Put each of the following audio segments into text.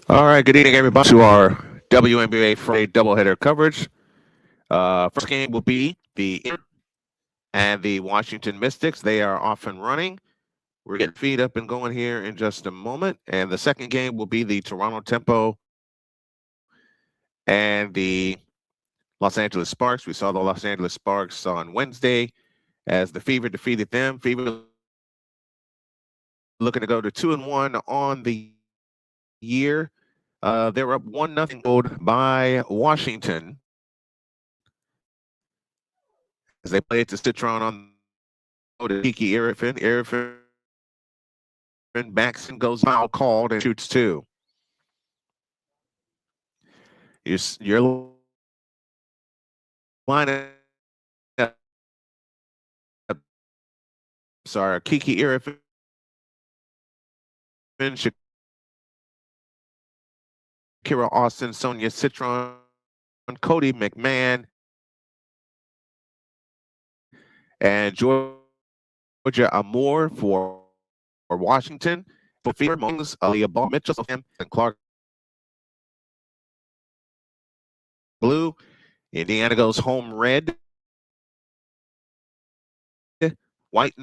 All right, good evening, everybody, to our WNBA Friday Doubleheader coverage. First game will be the and the Washington Mystics. They are off and running. We're getting feed up and going here in just a moment. And the second game will be the Toronto Tempo and the Los Angeles Sparks. We saw the Los Angeles Sparks on Wednesday as the Fever defeated them. Fever looking to go to 2-1 on the year. They're up 1-0 by Washington as they play it to Citron on the Kiki Irrifin. Irrifin backs and goes foul called and shoots two. Your line up. Sorry, Kiki Irrifin, Shakira Austin, Sonia Citron, Cody McMahon, and Georgia Amour for Washington. For Fever, Aliyah Boston, Mitchell, and Clark blue. Indiana goes home red. White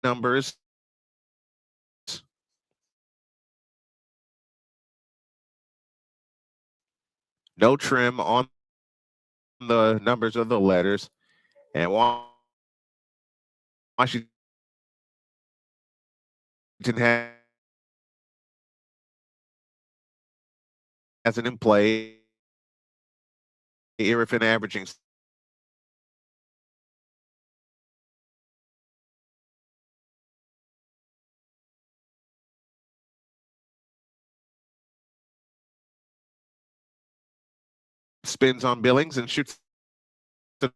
numbers. No trim on the numbers of the letters. And Washington has it in play. Irrifin averaging spins on Billings and shoots it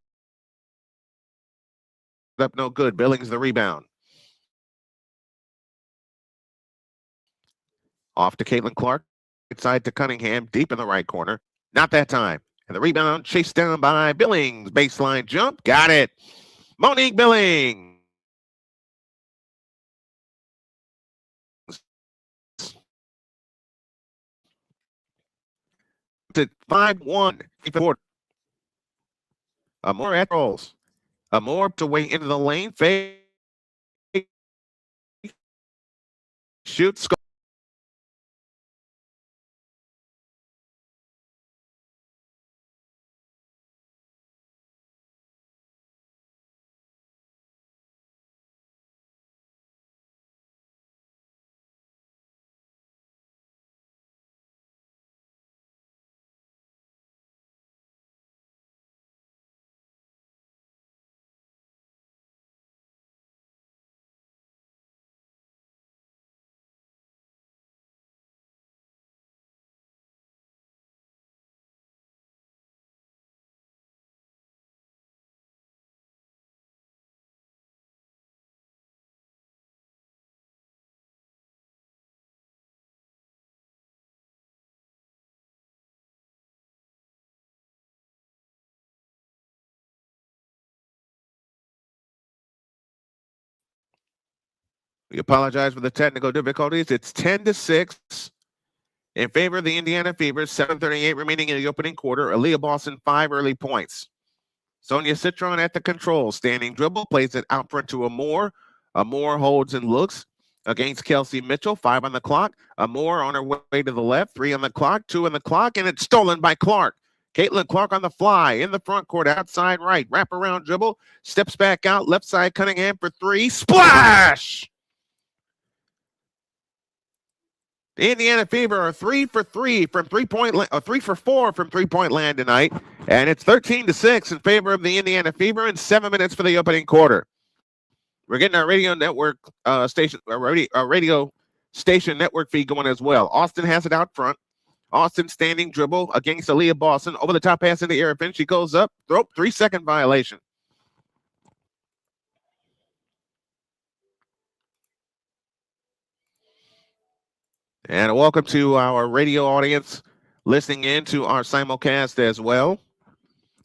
up no good. Billings the rebound. Off to Caitlin Clark. Inside to Cunningham, deep in the right corner. Not that time. And the rebound chased down by Billings. Baseline jump. Got it. Monique Billings. To 5-1. More at rolls. More to way into the lane. Fake. Shoots. Score. We apologize for the technical difficulties. It's 10-6 in favor of the Indiana Fever. 7:38 remaining in the opening quarter. Aliyah Boston, 5 early points. Sonia Citron at the control. Standing dribble. Plays it out front to Amour. Amour holds and looks against Kelsey Mitchell. 5 on the clock. Amour on her way to the left. 3 on the clock. 2 on the clock. And it's stolen by Clark. Caitlin Clark on the fly. In the front court. Outside right. Wrap around dribble. Steps back out. Left side Cunningham for 3. Splash! The Indiana Fever are 3 for 3 from 3-point, 3 for 4 from 3-point land tonight, and it's 13-6 in favor of the Indiana Fever in 7 minutes for the opening quarter. We're getting our radio network station, radio station network feed going as well. Austin has it out front. Austin standing dribble against Aliyah Boston over the top pass into Irrifin. She goes up, 3-second violation. And welcome to our radio audience listening in to our simulcast as well.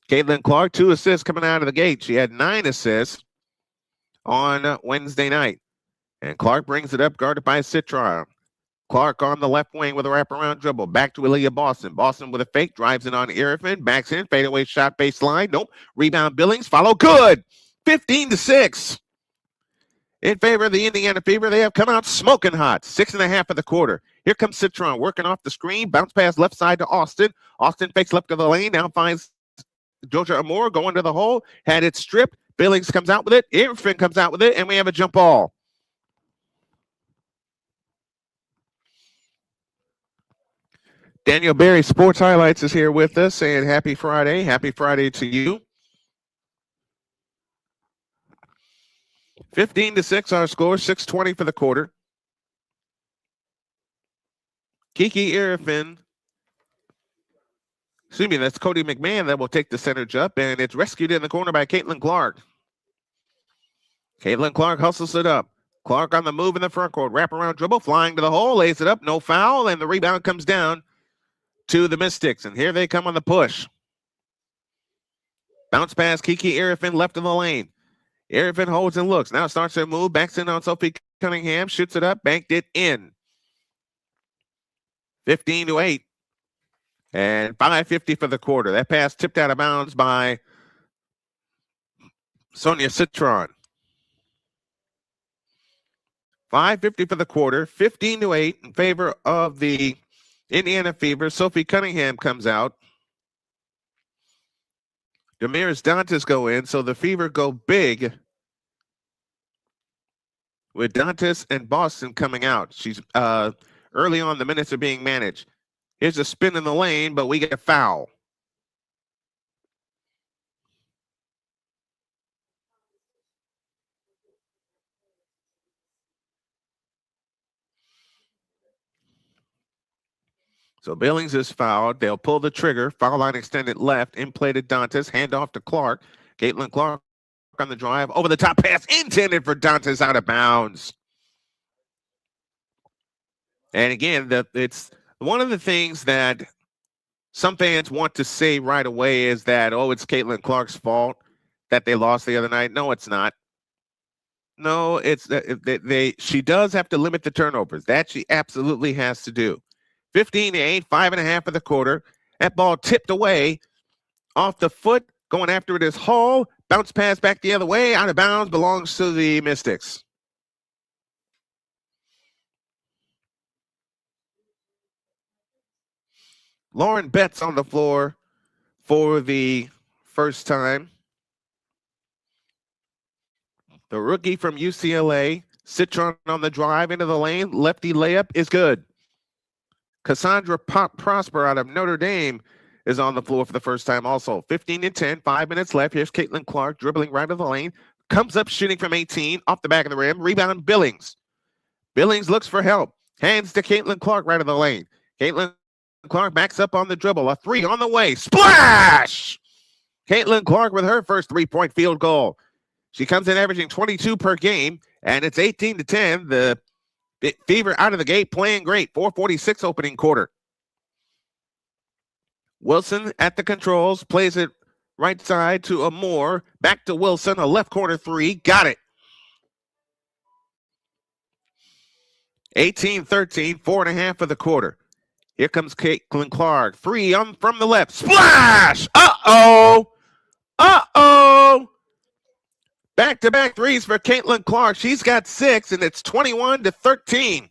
Caitlin Clark, 2 assists coming out of the gate. She had 9 assists on Wednesday night. And Clark brings it up, guarded by Citron. Clark on the left wing with a wraparound dribble. Back to Aliyah Boston. Boston with a fake. Drives it on Irfin. Backs in. Fadeaway shot baseline. Nope. Rebound Billings. Follow. Good. 15-6. In favor of the Indiana Fever. They have come out smoking hot. 6.5 of the quarter. Here comes Citron working off the screen. Bounce pass left side to Austin. Austin fakes left of the lane. Now finds Georgia Amore going to the hole. Had it stripped. Billings comes out with it. Irfin comes out with it. And we have a jump ball. Daniel Berry, Sports Highlights, is here with us saying happy Friday. Happy Friday to you. 15-6 our score, 6:20 for the quarter. Kiki Irfin, excuse me, that's Cody McMahon that will take the center jump, and it's rescued in the corner by Caitlin Clark. Caitlin Clark hustles it up. Clark on the move in the front court. Wraparound dribble, flying to the hole, lays it up, no foul, and the rebound comes down to the Mystics, and here they come on the push. Bounce pass, Kiki Irfin left of the lane. Irfin holds and looks. Now starts to move, backs in on Sophie Cunningham, shoots it up, banked it in. 15-8. And 5:50 for the quarter. That pass tipped out of bounds by Sonia Citron. 5:50 for the quarter, 15-8 in favor of the Indiana Fever. Sophie Cunningham comes out. Damaris Dantas go in, so the Fever go big with Dantas and Boston coming out. She's early on, the minutes are being managed. Here's a spin in the lane, but we get a foul. So Billings is fouled. They'll pull the trigger. Foul line extended left. In play to Dantas. Hand off to Clark. Caitlin Clark on the drive. Over the top pass intended for Dantas, out of bounds. And again, it's one of the things that some fans want to say right away is that, oh, it's Caitlin Clark's fault that they lost the other night. No, it's not. No, it's she does have to limit the turnovers. That she absolutely has to do. 15-8, 5.5 of the quarter. That ball tipped away off the foot. Going after it is Hall. Bounce pass back the other way. Out of bounds. Belongs to the Mystics. Lauren Betts on the floor for the first time. The rookie from UCLA. Citron on the drive into the lane. Lefty layup is good. Cassandra Prosper out of Notre Dame is on the floor for the first time also. 15-10, 5 minutes left. Here's Caitlin Clark dribbling right of the lane. Comes up shooting from 18, off the back of the rim. Rebound Billings. Billings looks for help. Hands to Caitlin Clark right of the lane. Caitlin Clark backs up on the dribble. A three on the way. Splash! Caitlin Clark with her first three-point field goal. She comes in averaging 22 per game, and it's 18-10. The Fever out of the gate playing great. 4:46 opening quarter. Wilson at the controls, plays it right side to Amore. Back to Wilson, a left corner three. Got it. 18-13, 4.5 of the quarter. Here comes Caitlin Clark. Three from the left. Splash! Uh-oh! Uh-oh! Back-to-back threes for Caitlin Clark. She's got 6, and it's 21-13.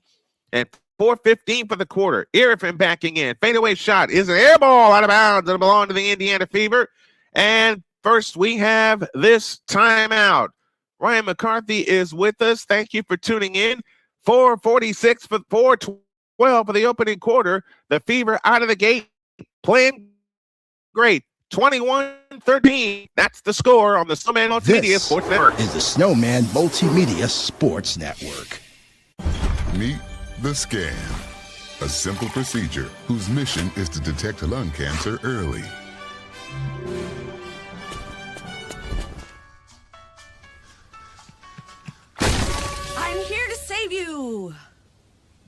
And 4:15 for the quarter. Irfin backing in. Fadeaway shot is an air ball out of bounds. It'll belong to the Indiana Fever. And first, we have this timeout. Ryan McCarthy is with us. Thank you for tuning in. 4:46 for 4:12 for the opening quarter. The Fever out of the gate playing great. 21-13. That's the score on the Snowman Multimedia Sports Network. Is the Snowman Multimedia Sports Network. Meet the scan, a simple procedure whose mission is to detect lung cancer early. I'm here to save you.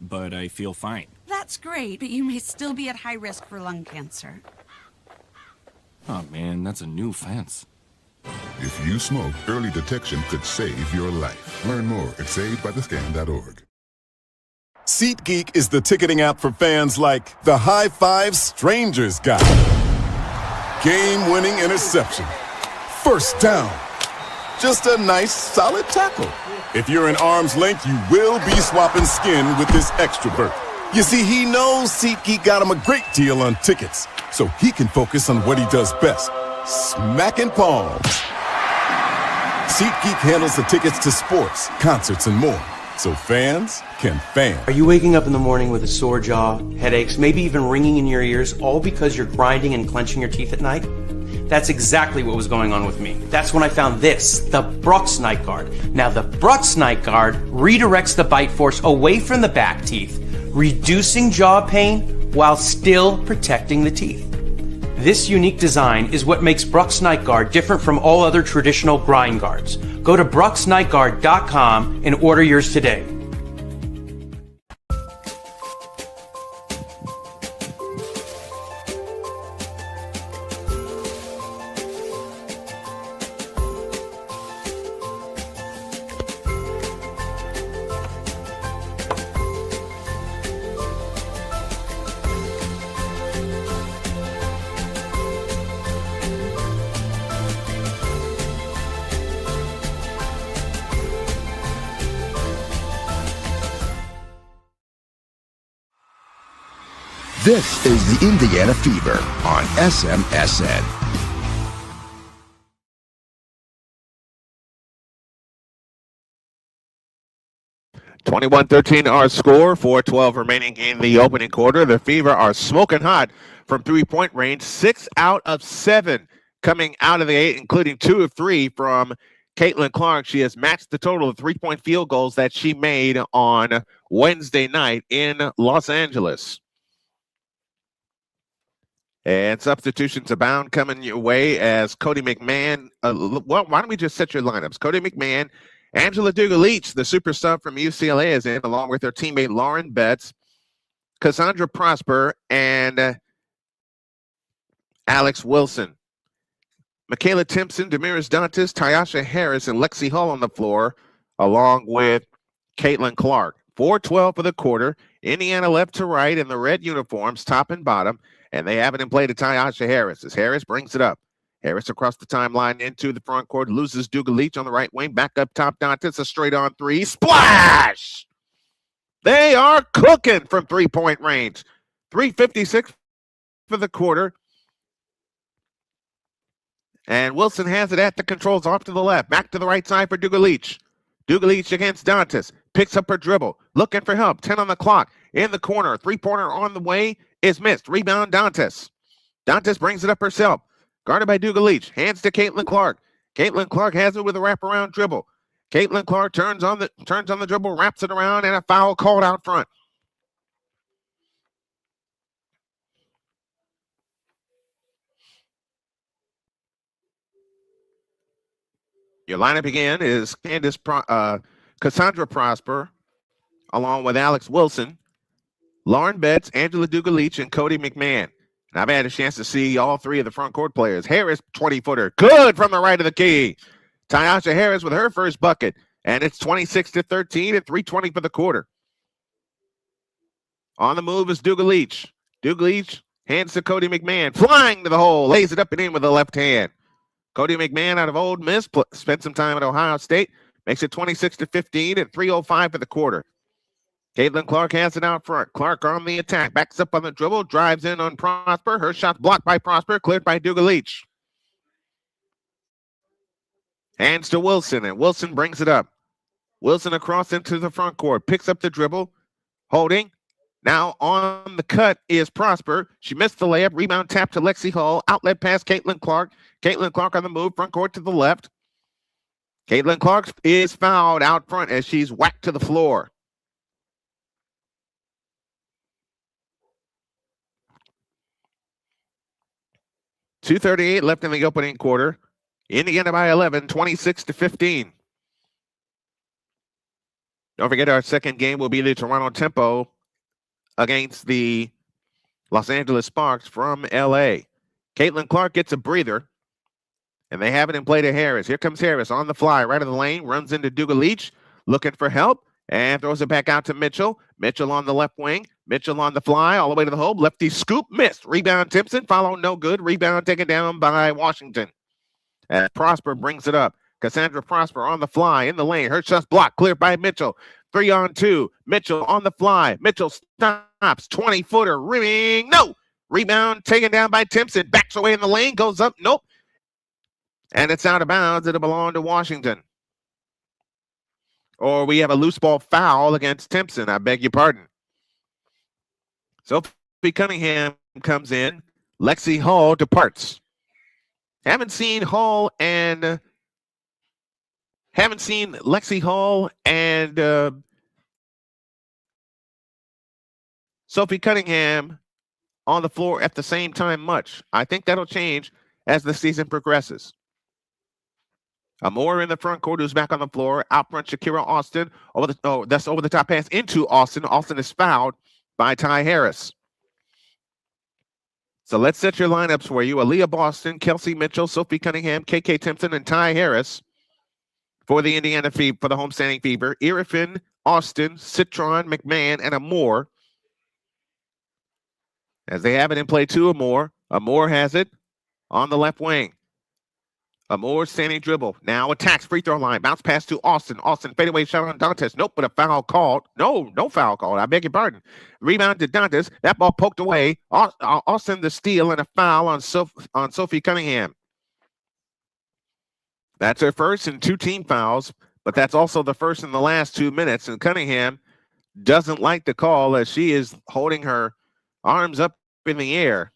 But I feel fine. That's great, but you may still be at high risk for lung cancer. Oh man, that's a new fence. If you smoke, early detection could save your life. Learn more at savedbythescan.org. SeatGeek is the ticketing app for fans like the High Five Strangers guy. Game-winning interception. First down. Just a nice, solid tackle. If you're in arm's length, you will be swapping skin with this extrovert. You see, he knows SeatGeek got him a great deal on tickets, so he can focus on what he does best, smacking palms. SeatGeek handles the tickets to sports, concerts, and more, so fans can fan. Are you waking up in the morning with a sore jaw, headaches, maybe even ringing in your ears, all because you're grinding and clenching your teeth at night? That's exactly what was going on with me. That's when I found this, the Brooks Night Guard. Now, the Brooks Night Guard redirects the bite force away from the back teeth, reducing jaw pain while still protecting the teeth. This unique design is what makes Brooks Night Guard different from all other traditional grind guards. Go to brooksnightguard.com and order yours today. This is the Indiana Fever on SMSN. (21-13) our score, 4:12 remaining in the opening quarter. The Fever are smoking hot from three-point range, 6 out of 7 coming out of the 8, including 2 of 3 from Caitlin Clark. She has matched the total of three-point field goals that she made on Wednesday night in Los Angeles. And substitutions abound coming your way as Cody McMahon. Well, why don't we just set your lineups? Cody McMahon, Angela Duga-Leach, the super sub from UCLA, is in, along with her teammate Lauren Betts, Cassandra Prosper, and Alex Wilson. Michaela Timpson, Damaris Dantas, Tyasha Harris, and Lexi Hull on the floor, along with Caitlin Clark. 4:12 for the quarter. Indiana left to right in the red uniforms, top and bottom. And they have it in play to Tyasha Harris as Harris brings it up. Harris across the timeline into the front court, loses Duga-Leach on the right wing. Back up top, Dantas, a straight-on three. Splash! They are cooking from three-point range. 3:56 for the quarter. And Wilson has it at the controls off to the left. Back to the right side for Duga-Leach. Duga-Leach against Dantas. Picks up her dribble. Looking for help. 10 on the clock. In the corner. Three-pointer on the way. Is missed. Rebound, Dantas. Dantas brings it up herself. Guarded by Duga-Leach. Hands to Caitlin Clark. Caitlin Clark has it with a wraparound dribble. Caitlin Clark turns on the dribble, wraps it around, and a foul called out front. Your lineup again is Cassandra Prosper, along with Alex Wilson, Lauren Betts, Angela Duga-Leach, and Cody McMahon. And I've had a chance to see all three of the front court players. Harris, 20-footer, good from the right of the key. Tyasha Harris with her first bucket, and it's 26-13 and 3:20 for the quarter. On the move is Duga-Leach. Duga-Leach hands to Cody McMahon, flying to the hole, lays it up and in with the left hand. Cody McMahon out of Ole Miss, spent some time at Ohio State, makes it 26-15 and 3:05 for the quarter. Caitlin Clark has it out front. Clark on the attack. Backs up on the dribble. Drives in on Prosper. Her shot blocked by Prosper. Cleared by Duga-Leach. Hands to Wilson, and Wilson brings it up. Wilson across into the front court. Picks up the dribble. Holding. Now on the cut is Prosper. She missed the layup. Rebound tap to Lexi Hull. Outlet pass Caitlin Clark. Caitlin Clark on the move. Front court to the left. Caitlin Clark is fouled out front as she's whacked to the floor. .238 left in the opening quarter. Indiana by 11, 26-15. Don't forget our second game will be the Toronto Tempo against the Los Angeles Sparks from LA. Caitlin Clark gets a breather, and they have it in play to Harris. Here comes Harris on the fly, right of the lane, runs into Duga-Leach, looking for help, and throws it back out to Mitchell. Mitchell on the left wing. Mitchell on the fly all the way to the hole. Lefty scoop, missed. Rebound Timpson, follow no good. Rebound taken down by Washington. As Prosper brings it up. Cassandra Prosper on the fly in the lane. Her shot's blocked, cleared by Mitchell. 3-on-2. Mitchell on the fly. Mitchell stops. 20-footer. Ring. No. Rebound taken down by Timpson. Backs away in the lane. Goes up. Nope. And it's out of bounds. It'll belong to Washington. Or we have a loose ball foul against Timpson. I beg your pardon. Sophie Cunningham comes in. Lexi Hall departs. Haven't seen Lexi Hall and Sophie Cunningham on the floor at the same time much. I think that'll change as the season progresses. Amore in the front court, who's back on the floor. Out front, Shakira Austin. That's over the top pass into Austin. Austin is fouled by Ty Harris. So let's set your lineups for you. Aliyah Boston, Kelsey Mitchell, Sophie Cunningham, KK Timpson, and Ty Harris for the Indiana Fever, for the homestanding Fever. Irifin, Austin, Citron, McMahon, and Amore. As they have it in play two, Amore. Amore has it on the left wing. Amore standing dribble. Now attacks free throw line. Bounce pass to Austin. Austin fadeaway shot on Dantes. Nope, but a foul called. No foul called. I beg your pardon. Rebound to Dantes. That ball poked away. Austin the steal and a foul on Sophie Cunningham. That's her first and 2 team fouls, but that's also the first in the last 2 minutes. And Cunningham doesn't like the call as she is holding her arms up in the air.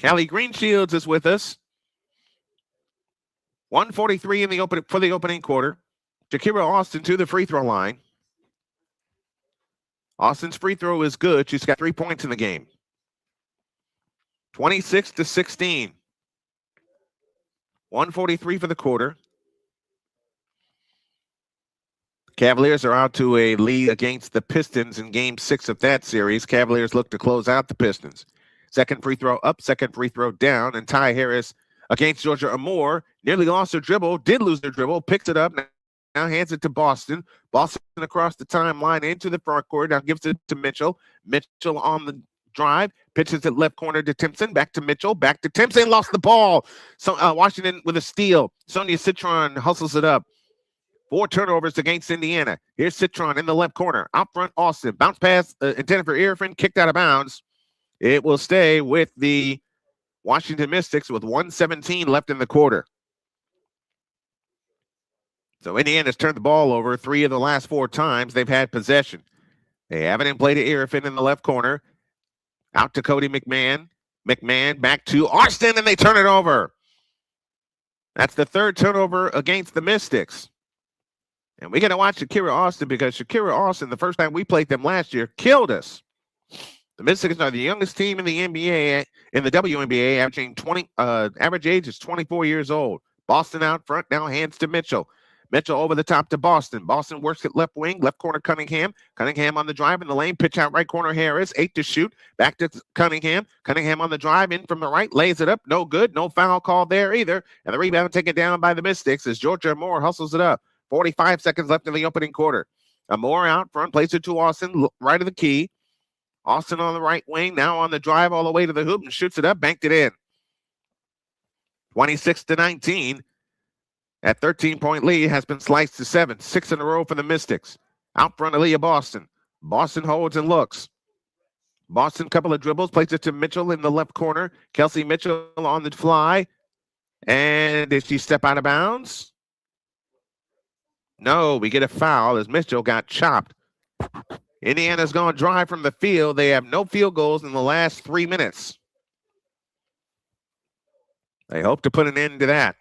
Callie Greenshields is with us. 1:43 in the opening quarter. Shakira Austin to the free throw line. Austin's free throw is good. She's got 3 points in the game. 26-16. 1:43 for the quarter. Cavaliers are out to a lead against the Pistons in game 6 of that series. Cavaliers look to close out the Pistons. Second free throw up, second free throw down, and Ty Harris against Georgia Amore. Nearly lost her dribble, did lose her dribble, picks it up, now hands it to Boston. Boston across the timeline into the front court, now gives it to Mitchell. Mitchell on the drive, pitches it left corner to Timpson, back to Mitchell, back to Timpson, lost the ball. So Washington with a steal. Sonia Citron hustles it up. 4 turnovers against Indiana. Here's Citron in the left corner. Out front, Austin. Bounce pass intended for Irifin, kicked out of bounds. It will stay with the Washington Mystics with 1:17 left in the quarter. So Indiana's turned the ball over 3 of the last 4 times they've had possession. They have it in play to Irifin in the left corner. Out to Cody McMahon. McMahon back to Austin, and they turn it over. That's the 3rd turnover against the Mystics. And we got to watch Shakira Austin because Shakira Austin, the first time we played them last year, killed us. The Mystics are the youngest team in the NBA, in the WNBA, averaging average age is 24 years old. Boston out front, now hands to Mitchell. Mitchell over the top to Boston. Boston works at left wing, left corner Cunningham. Cunningham on the drive in the lane, pitch out right corner Harris, 8 to shoot. Back to Cunningham. Cunningham on the drive, in from the right, lays it up. No good, no foul call there either. And the rebound taken down by the Mystics as Georgia Amore hustles it up. 45 seconds left in the opening quarter. Amore out front, plays it to Austin, right of the key. Austin on the right wing, now on the drive all the way to the hoop and shoots it up, banked it in. 26-19. That 13-point lead has been sliced to 7. 6 in a row for the Mystics. Out front, Aliyah Boston. Boston holds and looks. Boston, couple of dribbles, plays it to Mitchell in the left corner. Kelsey Mitchell on the fly. And did she step out of bounds? No, we get a foul as Mitchell got chopped. Indiana's going to drive from the field. They have no field goals in the last 3 minutes. They hope to put an end to that.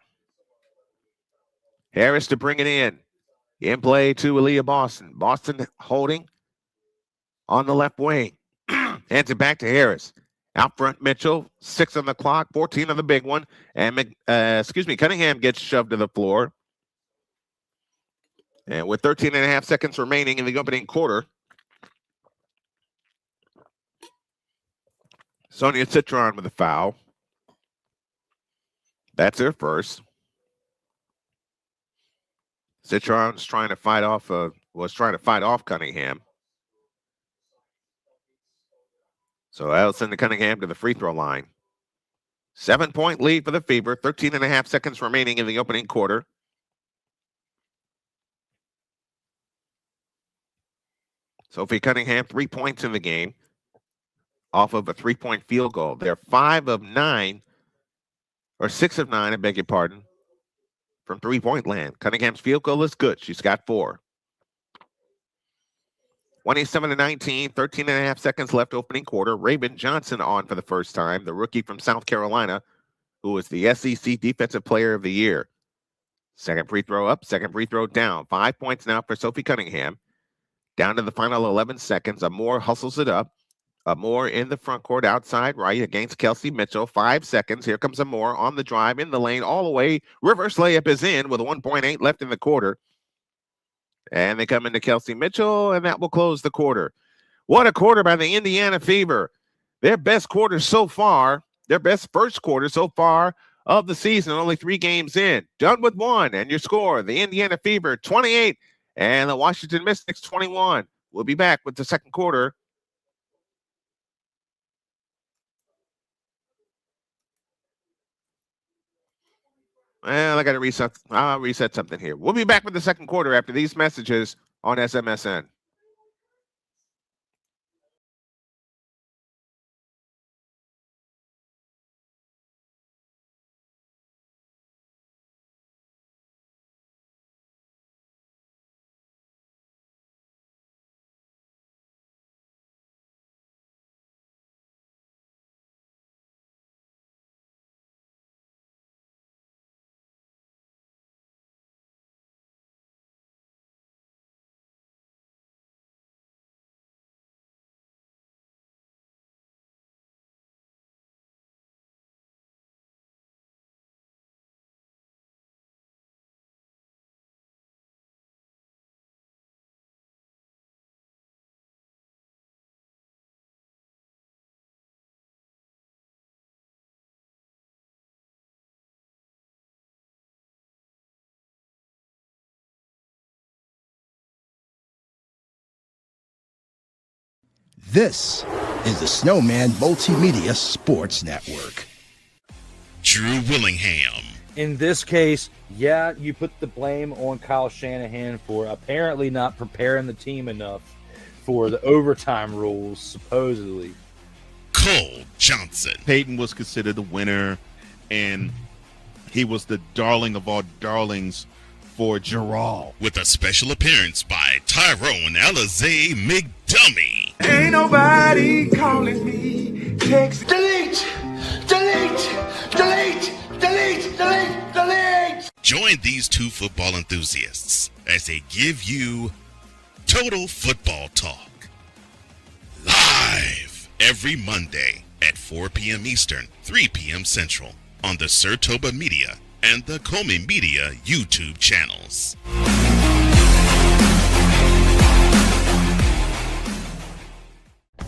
Harris to bring it in. In play to Aliyah Boston. Boston holding on the left wing. Hands it back to Harris. Out front, Mitchell. 6 on the clock, 14 on the big one. And Cunningham gets shoved to the floor. And with 13 and a half seconds remaining in the opening quarter, Sonia Citron with a foul. That's her first. Citron's trying to fight off Cunningham. So that'll send Cunningham to the free throw line. 7-point lead for the Fever. 13.5 seconds remaining in the opening quarter. Sophie Cunningham, 3 points in the game off of a 3-point field goal. They're 5 of 9, or 6 of 9, I beg your pardon, from 3-point land. Cunningham's field goal is good. She's got 4. 27-19, 13.5 seconds left opening quarter. Raven Johnson on for the first time, the rookie from South Carolina, who was the SEC Defensive Player of the Year. Second free throw up, second free throw down. 5 points now for Sophie Cunningham. Down to the final 11 seconds. Amore hustles it up. Amore in the front court outside right against Kelsey Mitchell. 5 seconds. Here comes Amore on the drive in the lane all the way. Reverse layup is in with 1.8 left in the quarter. And they come into Kelsey Mitchell, and that will close the quarter. What a quarter by the Indiana Fever. Their best quarter so far, their best first quarter so far of the season, only 3 games in. Done with 1, and your score, the Indiana Fever 28 and the Washington Mystics 21. We'll be back with the second quarter. Well, I got to reset. I'll reset something here. We'll be back with the second quarter after these messages on SMSN. This is the Snowman Multimedia Sports Network. Drew Willingham. In this case, yeah, you put the blame on Kyle Shanahan for apparently not preparing the team enough for the overtime rules, supposedly. Cole Johnson. Peyton was considered the winner, and he was the darling of all darlings for Gerald. With a special appearance by Tyrone Alizé McDummy. Ain't nobody calling me. Text. Delete. Join these 2 football enthusiasts as they give you Total Football Talk. Live every Monday at 4 p.m. Eastern, 3 p.m. Central on the Sertoba Media and the Comey Media YouTube channels.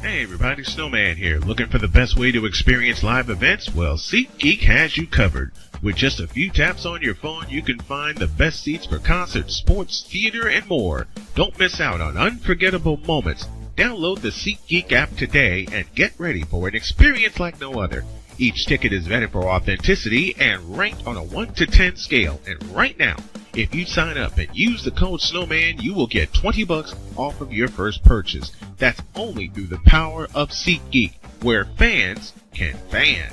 Hey everybody, Snowman here. Looking for the best way to experience live events? Well, SeatGeek has you covered. With just a few taps on your phone, you can find the best seats for concerts, sports, theater, and more. Don't miss out on unforgettable moments. Download the SeatGeek app today and get ready for an experience like no other. Each ticket is vetted for authenticity and ranked on a 1 to 10 scale. And right now, if you sign up and use the code Snowman, you will get $20 off of your first purchase. That's only through the power of SeatGeek, where fans can fan.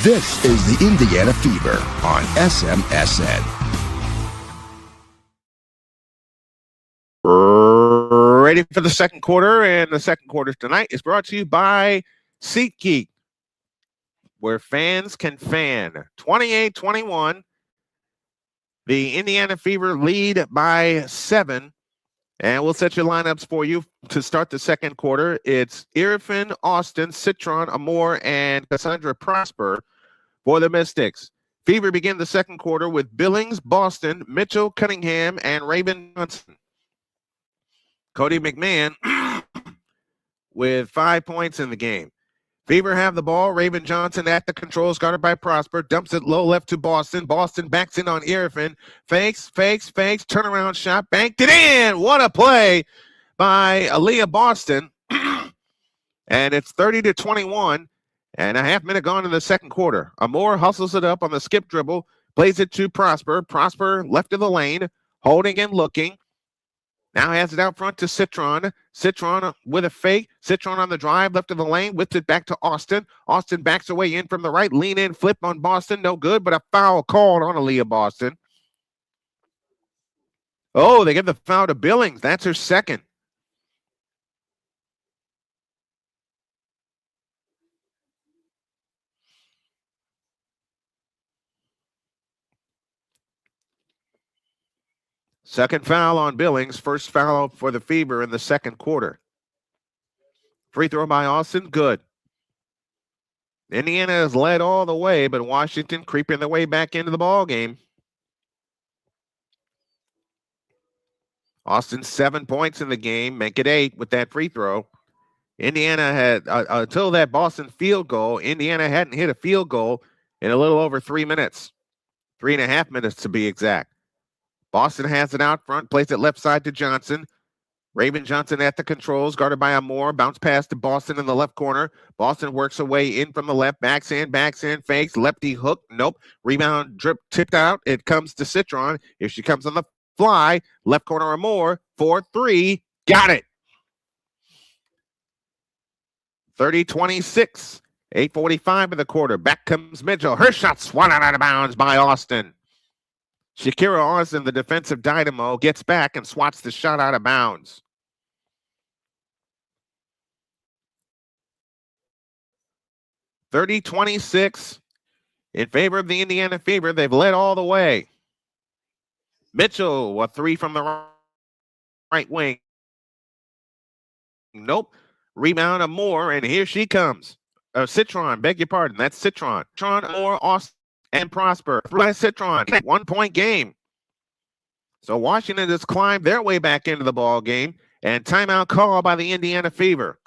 This is the Indiana Fever on SMSN. Ready for the second quarter, and the second quarter tonight is brought to you by SeatGeek, where fans can fan. 28-21. The Indiana Fever lead by 7. And we'll set your lineups for you to start the second quarter. It's Irfin, Austin, Citron, Amore, and Cassandra Prosper for the Mystics. Fever begin the second quarter with Billings, Boston, Mitchell, Cunningham, and Raven Johnson. Cody McMahon with 5 points in the game. Fever have the ball. Raven Johnson at the controls, guarded by Prosper. Dumps it low left to Boston. Boston backs in on Irfin. Fakes. Turnaround shot. Banked it in. What a play by Aliyah Boston. And it's 30-21. And a half minute gone in the second quarter. Amore hustles it up on the skip dribble. Plays it to Prosper. Prosper left of the lane. Holding and looking. Now has it out front to Citron. Citron with a fake. Citron on the drive, left of the lane, whips it back to Austin. Austin backs away in from the right. Lean in, flip on Boston. No good, but a foul called on Aliyah Boston. Oh, they give the foul to Billings. That's her second. Second foul on Billings. First foul for the Fever in the second quarter. Free throw by Austin. Good. Indiana has led all the way, but Washington creeping their way back into the ball game. Austin 7 points in the game. Make it 8 with that free throw. Indiana had, until that Boston field goal, Indiana hadn't hit a field goal in a little over 3 minutes. 3.5 minutes to be exact. Boston has it out front, plays it left side to Johnson. Raven Johnson at the controls, guarded by Amore. Bounce pass to Boston in the left corner. Boston works away in from the left. Backs in, fakes. Lefty hook. Nope. Rebound tipped out. It comes to Citron. If she comes on the fly, left corner Amore. 4-3. Got it. 30-26. 8:45 in the quarter. Back comes Mitchell. Her shot swatted out of bounds by Austin. Shakira Austin, the defensive dynamo, gets back and swats the shot out of bounds. (30-26) in favor of the Indiana Fever. They've led all the way. Mitchell, a three from the right wing. Nope. Rebound of Moore, and here she comes. Citron, beg your pardon. That's Citron. Citron, Moore, Austin, and Prosper. By Citron, 1 point game. So Washington has climbed their way back into the ball game, and timeout call by the Indiana Fever.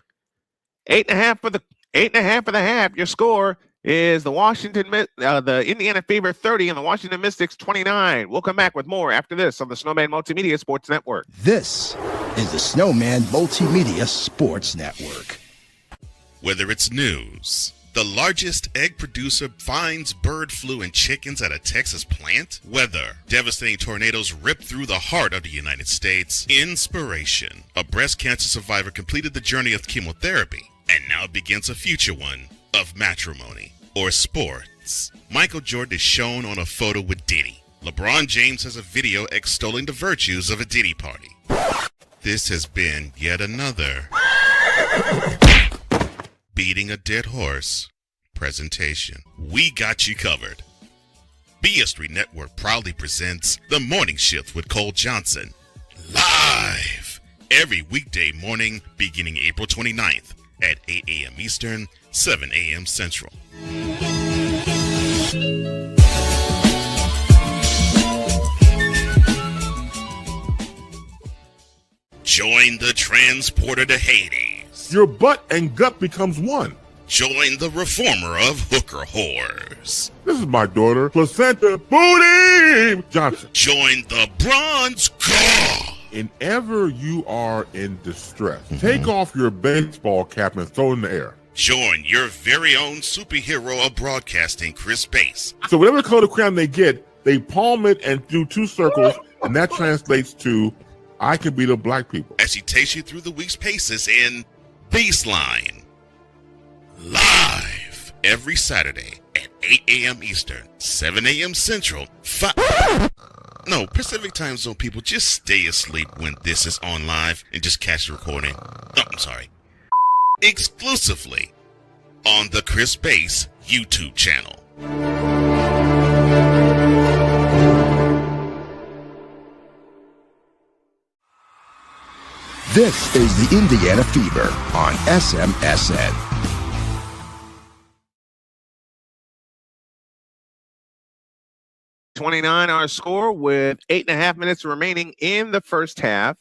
8.5 for the 8.5 for the half. Your score is the Indiana Fever 30 and the Washington Mystics 29. We'll come back with more after this on the Snowman Multimedia Sports Network. This is the Snowman Multimedia Sports Network. Whether it's news, the largest egg producer finds bird flu in chickens at a Texas plant, weather, devastating tornadoes rip through the heart of the United States, inspiration, a breast cancer survivor completed the journey of chemotherapy and now begins a future one of matrimony or sports. Michael Jordan is shown on a photo with Diddy. LeBron James has a video extolling the virtues of a Diddy party. This has been yet another beating a dead horse presentation. We got you covered. BS3 Network proudly presents The Morning Shift with Cole Johnson, live every weekday morning beginning April 29th at 8 a.m. Eastern, 7 a.m. Central. Join the transporter to Hades. Your butt and gut becomes one. Join the reformer of hooker whores. This is my daughter, Placenta Booty Johnson. Join the bronze claw. Whenever you are in distress, take off your baseball cap and throw it in the air. Join your very own superhero of broadcasting, Chris Bass. So whatever color crayon they get, they palm it and do 2 circles, and that translates to, I can beat up black people. As he takes you through the week's paces in Baseline. Live every Saturday at 8 a.m. Eastern, 7 a.m. Central, No, Pacific Time Zone people, just stay asleep when this is on live and just catch the recording. Oh, I'm sorry. Exclusively on the Chris Bass YouTube channel. This is the Indiana Fever on SMSN. $29 our score with 8.5 minutes remaining in the first half.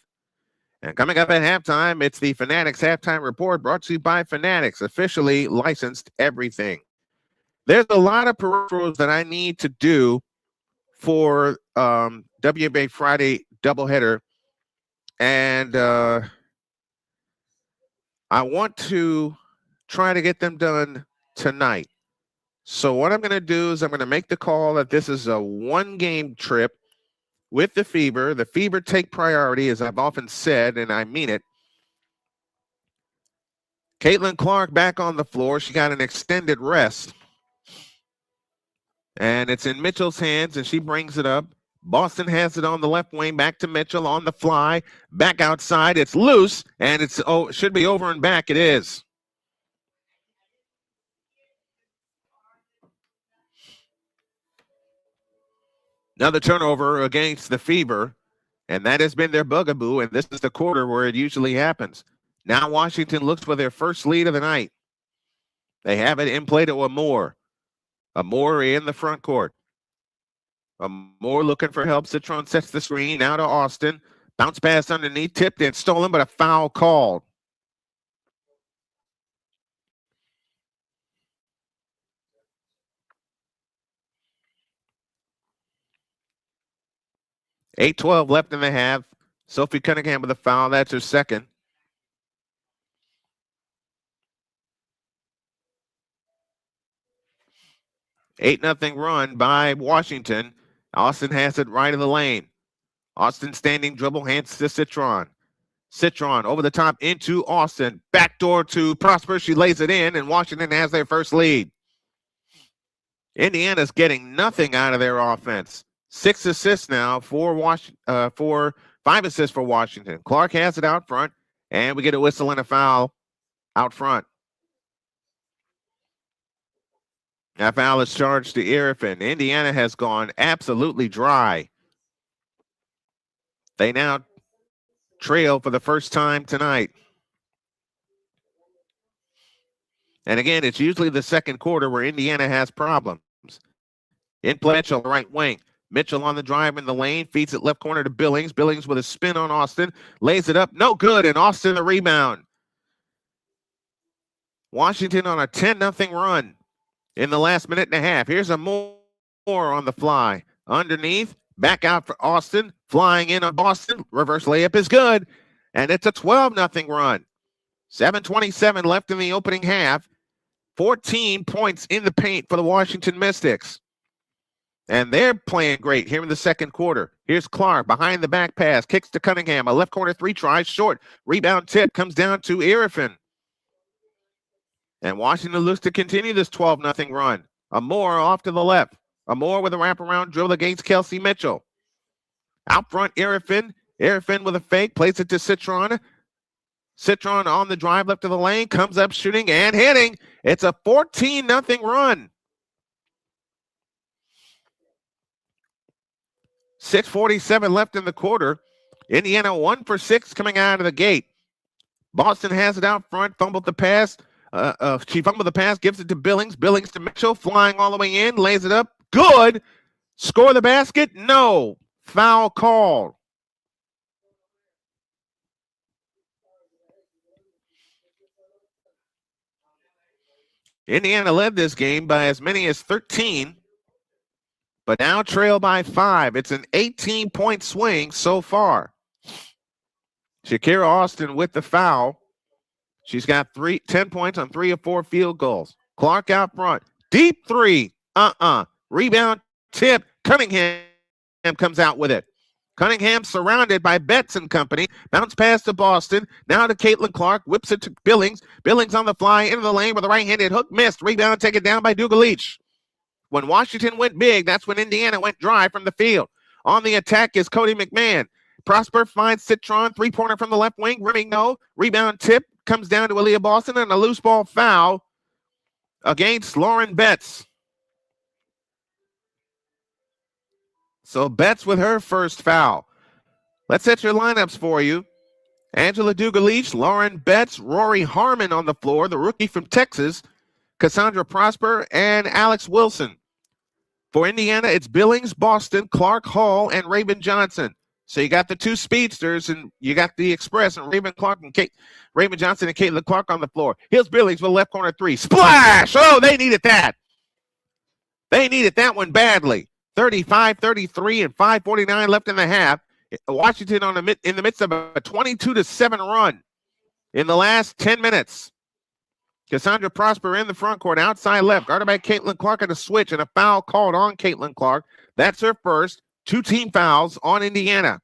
And coming up at halftime, it's the Fanatics Halftime Report brought to you by Fanatics, officially licensed everything. There's a lot of peripherals that I need to do for WNBA Friday doubleheader. And I want to try to get them done tonight. So what I'm going to do is I'm going to make the call that this is a one-game trip with the Fever. The Fever take priority, as I've often said, and I mean it. Caitlin Clark back on the floor. She got an extended rest. And it's in Mitchell's hands, and she brings it up. Boston has it on the left wing, back to Mitchell on the fly, back outside. It's loose, and it should be over and back. It is. Another turnover against the Fever, and that has been their bugaboo, and this is the quarter where it usually happens. Now Washington looks for their first lead of the night. They have it in play to Amore. Amore in the front court. Amore looking for help. Citron sets the screen. Now to Austin. Bounce pass underneath. Tipped and stolen, but a foul called. .8:12 left in the half. Sophie Cunningham with a foul. That's her second. .8-0 run by Washington. Austin has it right in the lane. Austin standing dribble, hands to Citron. Citron over the top into Austin. Backdoor to Prosper. She lays it in, and Washington has their first lead. Indiana's getting nothing out of their offense. 6 assists now for 5 assists for Washington. Clark has it out front, and we get a whistle and a foul out front. That foul is charged to Irrifin. Indiana has gone absolutely dry. They now trail for the first time tonight. And again, it's usually the second quarter where Indiana has problems. In play, Mitchell, right wing. Mitchell on the drive in the lane, feeds it left corner to Billings. Billings with a spin on Austin, lays it up, no good, and Austin the rebound. Washington on a 10-0 run in the last minute and a half. Here's a more on the fly. Underneath, back out for Austin, flying in on Boston. Reverse layup is good, and it's a 12-0 run. 7:27 left in the opening half. 14 points in the paint for the Washington Mystics. And they're playing great here in the second quarter. Here's Clark behind the back pass, kicks to Cunningham. A left corner three tries short. Rebound tip comes down to Irrifin. And Washington looks to continue this 12-0 run. Amore off to the left. Amore with a wraparound dribble against Kelsey Mitchell. Out front, Irrifin. Irrifin with a fake, plays it to Citron. Citron on the drive left of the lane, comes up shooting and hitting. It's a 14-0 run. 6:47 left in the quarter. Indiana 1 for 6 coming out of the gate. Boston has it out front, fumbled the pass. She fumbled the pass, gives it to Billings. Billings to Mitchell, flying all the way in, lays it up. Good. Score the basket? No. Foul called. Indiana led this game by as many as 13, but now trail by 5. It's an 18-point swing so far. Shakira Austin with the foul. She's got 10 points on 3 of 4 field goals. Clark out front. Deep three. Rebound tip. Cunningham comes out with it. Cunningham surrounded by Betts and company. Bounce pass to Boston. Now to Caitlin Clark. Whips it to Billings. Billings on the fly into the lane with a right-handed hook. Missed. Rebound taken down by Dugalich. When Washington went big, that's when Indiana went dry from the field. On the attack is Cody McMahon. Prosper finds Citron. Three-pointer from the left wing. Rimming no. Rebound tip. Comes down to Aliyah Boston and a loose ball foul against Lauren Betts. So Betts with her first foul. Let's set your lineups for you. Angela Dugalich, Lauren Betts, Rory Harmon on the floor, the rookie from Texas, Cassandra Prosper, and Alex Wilson. For Indiana, it's Billings, Boston, Clark Hall, and Raven Johnson. So you got the two speedsters, and you got the Express, and Raven Johnson and Caitlin Clark on the floor. Here's Billings with left corner three. Splash! Oh, they needed that. They needed that one badly. 35-33 and 5:49 left in the half. Washington in the midst of a 22-7 run in the last 10 minutes. Cassandra Prosper in the front court, outside left, guarded by Caitlin Clark at a switch, and a foul called on Caitlin Clark. That's her first. 2 team fouls on Indiana.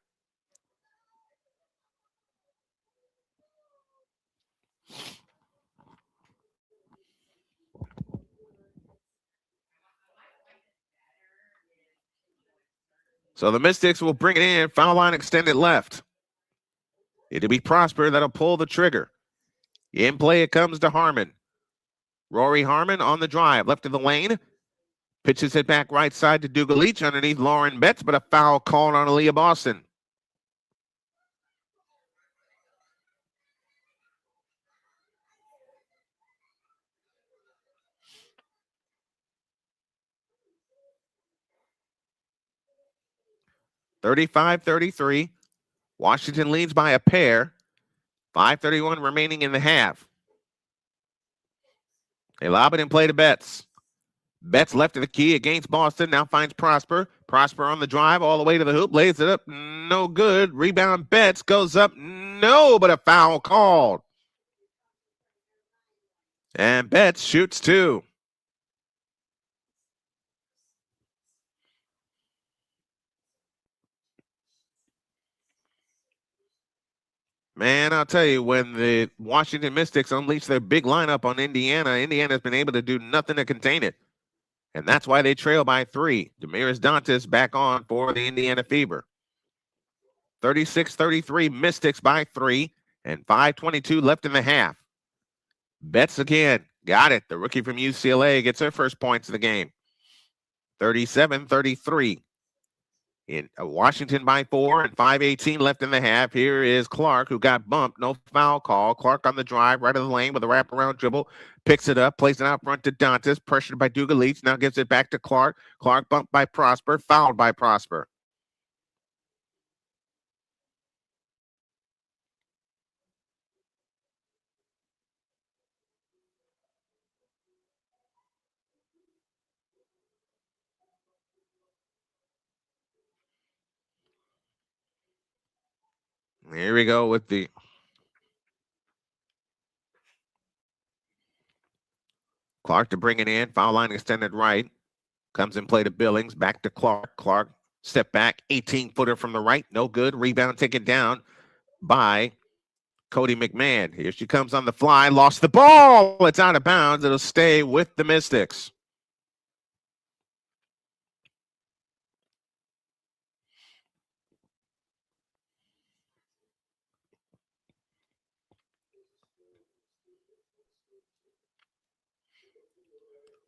So the Mystics will bring it in. Foul line extended left. It'll be Prosper that'll pull the trigger. In play, it comes to Harmon. Rory Harmon on the drive, left of the lane. Pitches it back right side to Dugalich underneath Lauren Betts, but a foul called on Aliyah Boston. (35-33). Washington leads by a pair. 5:31 remaining in the half. They lob it and play to Betts. Betts left of the key against Boston. Now finds Prosper. Prosper on the drive all the way to the hoop. Lays it up. No good. Rebound Betts goes up. No, but a foul called. And Betts shoots 2. Man, I'll tell you, when the Washington Mystics unleash their big lineup on Indiana, Indiana's been able to do nothing to contain it. And that's why they trail by 3. Damiris Dantas back on for the Indiana Fever. 36-33, Mystics by 3, and 5:22 left in the half. Betts again. Got it. The rookie from UCLA gets her first points of the game. 37-33. In Washington by 4 and 5:18 left in the half. Here is Clark, who got bumped. No foul call. Clark on the drive, right of the lane with a wraparound dribble. Picks it up, plays it out front to Dantas. Pressured by Dugalich. Now gives it back to Clark. Clark bumped by Prosper. Fouled by Prosper. Here we go with the Clark to bring it in. Foul line extended right. Comes in play to Billings. Back to Clark. Clark step back. 18-footer from the right. No good. Rebound taken down by Cody McMahon. Here she comes on the fly. Lost the ball. It's out of bounds. It'll stay with the Mystics.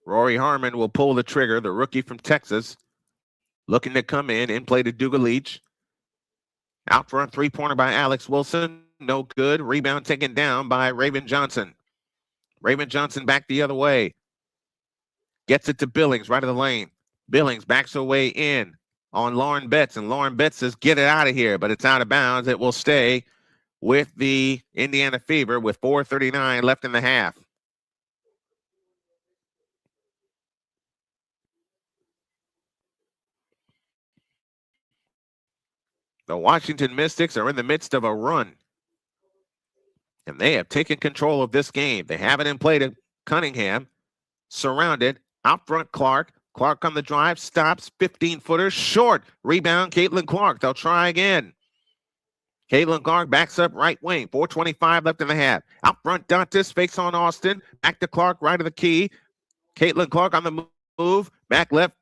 Rory Harmon will pull the trigger, the rookie from Texas, looking to come in play to Dugalich. Out front, three-pointer by Alex Wilson. No good. Rebound taken down by Raven Johnson. Raven Johnson back the other way. Gets it to Billings, right of the lane. Billings backs her way in on Lauren Betts, and Lauren Betts says, get it out of here, but it's out of bounds. It will stay with the Indiana Fever with 4:39 left in the half. The Washington Mystics are in the midst of a run, and they have taken control of this game. They have it in play to Cunningham, surrounded, out front Clark. Clark on the drive, stops, 15-footer, short. Rebound, Caitlin Clark. They'll try again. Caitlin Clark backs up right wing. 4:25 left in the half. Out front, Dantas fakes on Austin. Back to Clark, right of the key. Caitlin Clark on the move. Back left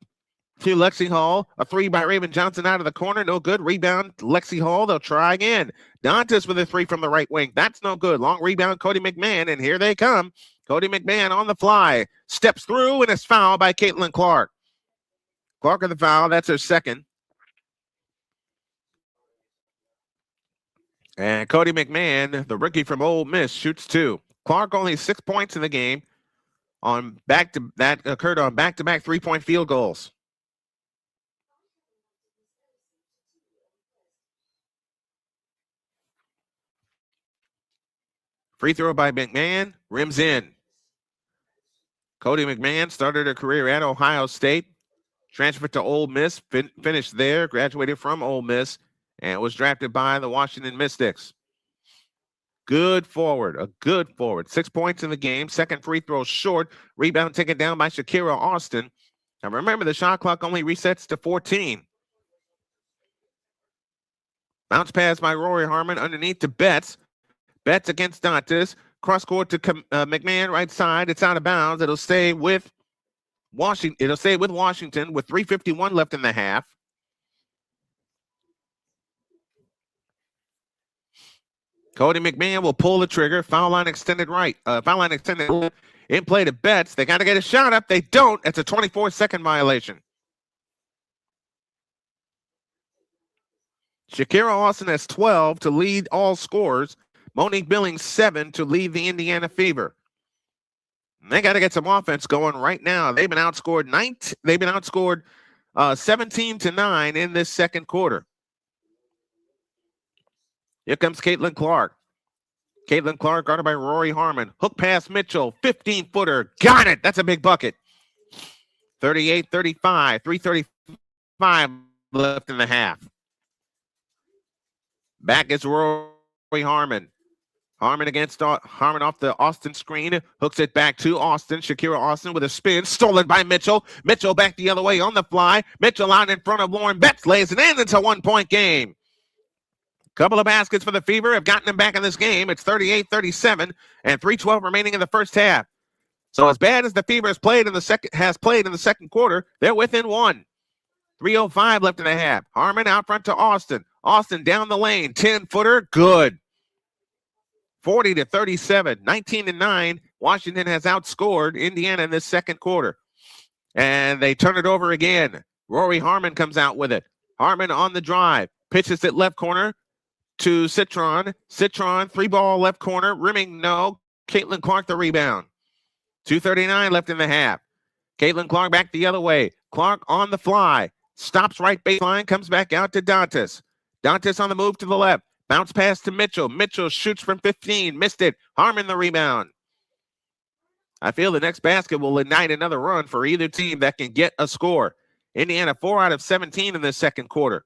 to Lexi Hall. A 3 by Raven Johnson out of the corner. No good. Rebound, Lexi Hall. They'll try again. Dantas with a 3 from the right wing. That's no good. Long rebound, Cody McMahon, and here they come. Cody McMahon on the fly. Steps through, and is fouled by Caitlin Clark. Clark on the foul. That's her second. And Cody McMahon, the rookie from Ole Miss, shoots 2. Clark only 6 points in the game on that occurred on back-to-back three-point field goals. Free throw by McMahon, rims in. Cody McMahon started her career at Ohio State, transferred to Ole Miss, finished there, graduated from Ole Miss, and was drafted by the Washington Mystics. Good forward, a good forward. 6 points in the game. Second free throw short. Rebound taken down by Shakira Austin. Now remember, the shot clock only resets to 14. Bounce pass by Rory Harmon underneath to Betts. Betts against Dantes. Cross court to McMahon, right side. It's out of bounds. It'll stay with Washington. It'll stay with Washington with 3:51 left in the half. Cody McMahon will pull the trigger. Foul line extended right. Foul line extended left. In play to Betts. They got to get a shot up. They don't. It's a 24-second violation. Shakira Austin has 12 to lead all scorers. Monique Billings 7 to lead the Indiana Fever. And they got to get some offense going right now. They've been outscored 17-9 in this second quarter. Here comes Caitlin Clark. Caitlin Clark guarded by Rory Harmon. Hook pass Mitchell, 15-footer. Got it. That's a big bucket. 38-35, 3:35 left in the half. Back is Rory Harmon. Harmon off the Austin screen. Hooks it back to Austin. Shakira Austin with a spin. Stolen by Mitchell. Mitchell back the other way on the fly. Mitchell out in front of Lauren Betts. Lays it in. It's a 1-point game. Couple of baskets for the Fever have gotten them back in this game. It's 38-37 and 3:12 remaining in the first half. So as bad as the Fever has played in the second quarter, they're within one. 3:05 left in the half. Harmon out front to Austin. Austin down the lane. 10-footer. Good. 40-37, 19-9. Washington has outscored Indiana in this second quarter. And they turn it over again. Rory Harmon comes out with it. Harmon on the drive. Pitches it left corner to Citron. Citron, 3-ball left corner. Rimming, no. Caitlin Clark the rebound. 2:39 left in the half. Caitlin Clark back the other way. Clark on the fly. Stops right baseline. Comes back out to Dantes. Dantes on the move to the left. Bounce pass to Mitchell. Mitchell shoots from 15. Missed it. Harmon the rebound. I feel the next basket will ignite another run for either team that can get a score. Indiana 4 out of 17 in the second quarter.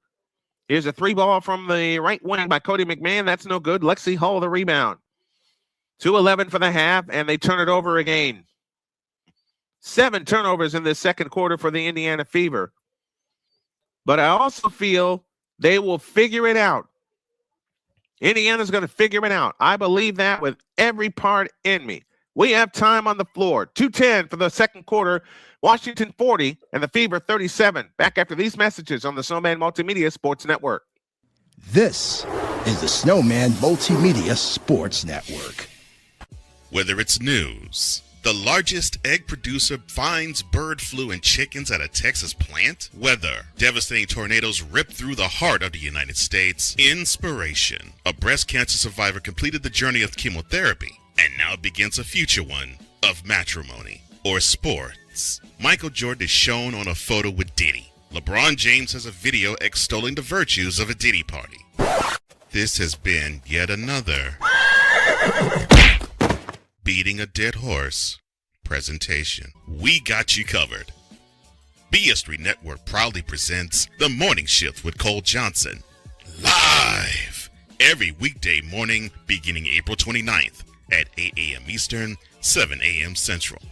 Here's a 3-ball from the right wing by Cody McMahon. That's no good. Lexi Hull the rebound. 2:11 for the half, and they turn it over again. 7 turnovers in the second quarter for the Indiana Fever. But I also feel they will figure it out. Indiana's going to figure it out. I believe that with every part in me. We have time on the floor. 2:10 for the second quarter. Washington 40 and the Fever 37. Back after these messages on the Snowman Multimedia Sports Network. This is the Snowman Multimedia Sports Network. Whether it's news, the largest egg producer finds bird flu in chickens at a Texas plant, weather, devastating tornadoes rip through the heart of the United States, inspiration, a breast cancer survivor completed the journey of chemotherapy, and now begins a future one of matrimony or sports. Michael Jordan is shown on a photo with Diddy. LeBron James has a video extolling the virtues of a Diddy party. This has been yet another beating a dead horse presentation. We got you covered. BS3 Network proudly presents The Morning Shift with Cole Johnson, live every weekday morning beginning April 29th at 8 a.m. Eastern, 7 a.m. Central.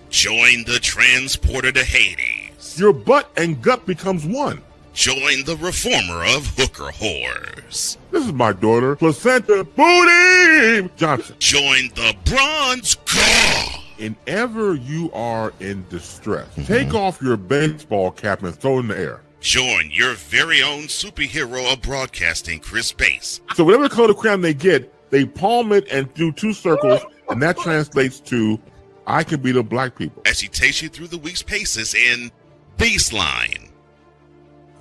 Join the transporter to Hades. Your butt and gut becomes one. Join the reformer of hooker whores. This is my daughter, Placenta Booty Johnson. Join the bronze claw. Whenever you are in distress, take off your baseball cap and throw it in the air. Join your very own superhero of broadcasting, Chris Bass. So whatever color crayon they get, they palm it and do 2 circles, and that translates to, I can be the black people. As he takes you through the week's paces in Baseline.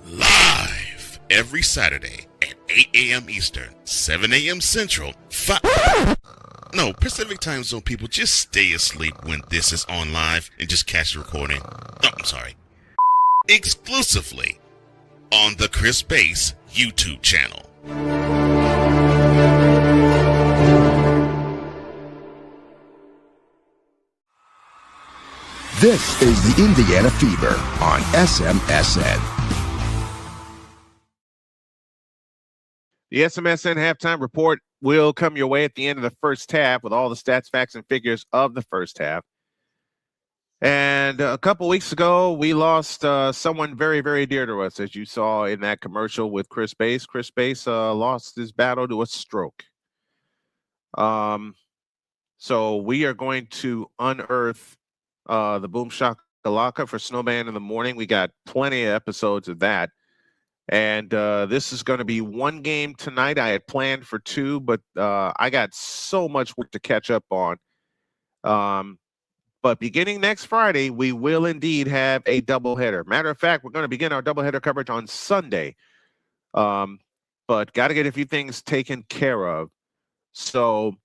Live every Saturday at 8 a.m. Eastern, 7 a.m. Central, Pacific Time Zone people, just stay asleep when this is on live and just catch the recording. Oh, I'm sorry. exclusively on the Chris Base YouTube channel. This is the Indiana Fever on SMSN. The SMSN halftime report will come your way at the end of the first half with all the stats, facts, and figures of the first half. And a couple weeks ago, we lost someone very, very dear to us, as you saw in that commercial with Chris Base. Chris Base lost his battle to a stroke. So we are going to unearth the Boom Shakalaka for Snowman in the morning. We got plenty of episodes of that. And this is going to be one game tonight. I had planned for two, but I got so much work to catch up on. But beginning next Friday, we will indeed have a doubleheader. Matter of fact, we're going to begin our doubleheader coverage on Sunday. But got to get a few things taken care of. So,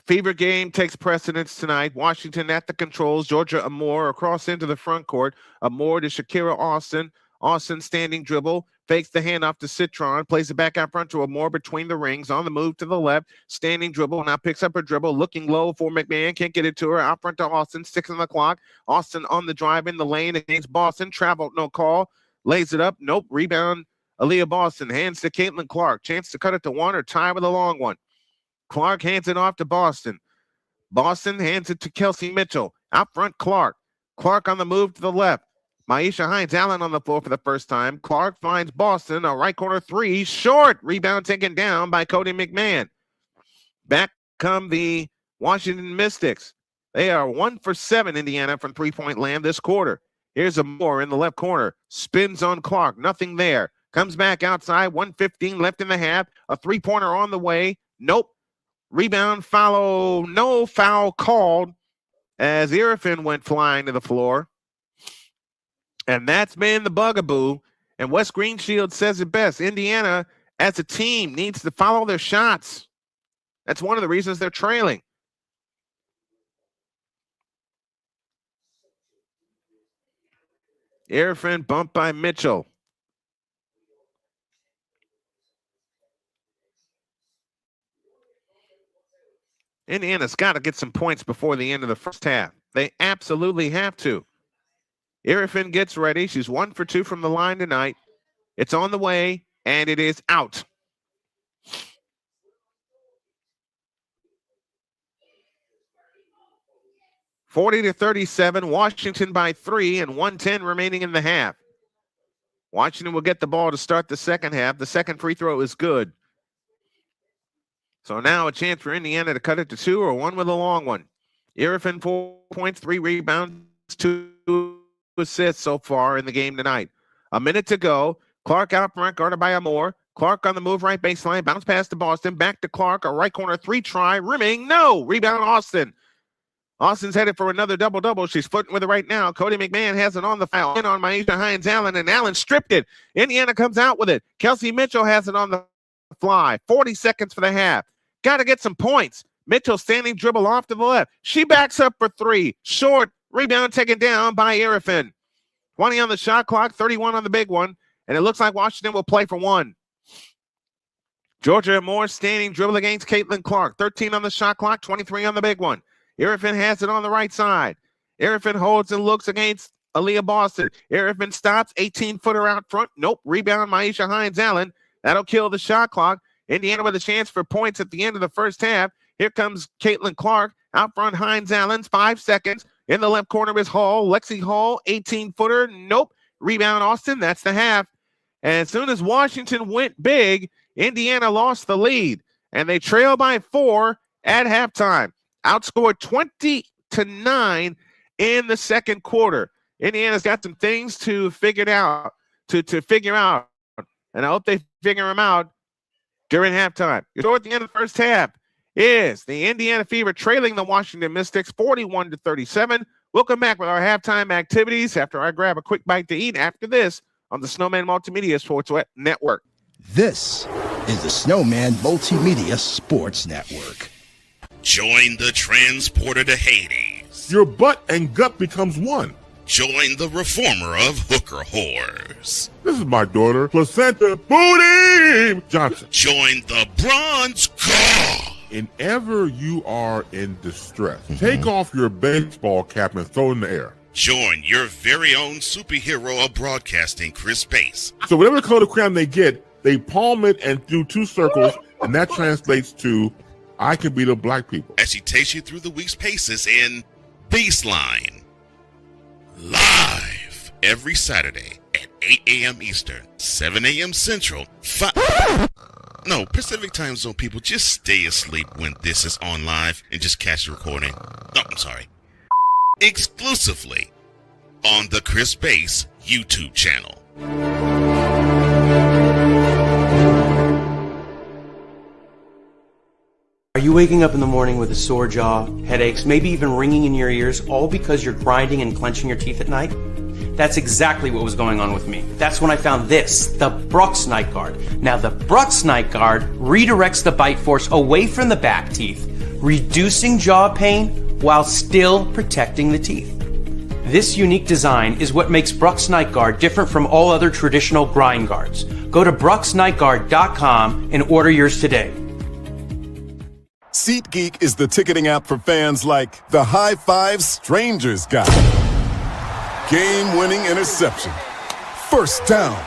Fever game takes precedence tonight. Washington at the controls. Georgia Amore across into the front court. Amore to Shakira Austin. Austin standing dribble, fakes the handoff to Citron, plays it back out front to Amore between the rings, on the move to the left, standing dribble, now picks up her dribble, looking low for McMahon, can't get it to her, out front to Austin, 6 on the clock. Austin on the drive in the lane against Boston, traveled, no call, lays it up, nope, rebound, Aliyah Boston, hands to Caitlin Clark, chance to cut it to one or tie with a long one. Clark hands it off to Boston. Boston hands it to Kelsey Mitchell, out front Clark. Clark on the move to the left. Maisha Hines-Allen on the floor for the first time. Clark finds Boston, a right corner three, short. Rebound taken down by Cody McMahon. Back come the Washington Mystics. They are 1 for 7, Indiana, from three-point land this quarter. Here's Amore in the left corner. Spins on Clark. Nothing there. Comes back outside. 1:15 left in the half. A three-pointer on the way. Nope. Rebound follow. No foul called as Irfin went flying to the floor. And that's been the bugaboo. And Wes Greenshield says it best. Indiana, as a team, needs to follow their shots. That's one of the reasons they're trailing. Irfin bumped by Mitchell. Indiana's got to get some points before the end of the first half. They absolutely have to. Irfin gets ready. She's 1 for 2 from the line tonight. It's on the way, and it is out. (40-37), Washington by 3, and 1:10 remaining in the half. Washington will get the ball to start the second half. The second free throw is good. So now a chance for Indiana to cut it to 2 or 1 with a long one. Irfin 4 points, 3 rebounds, 2 assists so far in the game tonight. A minute to go. Clark out front, guarded by Amore. Clark on the move, right baseline. Bounce pass to Boston. Back to Clark. A right corner 3 try. Rimming. No. Rebound Austin. Austin's headed for another double-double. She's footing with it right now. Cody McMahon has it on the foul. In on Maisha Hines-Allen, and Allen stripped it. Indiana comes out with it. Kelsey Mitchell has it on the fly. 40 seconds for the half. Got to get some points. Mitchell standing dribble off to the left. She backs up for 3. Short. Rebound taken down by Irfin. 20 on the shot clock, 31 on the big one. And it looks like Washington will play for 1. Georgia Amore standing dribble against Caitlin Clark. 13 on the shot clock, 23 on the big one. Irfin has it on the right side. Irfin holds and looks against Aliyah Boston. Irfin stops, 18-footer out front. Nope, rebound Maisha Hines-Allen. That'll kill the shot clock. Indiana with a chance for points at the end of the first half. Here comes Caitlin Clark. Out front, Hines-Allen, 5 seconds. In the left corner is Hall. Lexi Hall, 18-footer. Nope. Rebound Austin. That's the half. And as soon as Washington went big, Indiana lost the lead. And they trail by 4 at halftime. Outscored 20-9 in the second quarter. Indiana's got some things to figure out. And I hope they figure them out during halftime. At the end of the first half is the Indiana Fever trailing the Washington Mystics 41-37. We'll come back with our halftime activities after I grab a quick bite to eat after this on the Snowman Multimedia Sports Network. This is the Snowman Multimedia Sports Network. Join the transporter to Hades. Your butt and gut becomes one. Join the reformer of hooker whores. This is my daughter, Placenta Booty Johnson. Join the bronze guard. Whenever you are in distress, take off your baseball cap and throw it in the air. Join your very own superhero of broadcasting, Chris Bass. So whatever color crayon they get, they palm it and do two circles, and that translates to, I can beat up black people. As she takes you through the week's paces in Baseline. Live every Saturday at 8 a.m. Eastern, 7 a.m. Central, Pacific Time Zone people, just stay asleep when this is on live and just catch the recording. No, I'm sorry. Exclusively on the Chris Bass YouTube channel. Are you waking up in the morning with a sore jaw, headaches, maybe even ringing in your ears, all because you're grinding and clenching your teeth at night? That's exactly what was going on with me. That's when I found this, the Brooks Night Guard. Now, the Brooks Night Guard redirects the bite force away from the back teeth, reducing jaw pain while still protecting the teeth. This unique design is what makes Brooks Night Guard different from all other traditional grind guards. Go to brooksnightguard.com and order yours today. SeatGeek is the ticketing app for fans like the High Five Strangers guy. Game-winning interception. First down.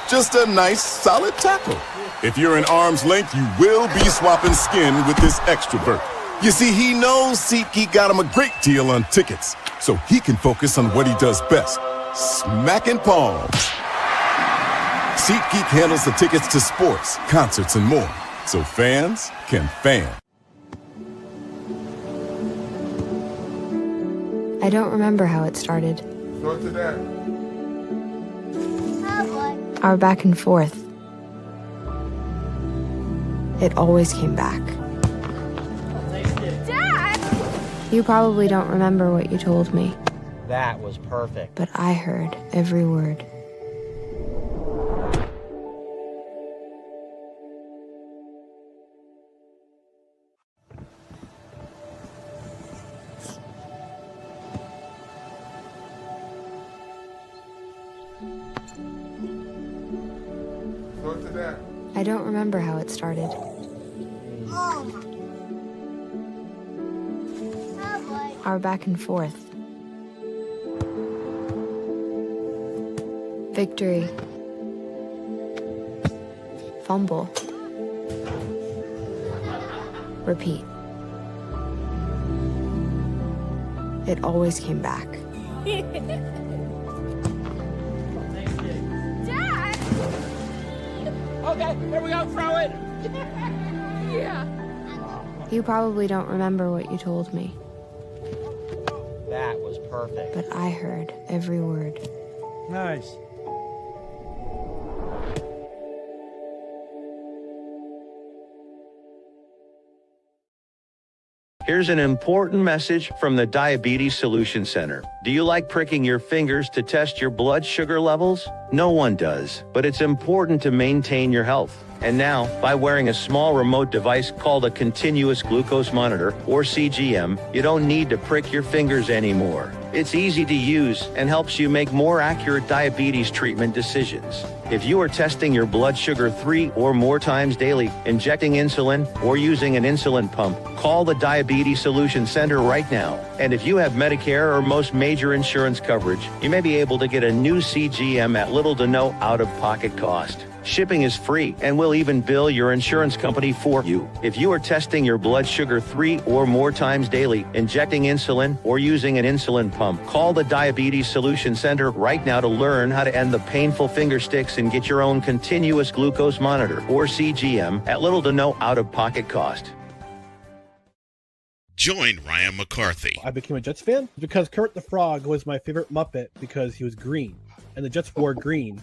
Just a nice, solid tackle. If you're in arm's length, you will be swapping skin with this extrovert. You see, he knows SeatGeek got him a great deal on tickets, so he can focus on what he does best, smacking palms. SeatGeek handles the tickets to sports, concerts, and more, so fans can fan. I don't remember how it started. Go to that. Our back and forth. It always came back. Dad! You probably don't remember what you told me. That was perfect. But I heard every word. I don't remember how it started. Our back and forth. Victory. Fumble. Repeat. It always came back. Okay, here we go, throw it! Yeah. You probably don't remember what you told me. That was perfect. But I heard every word. Nice. Here's an important message from the Diabetes Solution Center. Do you like pricking your fingers to test your blood sugar levels? No one does, but it's important to maintain your health. And now, by wearing a small remote device called a continuous glucose monitor, or CGM, you don't need to prick your fingers anymore. It's easy to use and helps you make more accurate diabetes treatment decisions. If you are testing your blood sugar 3 or more times daily, injecting insulin, or using an insulin pump, call the Diabetes Solution Center right now. And if you have Medicare or most major insurance coverage, you may be able to get a new CGM at little to no out-of-pocket cost. Shipping is free, and we'll even bill your insurance company for you. If you are testing your blood sugar 3 or more times daily, injecting insulin, or using an insulin pump, call the Diabetes Solution Center right now to learn how to end the painful finger sticks and get your own continuous glucose monitor, or CGM, at little to no out-of-pocket cost. Join Ryan McCarthy. I became a Jets fan because Kermit the Frog was my favorite Muppet because he was green, and the Jets wore green.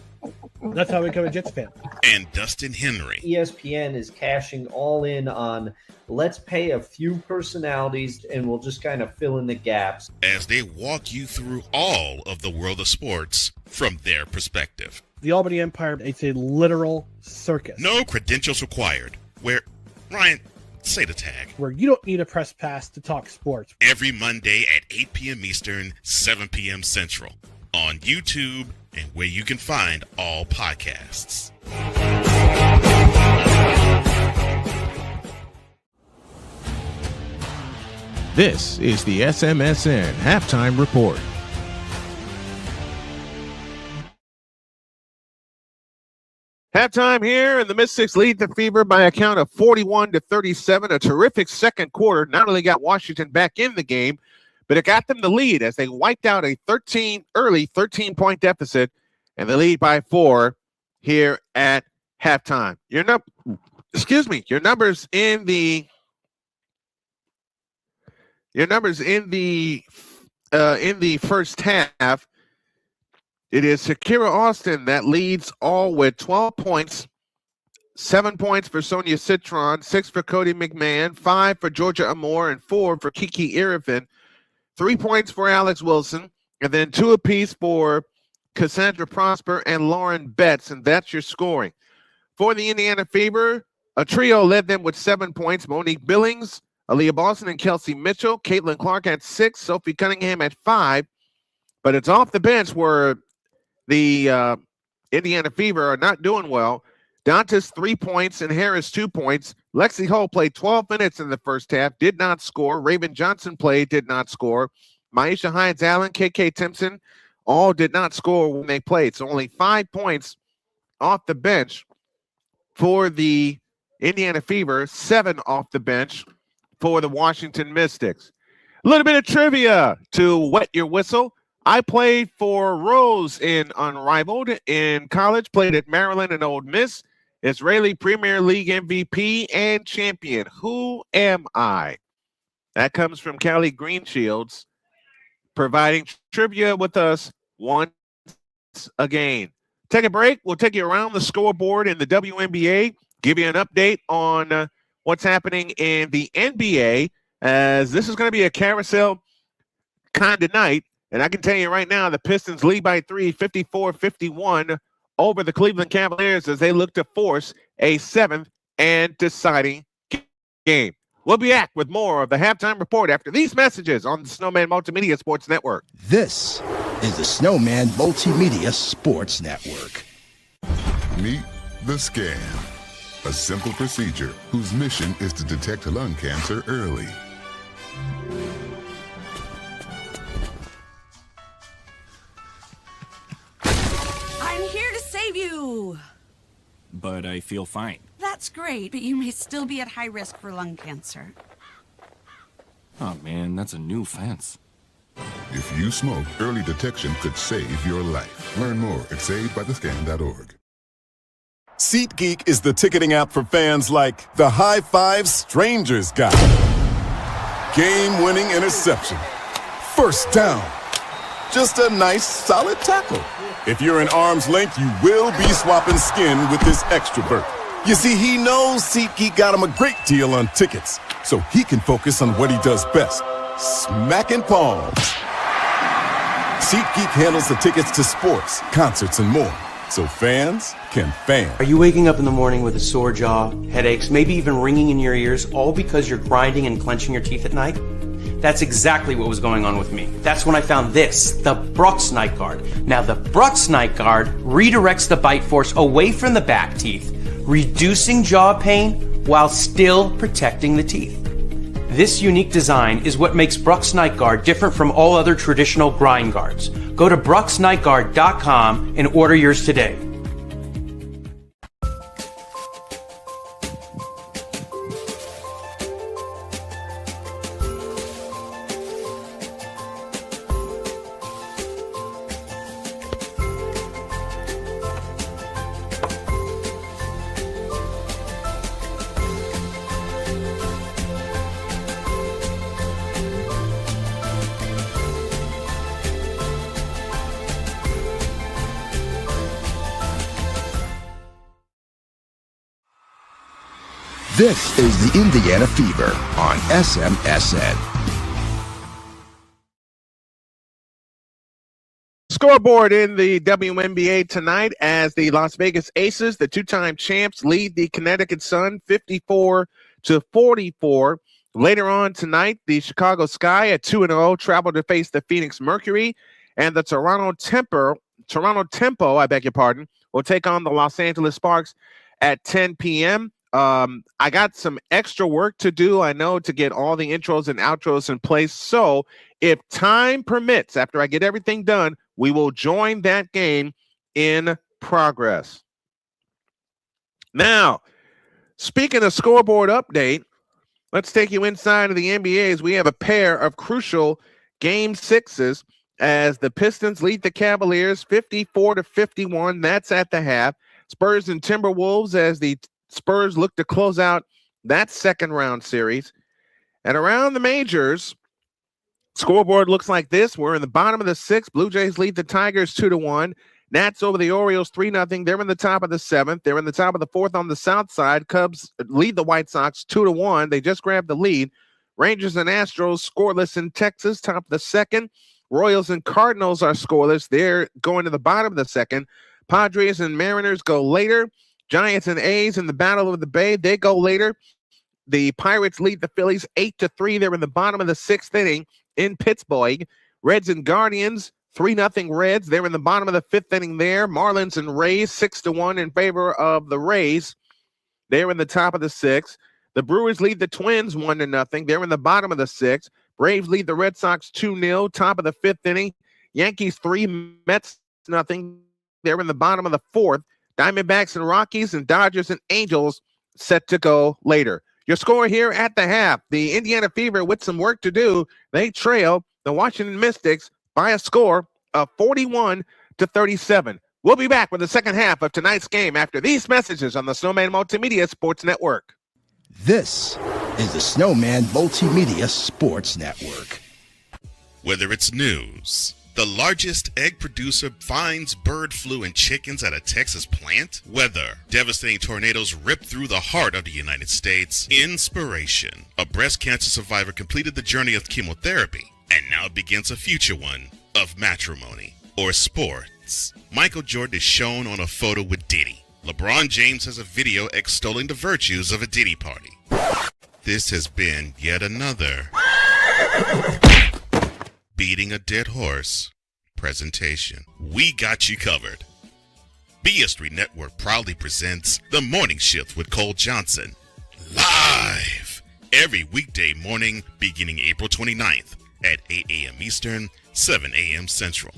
That's how I became a Jets fan. And Dustin Henry. ESPN is cashing all in on let's pay a few personalities and we'll just kind of fill in the gaps. As they walk you through all of the world of sports from their perspective. The Albany Empire, it's a literal circus. No credentials required. Where, Ryan, Say the tag. where you don't need a press pass to talk sports. Every Monday at 8 p.m. Eastern, 7 p.m. Central. On YouTube and where you can find all podcasts. This is the SMSN Halftime Report. Halftime here, and the Mystics lead the Fever by a count of 41-37. A terrific second quarter. Not only got Washington back in the game, but it got them the lead as they wiped out a 13-point deficit, and they lead by 4 here at halftime. Your numbers in the first half. It is Shakira Austin that leads all with 12 points, 7 points for Sonia Citron, 6 for Cody McMahon, 5 for Georgia Amore, and 4 for Kiki Irifin. 3 points for Alex Wilson, and then 2 apiece for Cassandra Prosper and Lauren Betts, and that's your scoring. For the Indiana Fever, a trio led them with 7 points. Monique Billings, Aliyah Boston, and Kelsey Mitchell. Caitlin Clark at 6, Sophie Cunningham at 5. But it's off the bench where the Indiana Fever are not doing well. Dantas 3 points and Harris 2 points. Lexi Hull played 12 minutes in the first half, did not score. Raven Johnson played, did not score. Maisha Hines-Allen, KK Timpson, all did not score when they played. So only 5 points off the bench for the Indiana Fever, 7 off the bench for the Washington Mystics. A little bit of trivia to wet your whistle. I played for Rose in Unrivaled in college, played at Maryland and Ole Miss. Israeli Premier League MVP and champion. Who am I? That comes from Callie Greenshields, providing trivia with us once again. Take a break. We'll take you around the scoreboard in the WNBA, give you an update on what's happening in the NBA, as this is going to be a carousel kind of night. And I can tell you right now, the Pistons lead by 3, 54-51 over the Cleveland Cavaliers as they look to force a 7th and deciding game. We'll be back with more of the Halftime Report after these messages on the Snowman Multimedia Sports Network. This is the Snowman Multimedia Sports Network. Meet the Scan, a simple procedure whose mission is to detect lung cancer early. I'm here to save you. But I feel fine. That's great, but you may still be at high risk for lung cancer. Oh man, that's a new fence. If you smoke, early detection could save your life. Learn more at savedbythescan.org. SeatGeek is the ticketing app for fans like the High Five Strangers guy, game-winning interception, first down, just a nice solid tackle. If you're in arm's length, you will be swapping skin with this extrovert. You see, he knows SeatGeek got him a great deal on tickets, so he can focus on what he does best, smacking palms. SeatGeek handles the tickets to sports, concerts, and more, so fans can fan. Are you waking up in the morning with a sore jaw, headaches, maybe even ringing in your ears, all because you're grinding and clenching your teeth at night? That's exactly what was going on with me. That's when I found this, the Brooks Night Guard. Now, the Brooks Night Guard redirects the bite force away from the back teeth, reducing jaw pain while still protecting the teeth. This unique design is what makes Brooks Night Guard different from all other traditional grind guards. Go to brooksnightguard.com and order yours today. This is the Indiana Fever on SMSN. Scoreboard in the WNBA tonight as the Las Vegas Aces, the two-time champs, lead the Connecticut Sun to 44. Later on tonight, the Chicago Sky at 2-0 travel to face the Phoenix Mercury, and the Toronto Tempo, I beg your pardon, will take on the Los Angeles Sparks at 10 p.m. I got some extra work to do, I know, to get all the intros and outros in place. So if time permits, after I get everything done, we will join that game in progress. Now, speaking of scoreboard update, let's take you inside of the NBA as we have a pair of crucial game sixes as the Pistons lead the Cavaliers 54-51. That's at the half. Spurs and Timberwolves as the Spurs look to close out that second round series. And around the majors, scoreboard looks like this. We're in the bottom of the sixth. Blue Jays lead the Tigers 2-1. Nats over the Orioles 3-0. They're in the top of the seventh. They're in the top of the fourth on the south side. Cubs lead the White Sox 2-1. They just grabbed the lead. Rangers and Astros scoreless in Texas, top of the second. Royals and Cardinals are scoreless. They're going to the bottom of the second. Padres and Mariners go later. Giants and A's in the Battle of the Bay, they go later. The Pirates lead the Phillies 8-3. They're in the bottom of the sixth inning in Pittsburgh. Reds and Guardians 3-0 Reds. They're in the bottom of the fifth inning there. Marlins and Rays 6-1 in favor of the Rays. They're in the top of the sixth. The Brewers lead the Twins 1-0. They're in the bottom of the sixth. Braves lead the Red Sox 2-0, top of the fifth inning. Yankees 3, Mets 0. They're in the bottom of the fourth. Diamondbacks and Rockies and Dodgers and Angels set to go later. Your score here at the half. The Indiana Fever, with some work to do, they trail the Washington Mystics by a score of 41-37. We'll be back with the second half of tonight's game after these messages on the Snowman Multimedia Sports Network. This is the Snowman Multimedia Sports Network. Whether it's news, the largest egg producer finds bird flu in chickens at a Texas plant, weather, devastating tornadoes rip through the heart of the United States, inspiration, a breast cancer survivor completed the journey of chemotherapy and now begins a future one of matrimony or sports. Michael Jordan is shown on a photo with Diddy. LeBron James has a video extolling the virtues of a Diddy party. This has been yet another beating a dead horse presentation. We got you covered. BS3 Network proudly presents The Morning Shift with Cole Johnson, live every weekday morning beginning April 29th at 8 a.m. Eastern, 7 a.m. Central.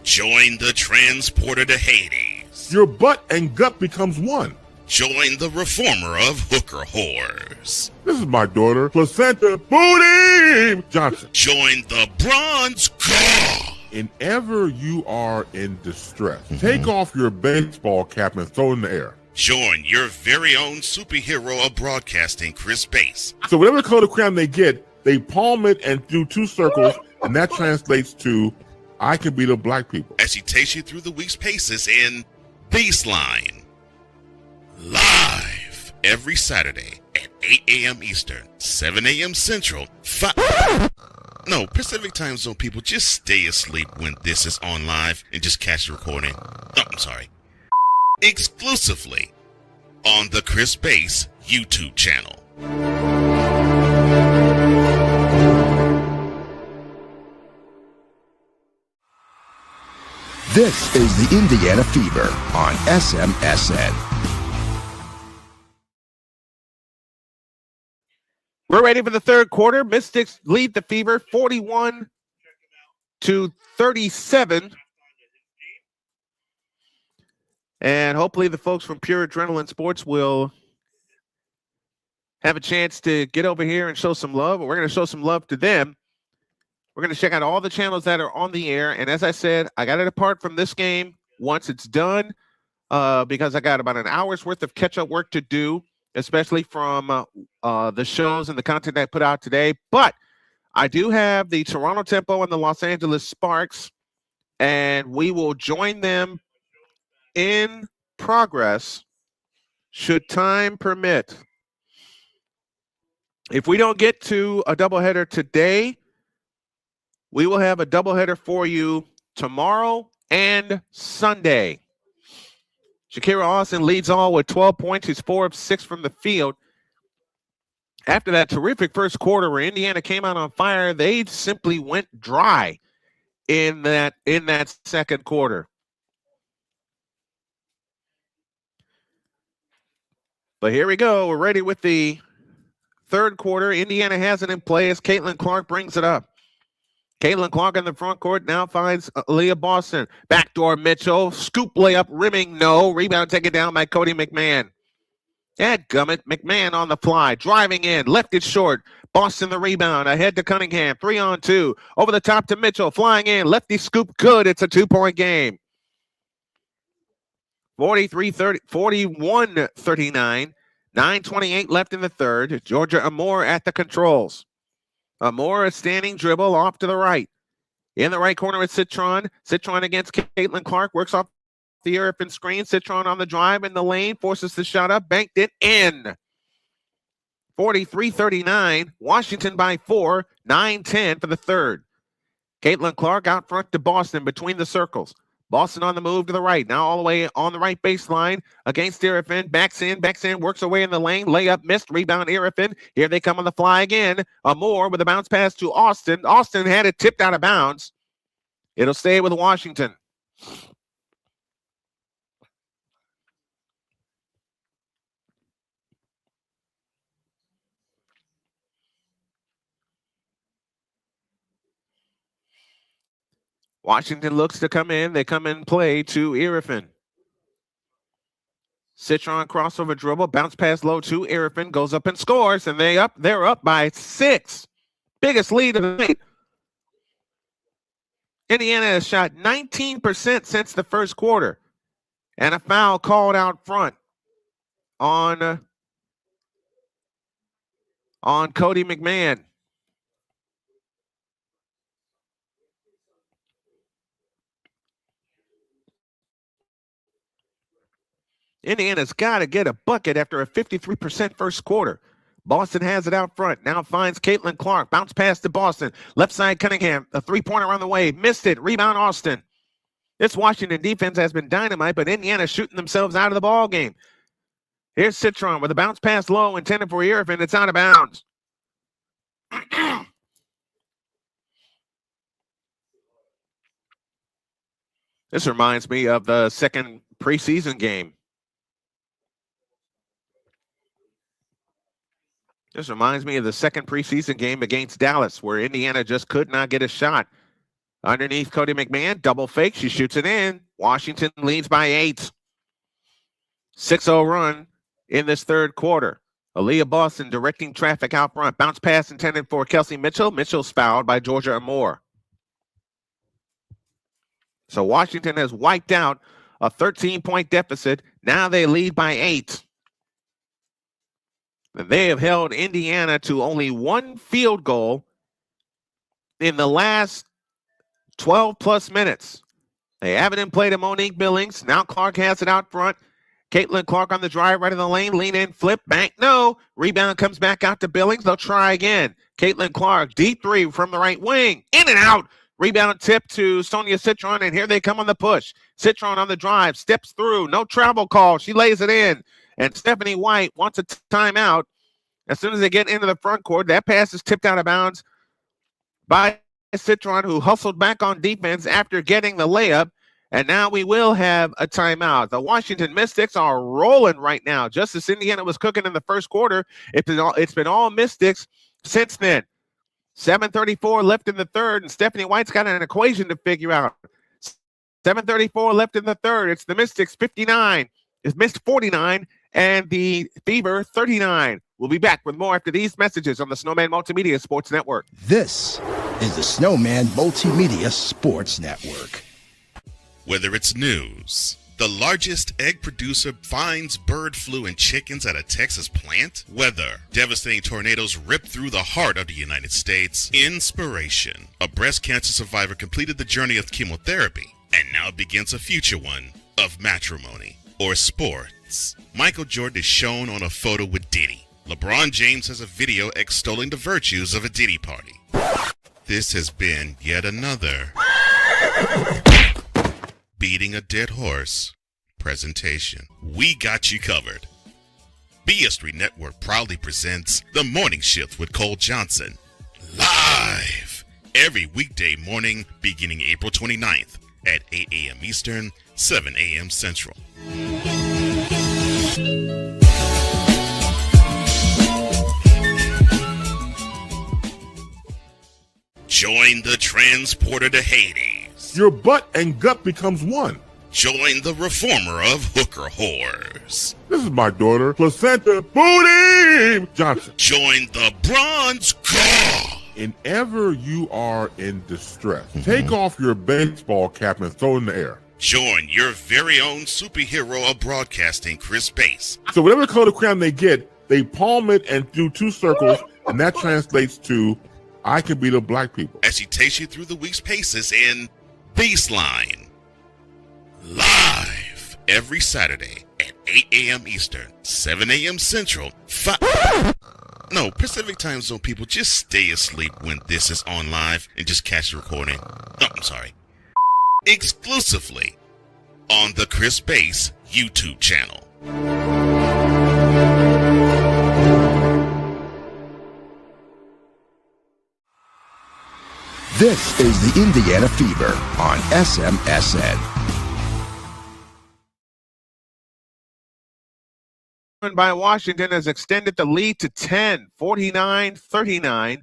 Join the transporter to Hades. Your butt and gut becomes one. Join the reformer of hooker whores. This is my daughter, Placenta Booty Johnson. Join the bronze god. And ever you are in distress, take off your baseball cap and throw it in the air. Join your very own superhero of broadcasting, Chris Bass. So whatever color crayon they get, they palm it and do two circles, and that translates to, I can beat up black people. As he takes you through the week's paces in Baseline. Live every Saturday at 8 a.m. Eastern, 7 a.m. Central, No, Pacific Time Zone people, just stay asleep when this is on live and just catch the recording. Oh, I'm sorry. Exclusively on the Chris Bass YouTube channel. This is the Indiana Fever on SMSN. We're ready for the third quarter. Mystics lead the Fever 41-37. And hopefully the folks from Pure Adrenaline Sports will have a chance to get over here and show some love. We're going to show some love to them. We're going to check out all the channels that are on the air. And as I said, I got it apart from this game once it's done because I got about an hour's worth of catch-up work to do, especially from the shows and the content I put out today. But I do have the Toronto Tempo and the Los Angeles Sparks, and we will join them in progress should time permit. If we don't get to a doubleheader today, we will have a doubleheader for you tomorrow and Sunday. Shakira Austin leads all with 12 points. She's 4 of 6 from the field. After that terrific first quarter where Indiana came out on fire, they simply went dry in that second quarter. But here we go. We're ready with the third quarter. Indiana has it in play as Caitlin Clark brings it up. Caitlin Clark in the front court now finds Aliyah Boston. Backdoor Mitchell. Scoop layup, rimming, no. Rebound taken down by Cody McMahon. Dadgummit, McMahon on the fly. Driving in, left it short. Boston the rebound. Ahead to Cunningham. 3-on-2. Over the top to Mitchell. Flying in. Lefty scoop, good. It's a 2-point game. 41-39. 9:28 left in the third. Georgia Amore at the controls. Amore, a standing dribble off to the right. In the right corner is Citron. Citron against Caitlin Clark. Works off the Irvin screen. Citron on the drive in the lane. Forces the shot up. Banked it in. 43-39. Washington by 4. 9-10 for the third. Caitlin Clark out front to Boston between the circles. Boston on the move to the right. Now all the way on the right baseline against Irvin. Backs in, works away in the lane. Layup missed. Rebound Irvin. Here they come on the fly again. Amore with a bounce pass to Austin. Austin had it tipped out of bounds. It'll stay with Washington. Washington looks to come in. They come in play to Irvin. Citron crossover dribble, bounce pass low to Irvin, goes up and scores, and they're up by 6. Biggest lead of the night. Indiana has shot 19% since the first quarter. And a foul called out front on Cody McMahon. Indiana's got to get a bucket after a 53% first quarter. Boston has it out front. Now finds Caitlin Clark. Bounce pass to Boston. Left side Cunningham. A three-pointer on the way. Missed it. Rebound Austin. This Washington defense has been dynamite, but Indiana's shooting themselves out of the ball game. Here's Citron with a bounce pass low intended for Irvin. It's out of bounds. This reminds me of the second preseason game. This reminds me of the second preseason game against Dallas, where Indiana just could not get a shot. Underneath Cody McMahon, double fake. She shoots it in. Washington leads by 8. 6-0 run in this third quarter. Aliyah Boston directing traffic out front. Bounce pass intended for Kelsey Mitchell. Mitchell's fouled by Georgia Amore. So Washington has wiped out a 13-point deficit. Now they lead by 8. They have held Indiana to only 1 field goal in the last 12-plus minutes. They have it in play to Monique Billings. Now Clark has it out front. Caitlin Clark on the drive right in the lane. Lean in, flip, bank, no. Rebound comes back out to Billings. They'll try again. Caitlin Clark, deep three from the right wing. In and out. Rebound tip to Sonia Citron, and here they come on the push. Citron on the drive, steps through. No travel call. She lays it in. And Stephanie White wants a timeout. As soon as they get into the front court, that pass is tipped out of bounds by Citron, who hustled back on defense after getting the layup. And now we will have a timeout. The Washington Mystics are rolling right now. Just as Indiana was cooking in the first quarter, it's been all Mystics since then. 7:34 left in the third, and Stephanie White's got an equation to figure out. 7:34 left in the third. It's the Mystics 59. It's Mist 49, and the Fever 39. We'll be back with more after these messages on the Snowman Multimedia Sports Network. This is the Snowman Multimedia Sports Network. Whether it's news, the largest egg producer finds bird flu in chickens at a Texas plant, weather, devastating tornadoes rip through the heart of the United States, inspiration, a breast cancer survivor completed the journey of chemotherapy, and now begins a future one of matrimony or sports. Michael Jordan is shown on a photo with Diddy. LeBron James has a video extolling the virtues of a Diddy party. This has been yet another Beating a dead horse presentation. We got you covered. BS Street Network proudly presents The Morning Shift with Cole Johnson. Live every weekday morning beginning April 29th at 8 a.m. Eastern, 7 a.m. Central. Join the transporter to Hades. Your butt and gut becomes one. Join the reformer of hooker whores. This is my daughter, Placenta Booty Johnson. Join the bronze god. Whenever you are in distress, take off your baseball cap and throw it in the air. Join your very own superhero of broadcasting, Chris Bass. So whatever color crayon they get, they palm it and do 2 circles, and that translates to, I can beat up black people. As he takes you through the week's paces in Baseline. Live every Saturday at 8 a.m. Eastern, 7 a.m. Central, Pacific Time Zone people, just stay asleep when this is on live and just catch the recording. Oh, I'm sorry. Exclusively on the Chris Bass YouTube channel. This is the Indiana Fever on SMSN. By Washington has extended the lead to 10, 49-39.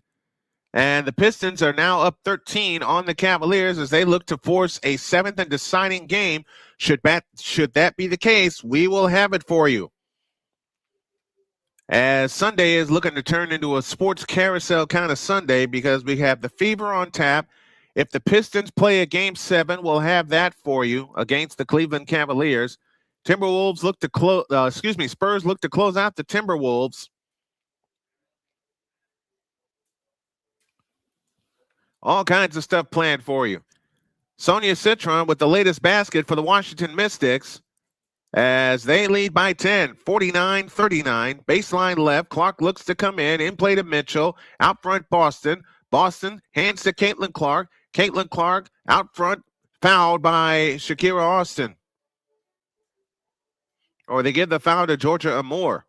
And the Pistons are now up 13 on the Cavaliers as they look to force a 7th and deciding game. Should that be the case, we will have it for you. As Sunday is looking to turn into a sports carousel kind of Sunday because we have the Fever on tap. If the Pistons play a Game 7, we'll have that for you against the Cleveland Cavaliers. Spurs look to close out the Timberwolves. All kinds of stuff planned for you. Sonia Citron with the latest basket for the Washington Mystics as they lead by 10, 49-39. Baseline left. Clark looks to come in play to Mitchell. Out front, Boston. Boston hands to Caitlin Clark. Caitlin Clark out front, fouled by Shakira Austin. Or they give the foul to Georgia Amore.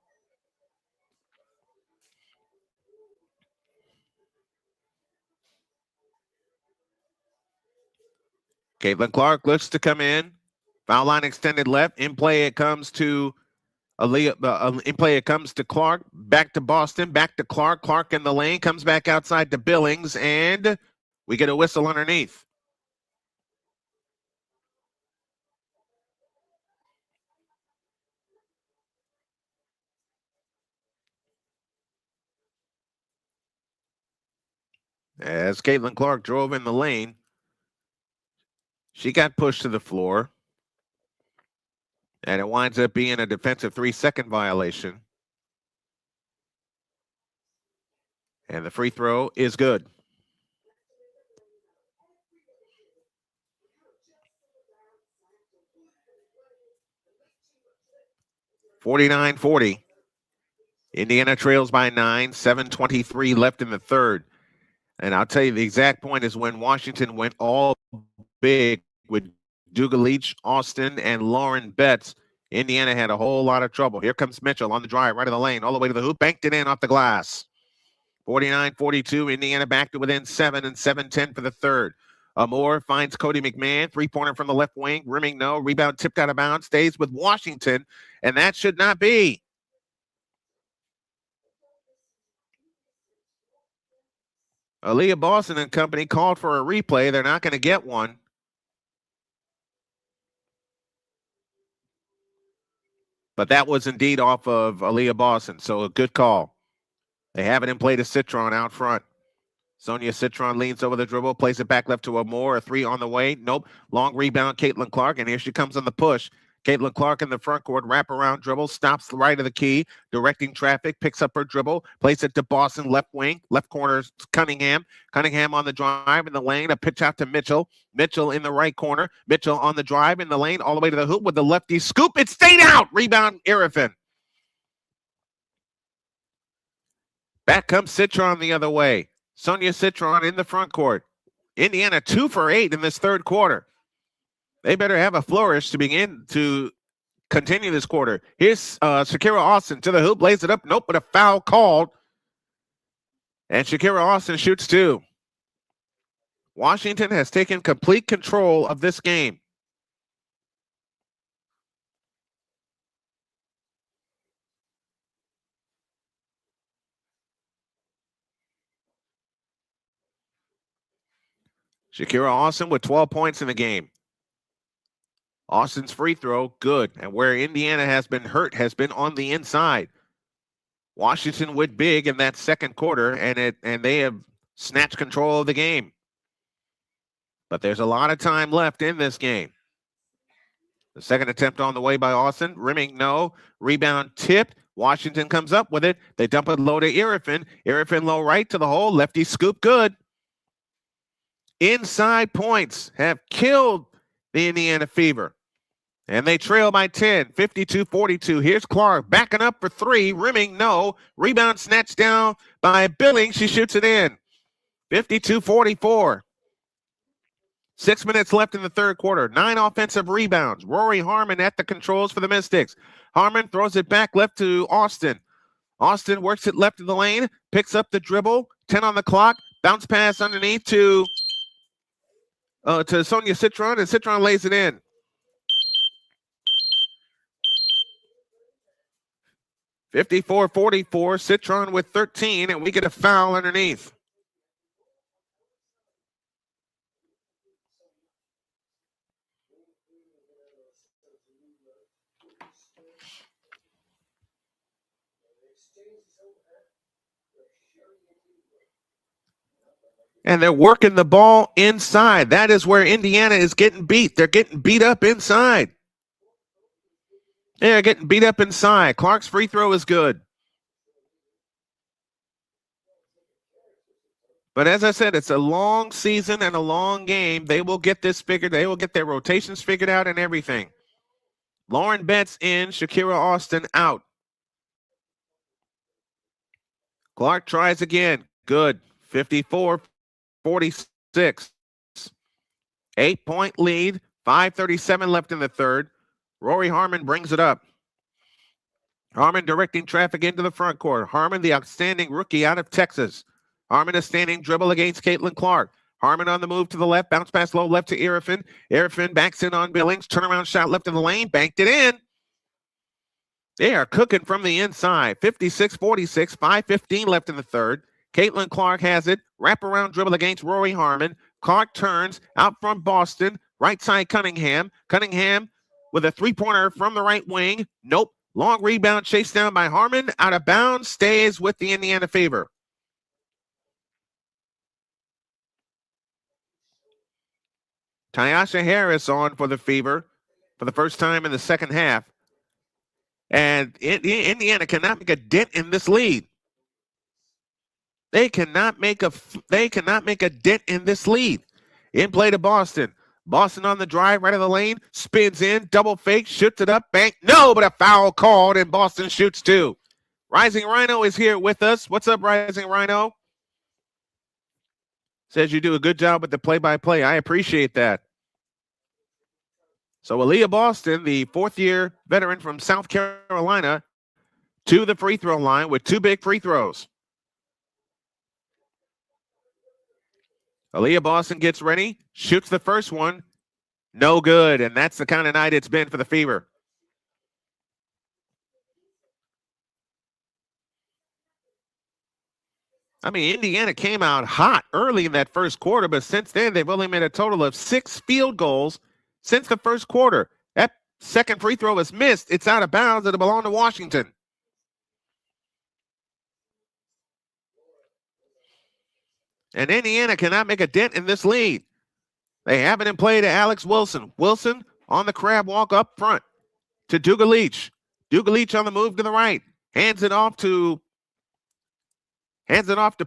Caitlin Clark looks to come in. Foul line extended left. In play it comes to Aliyah. In play it comes to Clark. Back to Boston. Back to Clark. Clark in the lane. Comes back outside to Billings. And we get a whistle underneath. As Caitlin Clark drove in the lane, she got pushed to the floor. And it winds up being a defensive 3-second violation. And the free throw is good. (49-40). Indiana trails by 9, 7:23 left in the third. And I'll tell you, the exact point is when Washington went all big with Dugalich, Austin, and Lauren Betts. Indiana had a whole lot of trouble. Here comes Mitchell on the drive, right of the lane, all the way to the hoop, banked it in off the glass. 49-42, Indiana back to within 7 and 7:10 for the third. Amore finds Cody McMahon, three-pointer from the left wing, rimming no, rebound tipped out of bounds, stays with Washington, and that should not be. Aliyah Boston and company called for a replay. They're not going to get one. But that was indeed off of Aliyah Boston, so a good call. They have it in play to Citron out front. Sonia Citron leans over the dribble, plays it back left to Amore. A 3 on the way. Nope. Long rebound, Caitlin Clark, and here she comes on the push. Caitlin Clark in the front court, wraparound dribble, stops the right of the key, directing traffic, picks up her dribble, plays it to Boston, left wing, left corner, Cunningham. Cunningham on the drive in the lane, a pitch out to Mitchell. Mitchell in the right corner. Mitchell on the drive in the lane, all the way to the hoop with the lefty scoop. It stayed out. Rebound, Irifin. Back comes Citron the other way. Sonia Citron in the front court. Indiana 2 for 8 in this third quarter. They better have a flourish to begin to continue this quarter. Here's Shakira Austin to the hoop, lays it up. Nope, but a foul called. And Shakira Austin shoots 2. Washington has taken complete control of this game. Shakira Austin with 12 points in the game. Austin's free throw, good. And where Indiana has been hurt has been on the inside. Washington went big in that second quarter, and they have snatched control of the game. But there's a lot of time left in this game. The second attempt on the way by Austin. Rimming, no. Rebound tipped. Washington comes up with it. They dump it low to Irrifin. Irrifin low right to the hole. Lefty scoop, good. Inside points have killed the Indiana Fever. And they trail by 10, 52-42. Here's Clark backing up for 3. Rimming, no. Rebound snatched down by Billings. She shoots it in. 52-44. 6 minutes left in the third quarter. 9 offensive rebounds. Rory Harmon at the controls for the Mystics. Harmon throws it back left to Austin. Austin works it left of the lane. Picks up the dribble. 10 on the clock. Bounce pass underneath to Sonia Citron, and Citron lays it in. (54-44). Citron with 13, and we get a foul underneath. And they're working the ball inside. That is where Indiana is getting beat. They're getting beat up inside. They're getting beat up inside. Clark's free throw is good. But as I said, it's a long season and a long game. They will get this figured. They will get their rotations figured out and everything. Lauren Betts in, Shakira Austin out. Clark tries again. Good. 54-46. 8-point lead. 5:37 left in the third. Rory Harmon brings it up. Harmon directing traffic into the front court. Harmon, the outstanding rookie out of Texas. Harmon a standing dribble against Caitlin Clark. Harmon on the move to the left. Bounce pass low left to Irrifin. Irrifin backs in on Billings. Turnaround shot left in the lane. Banked it in. They are cooking from the inside. 56-46. 5:15 left in the third. Caitlin Clark has it. Wraparound dribble against Rory Harmon. Clark turns out from Boston. Right side Cunningham. Cunningham with a three-pointer from the right wing. Nope. Long rebound chased down by Harmon. Out of bounds. Stays with the Indiana Fever. Tyasha Harris on for the Fever for the first time in the second half. And Indiana cannot make a dent in this lead. They cannot make a dent in this lead. In play to Boston. Boston on the drive, right of the lane, spins in, double fake, shoots it up, bank. No, but a foul called, and Boston shoots 2. Rising Rhino is here with us. What's up, Rising Rhino? Says you do a good job with the play-by-play. I appreciate that. So Aliyah Boston, the fourth-year veteran from South Carolina, to the free throw line with 2 big free throws. Aliyah Boston gets ready, shoots the first one, no good, and that's the kind of night it's been for the Fever. I mean, Indiana came out hot early in that first quarter, but since then they've only made a total of 6 field goals since the first quarter. That second free throw was missed. It's out of bounds. It'll belong to Washington. And Indiana cannot make a dent in this lead. They have it in play to Alex Wilson. Wilson on the crab walk up front to Dugalich. Dugalich on the move to the right. Hands it off to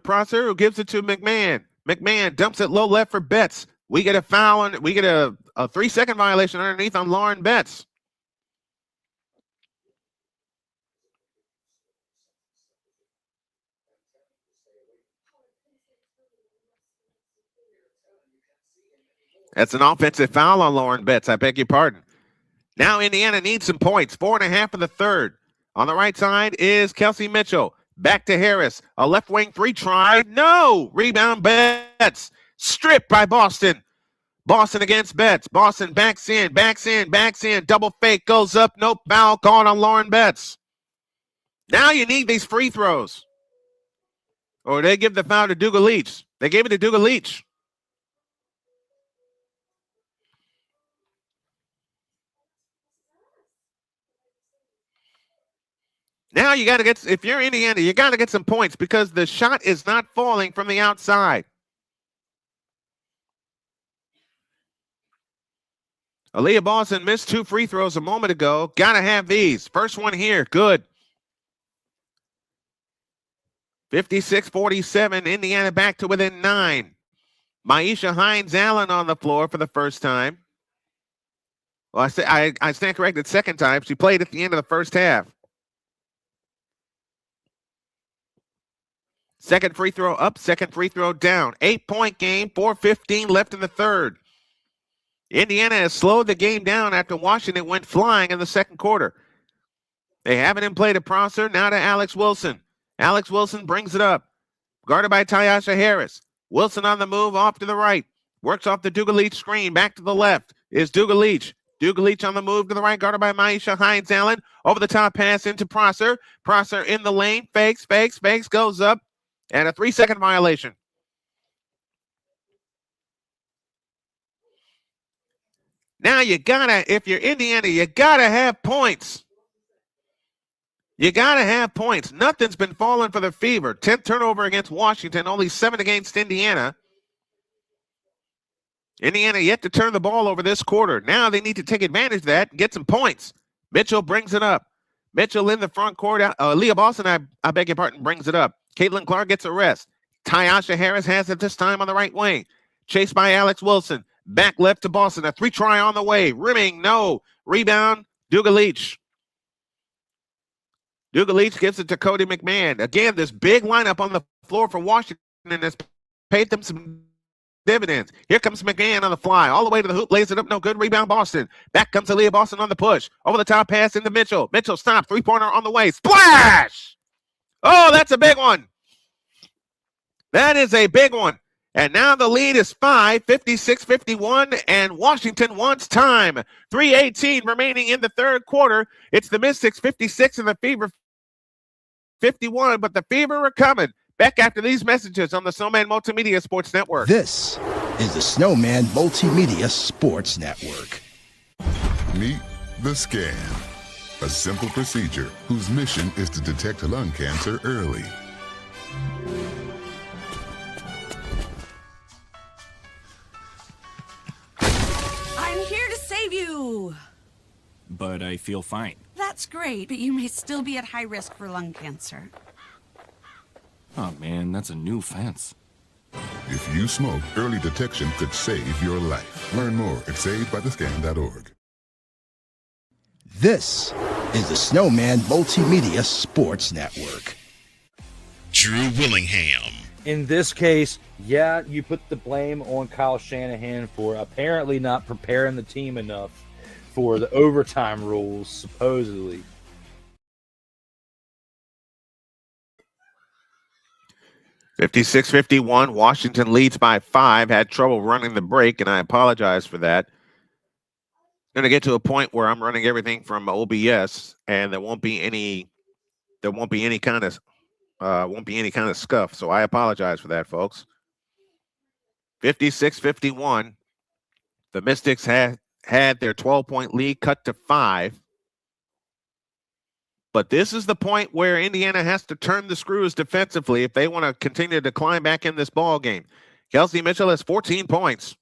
Prosser, who gives it to McMahon. McMahon dumps it low left for Betts. We get a foul, and we get a 3-second violation underneath on Lauren Betts. That's an offensive foul on Lauren Betts. I beg your pardon. Now Indiana needs some points. 4.5 in the third. On the right side is Kelsey Mitchell. Back to Harris. A left wing three try. No. Rebound Betts. Stripped by Boston. Boston against Betts. Boston backs in. Double fake goes up. Nope. Foul called on Lauren Betts. Now you need these free throws. Or they give the foul to Dougal Leach. They gave it to Dougal Leach. Now you got to get, if you're Indiana, you got to get some points because the shot is not falling from the outside. Aliyah Boston missed 2 free throws a moment ago. Got to have these. First one here. Good. 56-47. Indiana back to within 9. Maisha Hines-Allen on the floor for the first time. Well, I stand corrected, second time. She played at the end of the first half. Second free throw up, second free throw down. 8-point game, 4:15 left in the third. Indiana has slowed the game down after Washington went flying in the second quarter. They have it in play to Prosser, now to Alex Wilson. Alex Wilson brings it up. Guarded by Tyasha Harris. Wilson on the move off to the right. Works off the Dougal Leach screen. Back to the left is Dougal Leach. Dougal Leach on the move to the right, guarded by Maisha Hines-Allen. Over the top pass into Prosser. Prosser in the lane. Fakes, goes up. And a 3-second violation. Now you gotta, if you're Indiana, you gotta have points. You gotta have points. Nothing's been falling for the Fever. 10th turnover against Washington, only 7 against Indiana. Indiana yet to turn the ball over this quarter. Now they need to take advantage of that and get some points. Mitchell brings it up. Mitchell in the front court. Aliyah Boston, I beg your pardon, brings it up. Caitlin Clark gets a rest. Tyasha Harris has it this time on the right wing. Chased by Alex Wilson. Back left to Boston. A 3 try on the way. Rimming, no. Rebound, Dougal Leach. Dougal Leach gives it to Cody McMahon. Again, this big lineup on the floor for Washington has paid them some dividends. Here comes McMahon on the fly. All the way to the hoop. Lays it up. No good. Rebound Boston. Back comes Aliyah Boston on the push. Over the top pass into Mitchell. Mitchell stops. 3-pointer on the way. Splash! Oh, that's a big one. That is a big one. And now the lead is 5, 56-51, and Washington wants time. 3:18 remaining in the third quarter. It's the Mystics 56 and the Fever 51, but the Fever are coming. Back after these messages on the Snowman Multimedia Sports Network. This is the Snowman Multimedia Sports Network. Meet the Scam, a simple procedure whose mission is to detect lung cancer early. I'm here to save you. But I feel fine. That's great, but you may still be at high risk for lung cancer. Oh man, that's a new fence. If you smoke, early detection could save your life. Learn more at savedbythescan.org. This is the Snowman Multimedia Sports Network. Drew Willingham. In this case, yeah, you put the blame on Kyle Shanahan for apparently not preparing the team enough for the overtime rules, supposedly. (56-51). Washington leads by 5. Had trouble running the break, and I apologize for that. Going to get to a point where I'm running everything from OBS, and there won't be any kind of scuff. So I apologize for that, folks. 56-51. The Mystics had their 12-point lead cut to 5. But this is the point where Indiana has to turn the screws defensively if they want to continue to climb back in this ball game. Kelsey Mitchell has 14 points.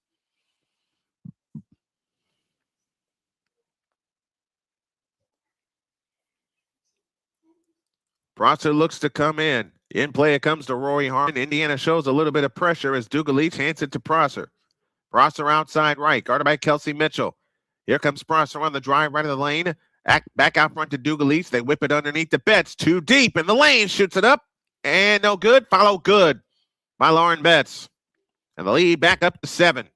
Prosser looks to come in. In play, it comes to Rory Harmon. Indiana shows a little bit of pressure as Dougal Leach hands it to Prosser. Prosser outside right, guarded by Kelsey Mitchell. Here comes Prosser on the drive right of the lane. Back out front to Dougal Leach. They whip it underneath the Betts. Too deep in the lane. Shoots it up. And no good. Follow good by Lauren Betts. And the lead back up to 7.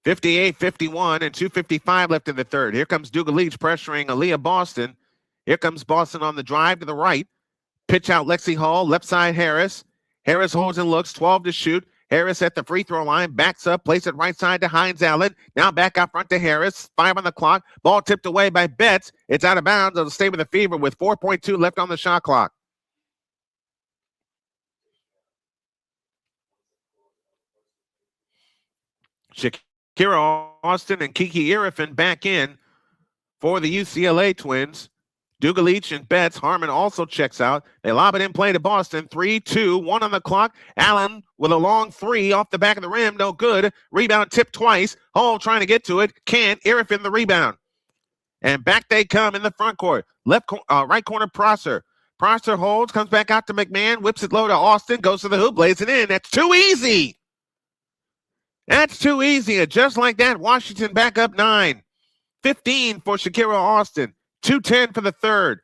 58-51 and 2:55 left in the third. Here comes Dougal Leach pressuring Aliyah Boston. Here comes Boston on the drive to the right. Pitch out Lexi Hall, left side Harris. Harris holds and looks, 12 to shoot. Harris at the free throw line, backs up, plays it right side to Hines Allen. Now back out front to Harris, 5 on the clock. Ball tipped away by Betts. It's out of bounds. It'll stay with the Fever with 4.2 left on the shot clock. Shakira Austin and Kiki Irifin back in for the UCLA Twins. Dougal Leach and Betts. Harmon also checks out. They lob it in play to Boston. 3-2, 1 on the clock. Allen with a long three off the back of the rim. No good. Rebound tipped twice. Hall trying to get to it. Can't. Irifin the rebound. And back they come in the front court. Right corner Prosser. Prosser holds, comes back out to McMahon, whips it low to Austin, goes to the hoop, lays it in. That's too easy. That's too easy. And just like that, Washington back up 9. 15 for Shakira Austin. 2:10 for the third.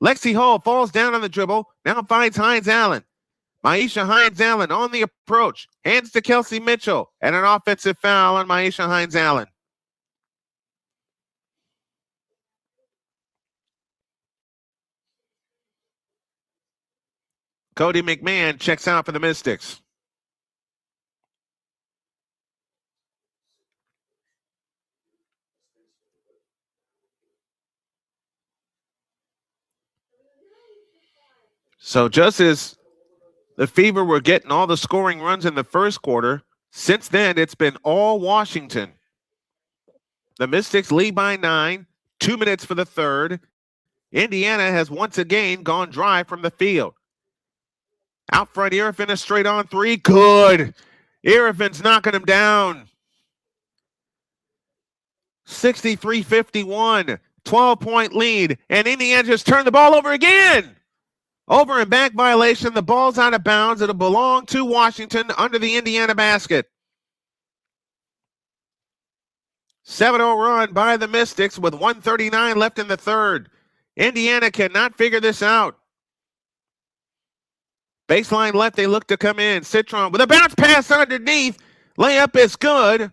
Lexi Hall falls down on the dribble. Now finds Hines Allen. Maisha Hines Allen on the approach. Hands to Kelsey Mitchell. And an offensive foul on Maisha Hines Allen. Cody McMahon checks out for the Mystics. So just as the Fever were getting all the scoring runs in the first quarter, since then it's been all Washington. The Mystics lead by 9, 2 minutes for the third. Indiana has once again gone dry from the field. Out front, Irifin a straight on three. Good. Irifin's knocking him down. 63-51, 12-point lead, and Indiana just turned the ball over again. Over and back violation. The ball's out of bounds. It'll belong to Washington under the Indiana basket. 7-0 run by the Mystics with 1:39 left in the third. Indiana cannot figure this out. Baseline left, they look to come in. Citron with a bounce pass underneath. Layup is good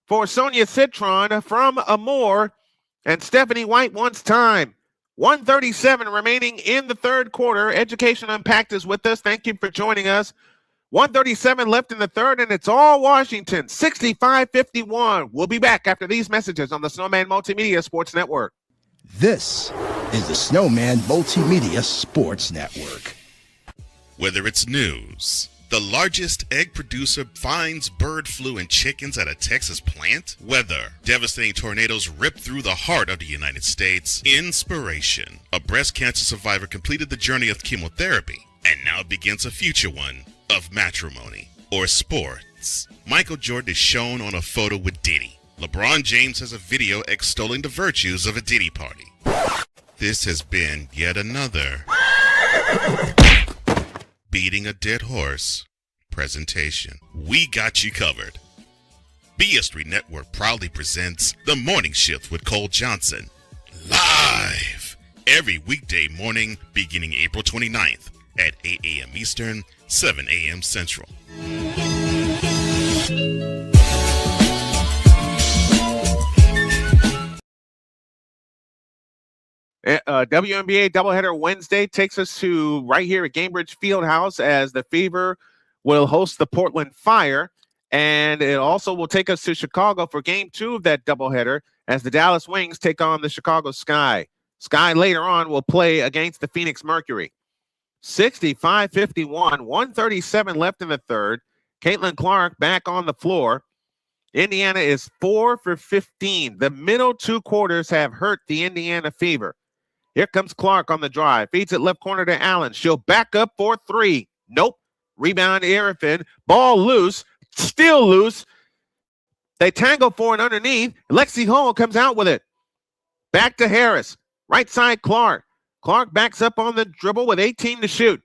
for Sonia Citron from Amore. And Stephanie White wants time. 1:37 remaining in the third quarter. Education Unpacked is with us. Thank you for joining us. 1:37 left in the third, and it's all Washington. 65-51. We'll be back after these messages on the Snowman Multimedia Sports Network. This is the Snowman Multimedia Sports Network. Whether it's news, the largest egg producer finds bird flu in chickens at a Texas plant, weather, devastating tornadoes rip through the heart of the United States, inspiration, a breast cancer survivor completed the journey of chemotherapy, and now begins a future one of matrimony or sports. Michael Jordan is shown on a photo with Diddy. LeBron James has a video extolling the virtues of a Diddy party. This has been yet another beating a dead horse presentation. We got you covered. BS3 Network proudly presents The Morning Shift with Cole Johnson, live every weekday morning beginning April 29th at 8 a.m. Eastern, 7 a.m. Central. WNBA doubleheader Wednesday takes us to right here at Gainbridge Fieldhouse as the Fever will host the Portland Fire. And it also will take us to Chicago for game 2 of that doubleheader as the Dallas Wings take on the Chicago Sky. Sky later on will play against the Phoenix Mercury. 65-51, 1:37 left in the third. Caitlin Clark back on the floor. Indiana is 4 for 15. The middle 2 quarters have hurt the Indiana Fever. Here comes Clark on the drive. Feeds it left corner to Allen. She'll back up for 3. Nope. Rebound to Irifin. Ball loose. Still loose. They tangle for it underneath. Lexi Hall comes out with it. Back to Harris. Right side Clark. Clark backs up on the dribble with 18 to shoot.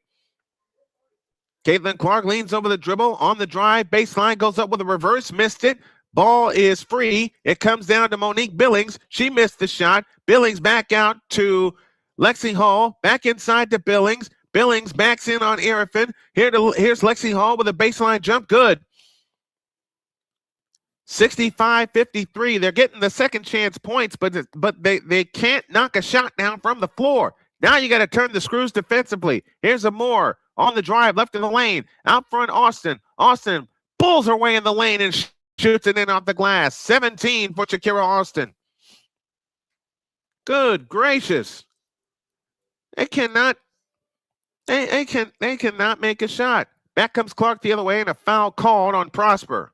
Caitlin Clark leans over the dribble on the drive. Baseline goes up with a reverse. Missed it. Ball is free. It comes down to Monique Billings. She missed the shot. Billings back out to Lexi Hall. Back inside to Billings. Billings backs in on Irifin. Here's Lexi Hall with a baseline jump. Good. 65-53. They're getting the second chance points, but they can't knock a shot down from the floor. Now you got to turn the screws defensively. Here's a Moore on the drive, left of the lane. Out front, Austin. Austin pulls her way in the lane and shoots it in off the glass. 17 for Shakira Austin. Good gracious. They cannot make a shot. Back comes Clark the other way, and a foul called on Prosper.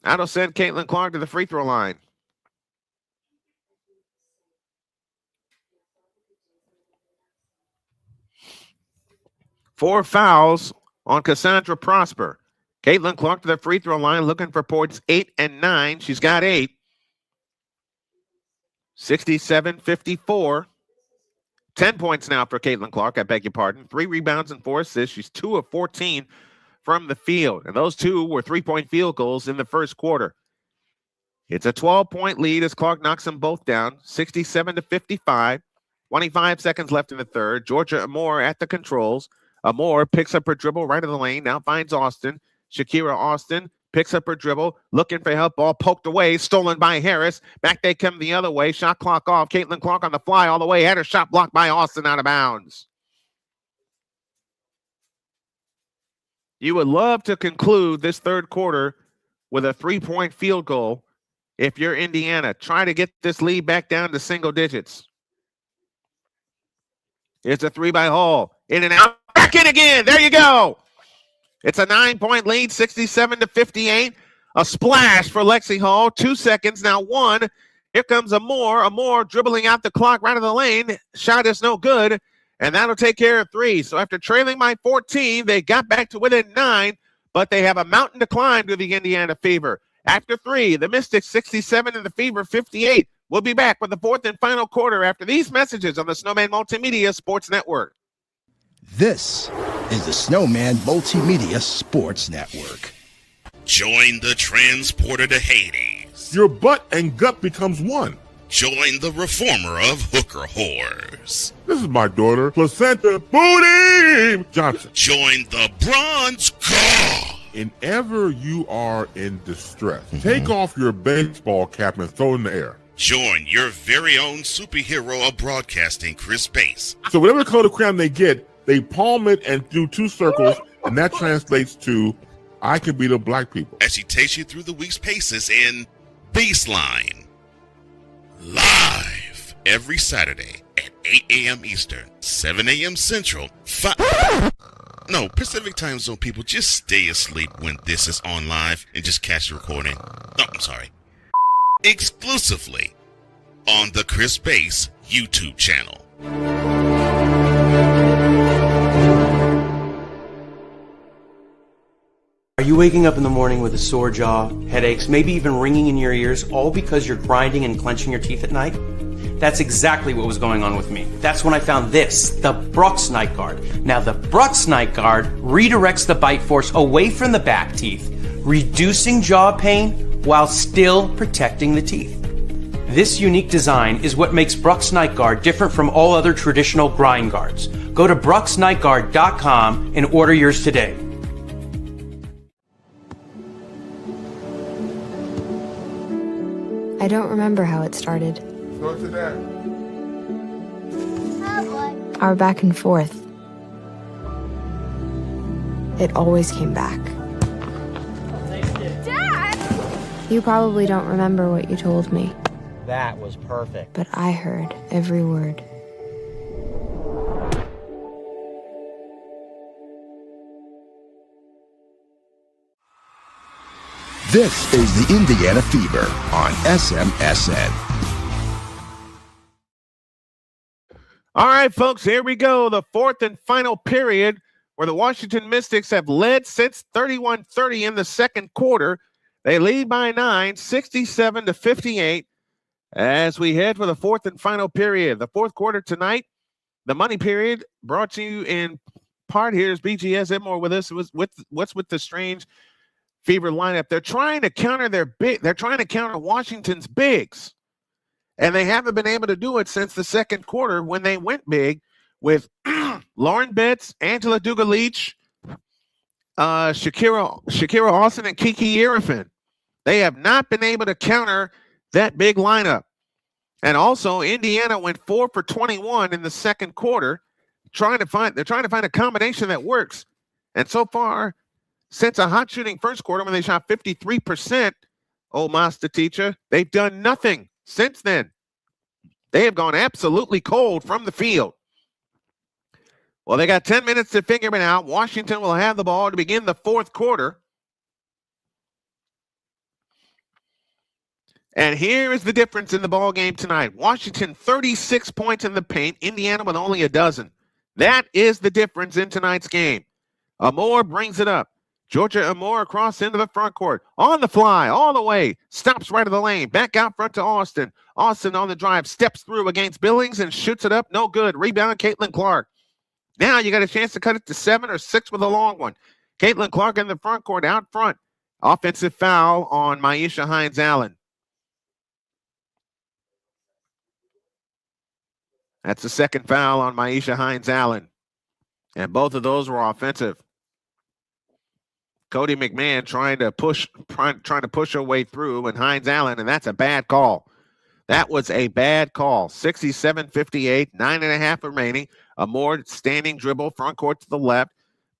That'll send Caitlin Clark to the free throw line. Four fouls on Cassandra Prosper. Caitlin Clark to the free throw line, looking for points 8 and 9. She's got 8. 67-54. 10 points now for Caitlin Clark, I beg your pardon. 3 rebounds and 4 assists. She's 2 of 14 from the field. And those 2 were 3-point field goals in the first quarter. It's a 12-point lead as Clark knocks them both down. 67-55. 25 seconds left in the third. Georgia Amore at the controls. Amore picks up her dribble right of the lane. Now finds Austin. Shakira Austin picks up her dribble, looking for help. Ball poked away, stolen by Harris. Back they come the other way. Shot clock off. Caitlin Clark on the fly all the way. Had her shot blocked by Austin out of bounds. You would love to conclude this third quarter with a 3-point field goal if you're Indiana. Try to get this lead back down to single digits. It's a 3 by Hall. In and out. Back in again. There you go. It's a 9-point lead, 67-58. A splash for Lexi Hall. 2 seconds, now 1. Here comes Amore. Amore dribbling out the clock right of the lane. Shot is no good, and that'll take care of 3. So after trailing by 14, they got back to within 9, but they have a mountain to climb to the Indiana Fever. After 3, the Mystics 67 and the Fever 58. We'll be back with the fourth and final quarter after these messages on the Snowman Multimedia Sports Network. This is the Snowman Multimedia Sports Network. Join the transporter to Hades. Your butt and gut becomes one. Join the reformer of hooker whores. This is my daughter, Placenta Booty Johnson. Join the bronze god. Whenever you are in distress, take off your baseball cap and throw it in the air. Join your very own superhero of broadcasting, Chris Bass. So whatever color crayon they get, they palm it and do 2 circles, and that translates to, I can beat up black people. As she takes you through the week's paces in Baseline. Live every Saturday at 8 a.m. Eastern, 7 a.m. Central, Pacific Time Zone people, just stay asleep when this is on live and just catch the recording. Oh, I'm sorry. Exclusively on the Chris Bass YouTube channel. Are you waking up in the morning with a sore jaw, headaches, maybe even ringing in your ears, all because you're grinding and clenching your teeth at night? That's exactly what was going on with me. That's when I found this, the Brooks Night Guard. Now, the Brooks Night Guard redirects the bite force away from the back teeth, reducing jaw pain while still protecting the teeth. This unique design is what makes Brooks Night Guard different from all other traditional grind guards. Go to brooksnightguard.com and order yours today. I don't remember how it started. Go to that. Our back and forth. It always came back. Dad! You probably don't remember what you told me, That was perfect. but I heard every word. This is the Indiana Fever on SMSN. All right, folks, here we go. The fourth and final period where the Washington Mystics have led since 31-30 in the second quarter. They lead by 9, 67-58 as we head for the fourth and final period. The fourth quarter tonight, the money period brought to you in part. Here's BGS Edmore with us. What's with the strange Fever lineup? They're trying to counter they're trying to counter Washington's bigs. And they haven't been able to do it since the second quarter when they went big with Lauren Betts, Angela Duga-Leach, Shakira Austin and Kiki Irifin. They have not been able to counter that big lineup. And also, Indiana went 4 for 21 in the second quarter, they're trying to find a combination that works. And so far, since a hot shooting first quarter when they shot 53%, old master teacher, they've done nothing since then. They have gone absolutely cold from the field. Well, they got 10 minutes to figure it out. Washington will have the ball to begin the fourth quarter. And here is the difference in the ball game tonight. Washington 36 points in the paint. Indiana with only a dozen. That is the difference in tonight's game. Amore brings it up. Georgia Amore across into the front court. On the fly, all the way. Stops right of the lane. Back out front to Austin. Austin on the drive. Steps through against Billings and shoots it up. No good. Rebound, Caitlin Clark. Now you got a chance to cut it to 7 or 6 with a long one. Caitlin Clark in the front court out front. Offensive foul on Maisha Hines-Allen. That's the second foul on Maisha Hines-Allen. And both of those were offensive. Cody McMahon trying to push her way through, and Hines-Allen, and that's a bad call. That was a bad call. 67-58, 9.5 remaining. Amore standing dribble, front court to the left.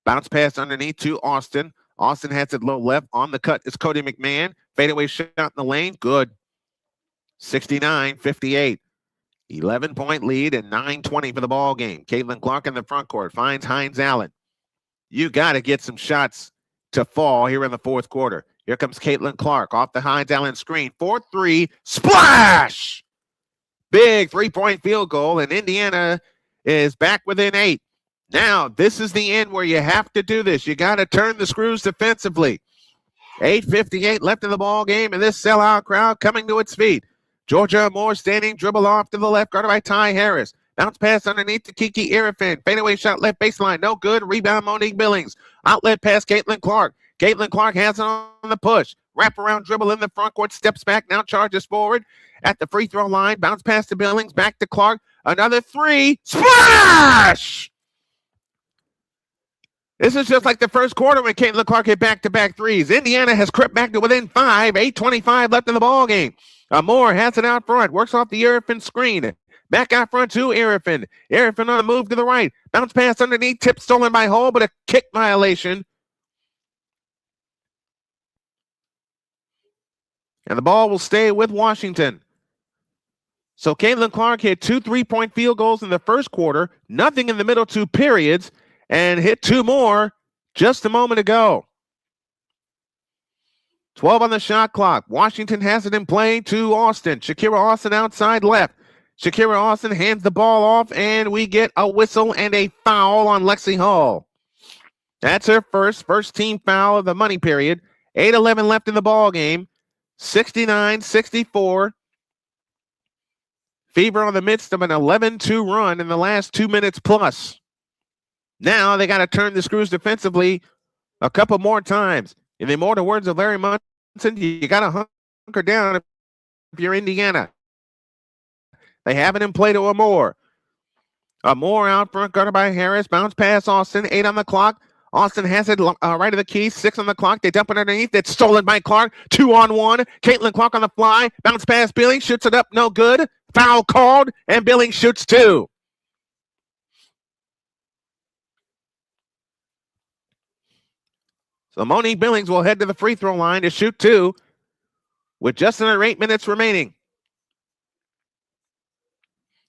Bounce pass underneath to Austin. Austin has it low left. On the cut is Cody McMahon. Fadeaway shot in the lane. Good. 69-58. 11-point lead and 9:20 for the ball game. Caitlin Clark in the front court finds Hines-Allen. You got to get some shots to fall here in the fourth quarter. Here comes Caitlin Clark off the Hines-Allen screen. 4-3, splash! Big three-point field goal, and Indiana is back within 8. Now, this is the end where you have to do this. You got to turn the screws defensively. 8:58 left in the ball game, and this sellout crowd coming to its feet. Georgia Amore standing, dribble off to the left, guarded by Ty Harris. Bounce pass underneath to Kiki Irifin. Fadeaway shot left baseline, no good. Rebound Monique Billings. Outlet pass Caitlin Clark. Caitlin Clark has it on the push. Wraparound dribble in the front court, steps back, now charges forward at the free throw line. Bounce pass to Billings, back to Clark. Another 3, splash! This is just like the first quarter when Caitlin Clark hit back-to-back threes. Indiana has crept back to within 5, 8:25 left in the ball game. Amore has it out front, works off the Irifin screen. Back out front to Irifin. Irifin on the move to the right. Bounce pass underneath, tip stolen by Hull, but a kick violation. And the ball will stay with Washington. So Caitlin Clark hit 2 3-point field goals in the first quarter, nothing in the middle 2 periods, and hit 2 more just a moment ago. 12 on the shot clock. Washington has it in play to Austin. Shakira Austin outside left. Shakira Austin hands the ball off, and we get a whistle and a foul on Lexi Hull. That's her first team foul of the money period. 8:11 left in the ball game. 69-64. Fever on the midst of an 11-2 run in the last 2 minutes plus. Now they got to turn the screws defensively a couple more times. In the immortal words of Larry Munson, you got to hunker down if you're Indiana. They have it in play to Amore. Amore out front, guarded by Harris. Bounce pass Austin. 8 on the clock. Austin has it right of the key. 6 on the clock. They dump it underneath. It's stolen by Clark. 2-on-1. Caitlin Clark on the fly. Bounce pass Billings. Shoots it up. No good. Foul called. And Billings shoots 2. So Monique Billings will head to the free throw line to shoot 2 with just under 8 minutes remaining.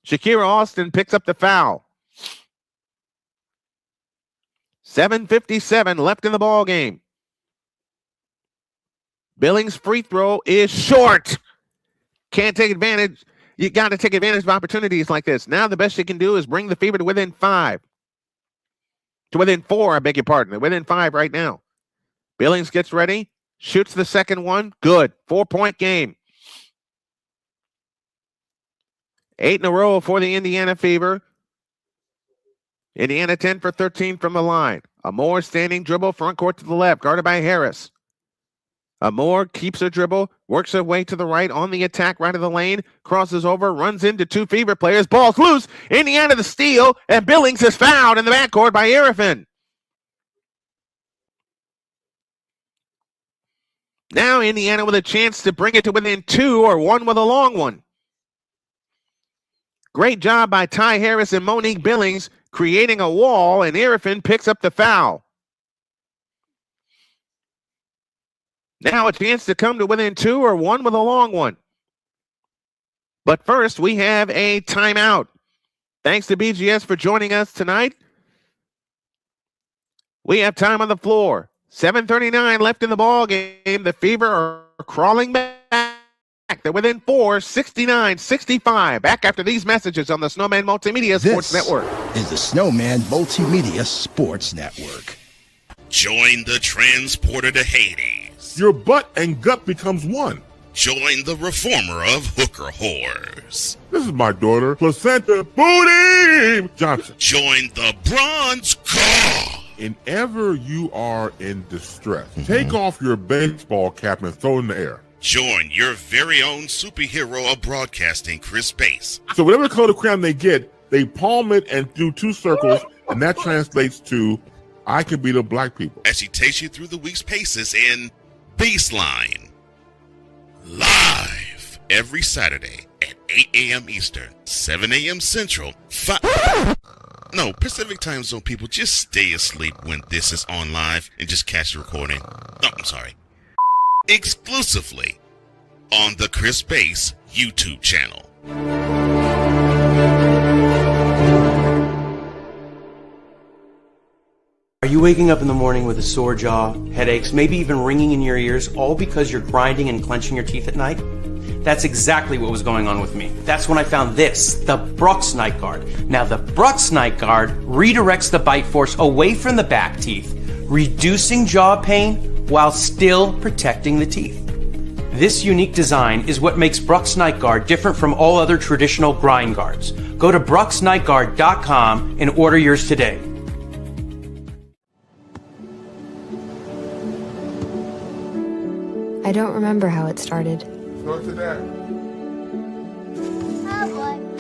Shakira Austin picks up the foul. 7:57 left in the ball game. Billings' free throw is short. Can't take advantage. You got to take advantage of opportunities like this. Now the best you can do is bring the Fever to within 5. To within 4, I beg your pardon. They're within 5 right now. Billings gets ready, shoots the second one. Good. 4-point game. 8 in a row for the Indiana Fever. Indiana 10 for 13 from the line. Amore standing dribble, front court to the left, guarded by Harris. Amore keeps her dribble, works her way to the right on the attack, right of the lane, crosses over, runs into 2 Fever players. Ball's loose. Indiana the steal, and Billings is fouled in the backcourt by Irifin. Now Indiana with a chance to bring it to within 2 or 1 with a long one. Great job by Ty Harris and Monique Billings creating a wall, and Irfin picks up the foul. Now a chance to come to within 2 or 1 with a long one. But first, we have a timeout. Thanks to BGS for joining us tonight. We have time on the floor. 7:39 left in the ball game. The Fever are crawling back. They're within 4, 69-65. Back after these messages on the Snowman Multimedia Sports Network. Is the Snowman Multimedia Sports Network. Join the transporter to Hades. Your butt and gut becomes one. Join the reformer of hooker whores. This is my daughter, Placenta Booty Johnson. Join the bronze car. Whenever you are in distress, take off your baseball cap and throw it in the air. Join your very own superhero of broadcasting, Chris Bass. So whatever color crayon they get, they palm it and do 2 circles, and that translates to, I can beat up black people. As she takes you through the week's paces in Baseline. Live every Saturday at 8 a.m. Eastern, 7 a.m. Central, Pacific Time Zone people, just stay asleep when this is on live and just catch the recording. No, I'm sorry. Exclusively on the Chris Bass YouTube channel. Are you waking up in the morning with a sore jaw, headaches, maybe even ringing in your ears, all because you're grinding and clenching your teeth at night? That's exactly what was going on with me. That's when I found this, the Brooks Night Guard. Now, the Brooks Night Guard redirects the bite force away from the back teeth, reducing jaw pain while still protecting the teeth. This unique design is what makes Brooks Night Guard different from all other traditional grind guards. Go to brooksnightguard.com and order yours today. I don't remember how it started. Go to that.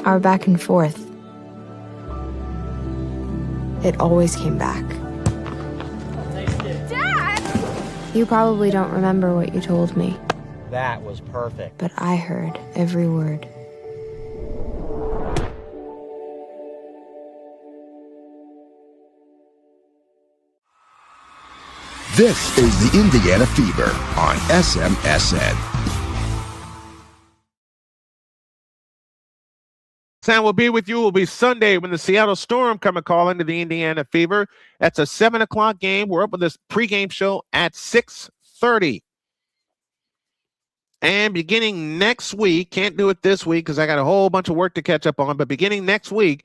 Our back and forth. It always came back. Dad! You probably don't remember what you told me, That was perfect. but I heard every word. This is the Indiana Fever on SMSN. Sam will be with you. Will be Sunday when the Seattle Storm come a call into the Indiana Fever. That's a 7 o'clock game. We're up with this pregame show at 6:30. And beginning next week, can't do it this week because I got a whole bunch of work to catch up on, but beginning next week,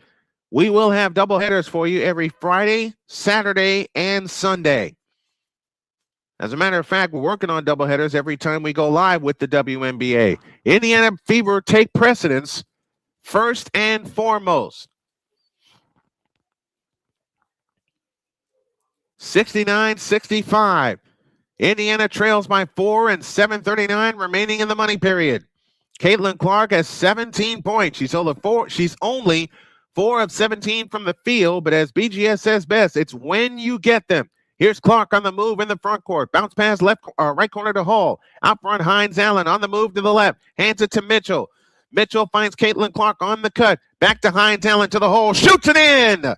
we will have doubleheaders for you every Friday, Saturday, and Sunday. As a matter of fact, we're working on doubleheaders every time we go live with the WNBA. Indiana Fever take precedence first and foremost. 69-65. Indiana trails by 4 and 7:39 remaining in the money period. Caitlin Clark has 17 points. She's only 4 of 17 from the field, but as BGS says best, it's when you get them. Here's Clark on the move in the front court. Bounce pass right corner to Hall. Out front, Hines Allen on the move to the left. Hands it to Mitchell. Mitchell finds Caitlin Clark on the cut. Back to Hines Allen to the hole. Shoots it in.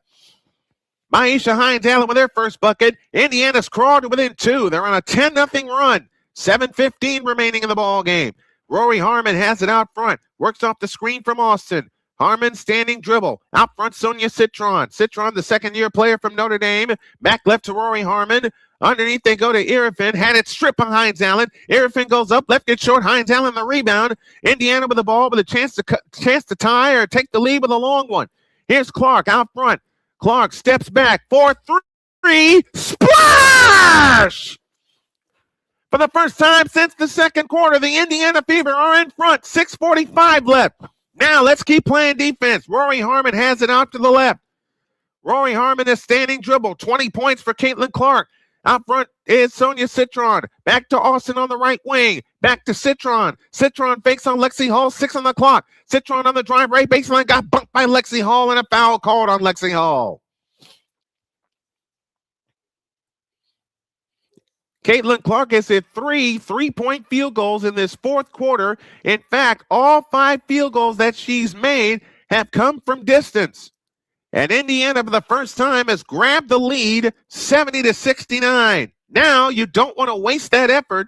Maisha Hines Allen with their first bucket. Indiana's crawled to within 2. They're on a 10-0 run. 7:15 remaining in the ball game. Rory Harmon has it out front. Works off the screen from Austin. Harmon standing dribble. Out front, Sonia Citron. Citron, the second-year player from Notre Dame. Back left to Rory Harmon. Underneath, they go to Irfin. Had it stripped by Hines Allen. Irfin goes up, left it short. Hines Allen the rebound. Indiana with the ball with a chance to tie or take the lead with a long one. Here's Clark out front. Clark steps back. 4-3. Splash! For the first time since the second quarter, the Indiana Fever are in front. 6:45 left. Now let's keep playing defense. Rory Harmon has it out to the left. Rory Harmon is standing dribble. 20 points for Caitlin Clark. Out front is Sonia Citron. Back to Austin on the right wing. Back to Citron. Citron fakes on Lexi Hall. 6 on the clock. Citron on the drive right baseline. Got bumped by Lexi Hall and a foul called on Lexi Hall. Caitlin Clark has hit 3 3-point field goals in this fourth quarter. In fact, all 5 field goals that she's made have come from distance. And Indiana, for the first time, has grabbed the lead 70-69. Now you don't want to waste that effort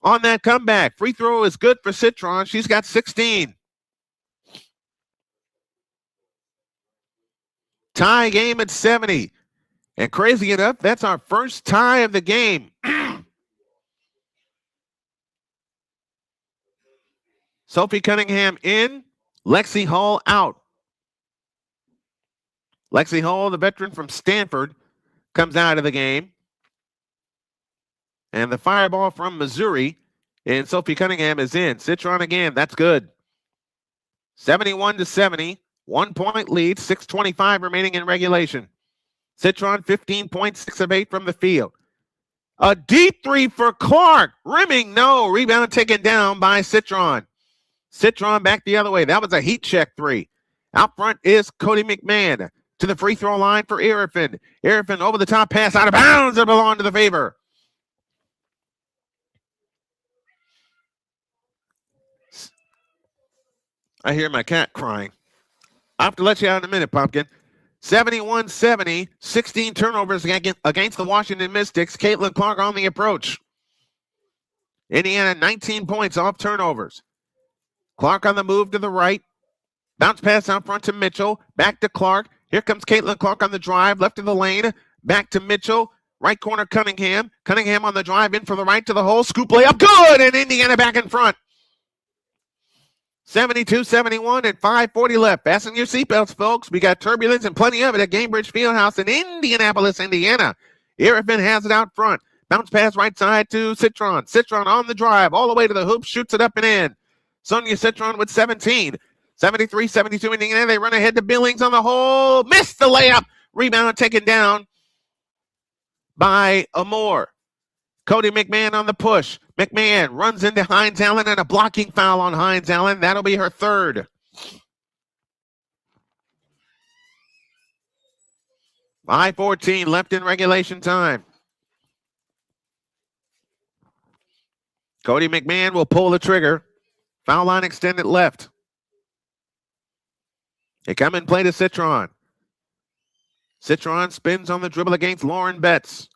on that comeback. Free throw is good for Citron. She's got 16. Tie game at 70. And crazy enough, that's our first tie of the game. Sophie Cunningham in, Lexi Hall out. Lexi Hall, the veteran from Stanford, comes out of the game. And the fireball from Missouri, and Sophie Cunningham is in. Citron again, that's good. 71-70, 1-point lead, 6:25 remaining in regulation. Citron 15 points, 6 of 8 from the field. A deep 3 for Clark. Rimming, no. Rebound taken down by Citron. Citron back the other way. That was a heat check 3. Out front is Cody McMahon to the free throw line for Arifin. Arifin over the top pass out of bounds. It belonged to the favor. I hear my cat crying. I'll have to let you out in a minute, Pumpkin. 71-70, 16 turnovers against the Washington Mystics. Caitlin Clark on the approach. Indiana 19 points off turnovers. Clark on the move to the right. Bounce pass out front to Mitchell. Back to Clark. Here comes Caitlin Clark on the drive. Left of the lane. Back to Mitchell. Right corner Cunningham. Cunningham on the drive in from the right to the hole. Scoop layup. Good! And Indiana back in front. 72-71 and 5:40 left. Fasten your seatbelts, folks. We got turbulence and plenty of it at Gainbridge Fieldhouse in Indianapolis, Indiana. Arifin has it out front. Bounce pass right side to Citron. Citron on the drive, all the way to the hoop, shoots it up and in. Sonia Citron with 17. 73-72 Indiana. They run ahead to Billings on the hole. Missed the layup. Rebound taken down by Amore. Cody McMahon on the push. McMahon runs into Hines Allen and a blocking foul on Hines Allen. That'll be her third. 5:14 left in regulation time. Cody McMahon will pull the trigger. Foul line extended left. They come and play to Citron. Citron spins on the dribble against Lauren Betts.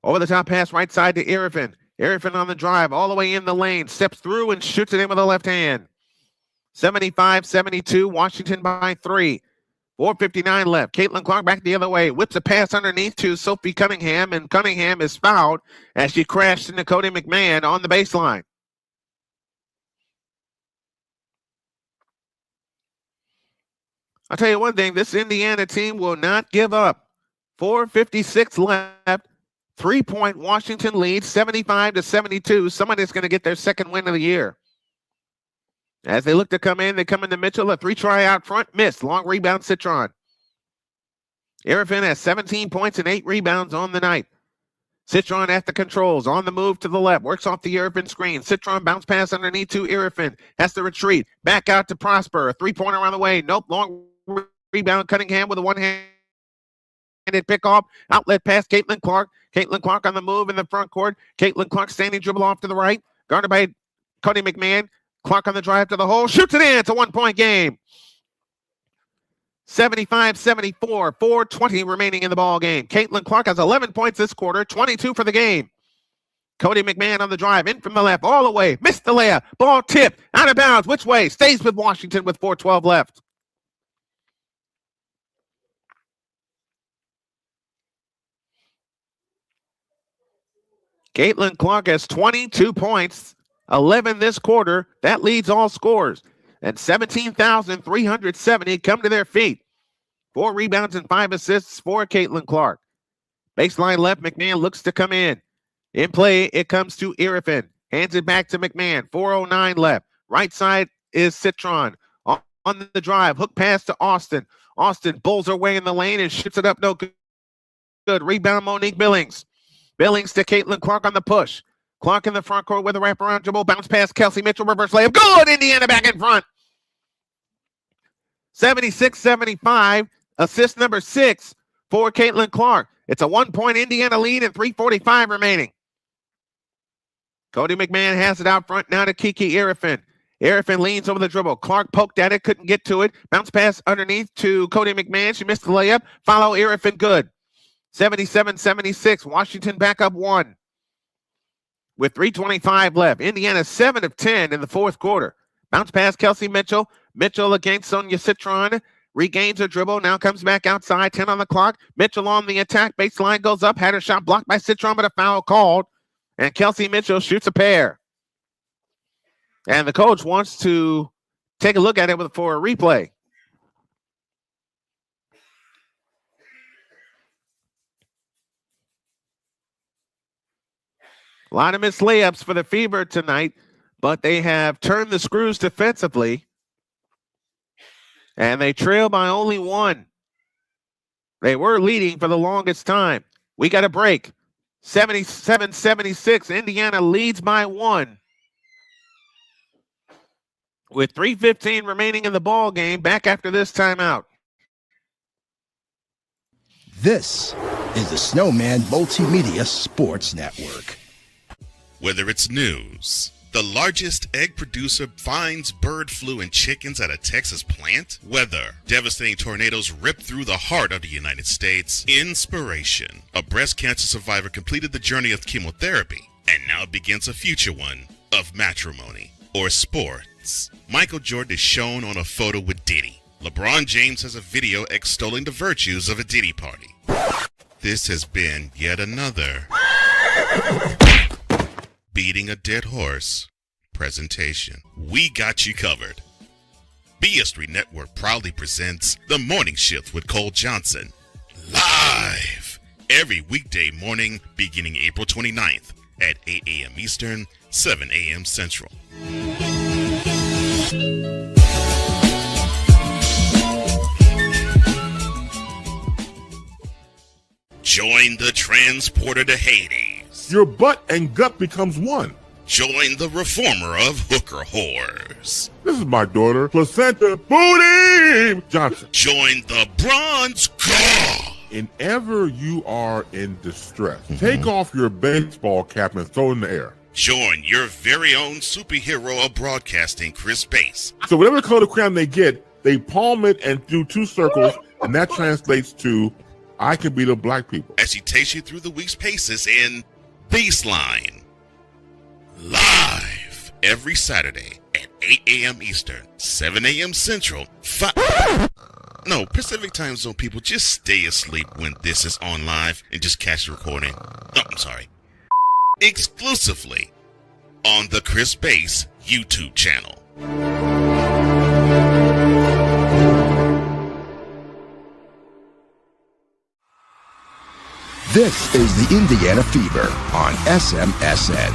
Over the top pass right side to Arifin. Arifin on the drive all the way in the lane. Steps through and shoots it in with the left hand. 75-72, Washington by 3. 4:59 left. Caitlin Clark back the other way. Whips a pass underneath to Sophie Cunningham, and Cunningham is fouled as she crashed into Cody McMahon on the baseline. I'll tell you one thing, this Indiana team will not give up. 4:56 left. 3-point Washington lead, 75-72. Somebody's going to get their second win of the year. As they look to come in, they come into Mitchell. A 3-try out front, missed. Long rebound, Citron. Arifin has 17 points and 8 rebounds on the night. Citron at the controls, on the move to the left. Works off the Arifin screen. Citron bounce pass underneath to Arifin. Has to retreat. Back out to Prosper. A 3-pointer on the way. Nope. Long rebound, Cunningham with a one-handed pick-off. Outlet pass, Caitlin Clark. Caitlin Clark on the move in the front court. Caitlin Clark standing dribble off to the right. Guarded by Cody McMahon. Clark on the drive to the hole. Shoots it in. It's a 1-point game. 75-74. 4:20 remaining in the ball game. Caitlin Clark has 11 points this quarter. 22 for the game. Cody McMahon on the drive. In from the left. All the way. Missed the layup. Ball tipped. Out of bounds. Which way? Stays with Washington with 4:12 left. Caitlin Clark has 22 points, 11 this quarter. That leads all scores. And 17,370 come to their feet. 4 rebounds and 5 assists for Caitlin Clark. Baseline left, McMahon looks to come in. In play, it comes to Arifin. Hands it back to McMahon. 4:09 left. Right side is Citron. On the drive, hook pass to Austin. Austin bulls her way in the lane and shoots it up. No good. Rebound, Monique Billings. Billings to Caitlin Clark on the push. Clark in the front court with a wraparound dribble. Bounce pass, Kelsey Mitchell, reverse layup. Good! Indiana back in front. 76-75. Assist number 6 for Caitlin Clark. It's a 1-point Indiana lead and 3:45 remaining. Cody McMahon has it out front now to Kiki Irifin. Irifin leans over the dribble. Clark poked at it, couldn't get to it. Bounce pass underneath to Cody McMahon. She missed the layup. Follow Irifin, good. 77-76. Washington back up 1 with 3:25 left. Indiana 7 of 10 in the fourth quarter. Bounce pass Kelsey Mitchell. Mitchell against Sonia Citron. Regains her dribble. Now comes back outside. 10 on the clock. Mitchell on the attack. Baseline goes up. Had her shot blocked by Citron, but a foul called. And Kelsey Mitchell shoots a pair. And the coach wants to take a look at it for a replay. A lot of missed layups for the Fever tonight, but they have turned the screws defensively. And they trail by only 1. They were leading for the longest time. We got a break. 77-76. Indiana leads by 1. With 3:15 remaining in the ball game, back after this timeout. This is the Snowman Multimedia Sports Network. Whether it's news, the largest egg producer finds bird flu in chickens at a Texas plant, weather, devastating tornadoes rip through the heart of the United States, inspiration, a breast cancer survivor completed the journey of chemotherapy and now begins a future one of matrimony, or sports. Michael Jordan is shown on a photo with Diddy. LeBron James has a video extolling the virtues of a Diddy party. This has been yet another beating a dead horse presentation. We got you covered. BS3 Network proudly presents The Morning Shift with Cole Johnson, live every weekday morning beginning April 29th at 8 a.m. Eastern, 7 a.m. Central. Join the transporter to Hades. Your butt and gut becomes one. Join the reformer of hooker whores. This is my daughter, Placenta Booty Johnson. Join the bronze claw. Whenever you are in distress, take off your baseball cap and throw it in the air. Join your very own superhero of broadcasting, Chris Bass. So whatever color crayon they get, they palm it and do 2 circles, and that translates to, I can beat up black people. As he takes you through the week's paces in Baseline. Live every Saturday at 8 a.m. Eastern, 7 a.m. Central, No, Pacific Time Zone people, just stay asleep when this is on live and just catch the recording. Oh, I'm sorry. Exclusively on the Chris Bass YouTube channel. This is the Indiana Fever on SMSN.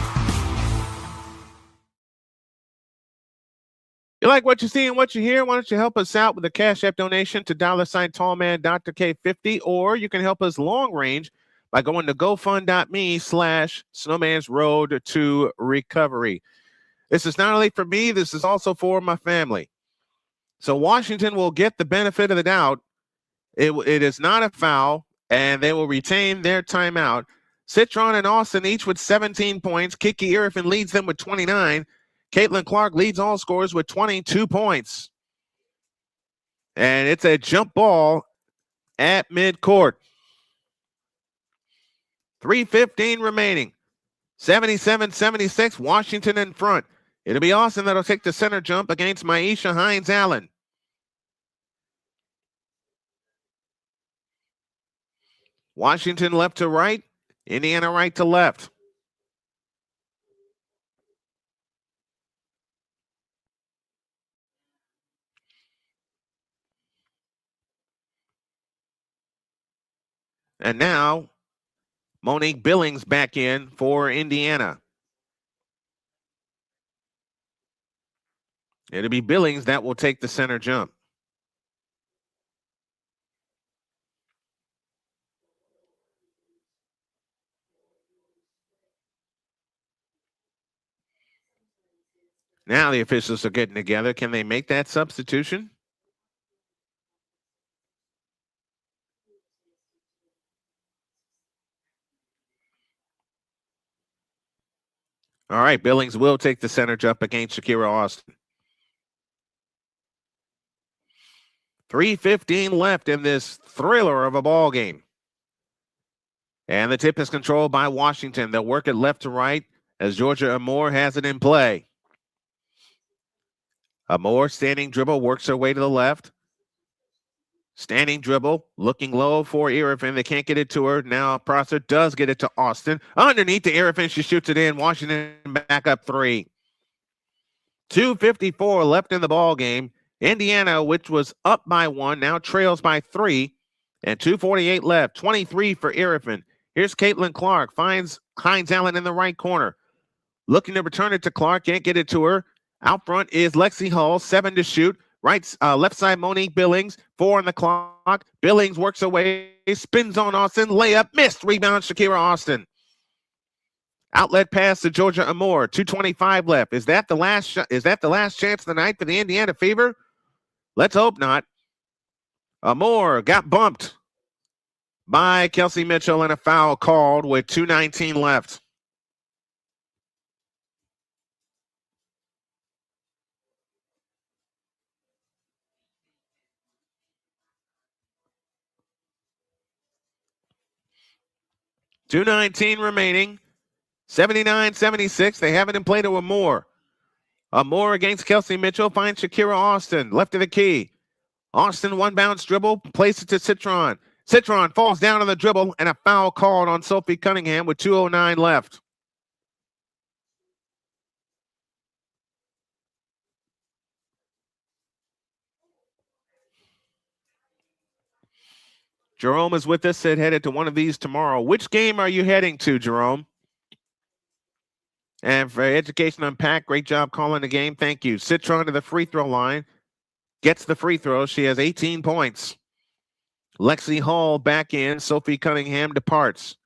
You like what you see and what you hear? Why don't you help us out with a Cash App donation to $Tallman Dr. K50, or you can help us long range by going to GoFund.me/Snowman's Road to Recovery. This is not only for me, this is also for my family. So Washington will get the benefit of the doubt. It is not a foul, and they will retain their timeout. Citron and Austin each with 17 points. Kiki Irifin leads them with 29. Caitlin Clark leads all scorers with 22 points. And it's a jump ball at midcourt. 3:15 remaining. 77-76, Washington in front. It'll be Austin that'll take the center jump against Maisha Hines-Allen. Washington left to right, Indiana right to left. And now, Monique Billings back in for Indiana. It'll be Billings that will take the center jump. Now the officials are getting together. Can they make that substitution? All right, Billings will take the center jump against Shakira Austin. 3:15 left in this thriller of a ball game. And the tip is controlled by Washington. They'll work it left to right as Georgia Amore has it in play. Amore, standing dribble, works her way to the left. Standing dribble, looking low for Irrefin. They can't get it to her. Now Prosser does get it to Austin. Underneath to Irrefin, she shoots it in. Washington back up 3. 2:54 left in the ball game. Indiana, which was up by 1, now trails by 3. And 2:48 left. 23 for Irrefin. Here's Caitlin Clark. Finds Hines Allen in the right corner. Looking to return it to Clark. Can't get it to her. Out front is Lexi Hull. 7 to shoot. Right, left side, Monique Billings. 4 on the clock. Billings works away, spins on Austin. Layup missed. Rebound, Shakira Austin. Outlet pass to Georgia Amore. 2:25 left. Is that the last? Is that the last chance of the night for the Indiana Fever? Let's hope not. Amore got bumped by Kelsey Mitchell and a foul called with 2:19 left. .219 remaining. 79-76. They have it in play to Amore. Amore against Kelsey Mitchell. Finds Shakira Austin. Left of the key. Austin one bounce dribble. Places it to Citron. Citron falls down on the dribble and a foul called on Sophie Cunningham with 2:09 left. Jerome is with us, said headed to one of these tomorrow. Which game are you heading to, Jerome? And for Education Unpacked, great job calling the game. Thank you. Citron to the free throw line. Gets the free throw. She has 18 points. Lexi Hall back in. Sophie Cunningham departs.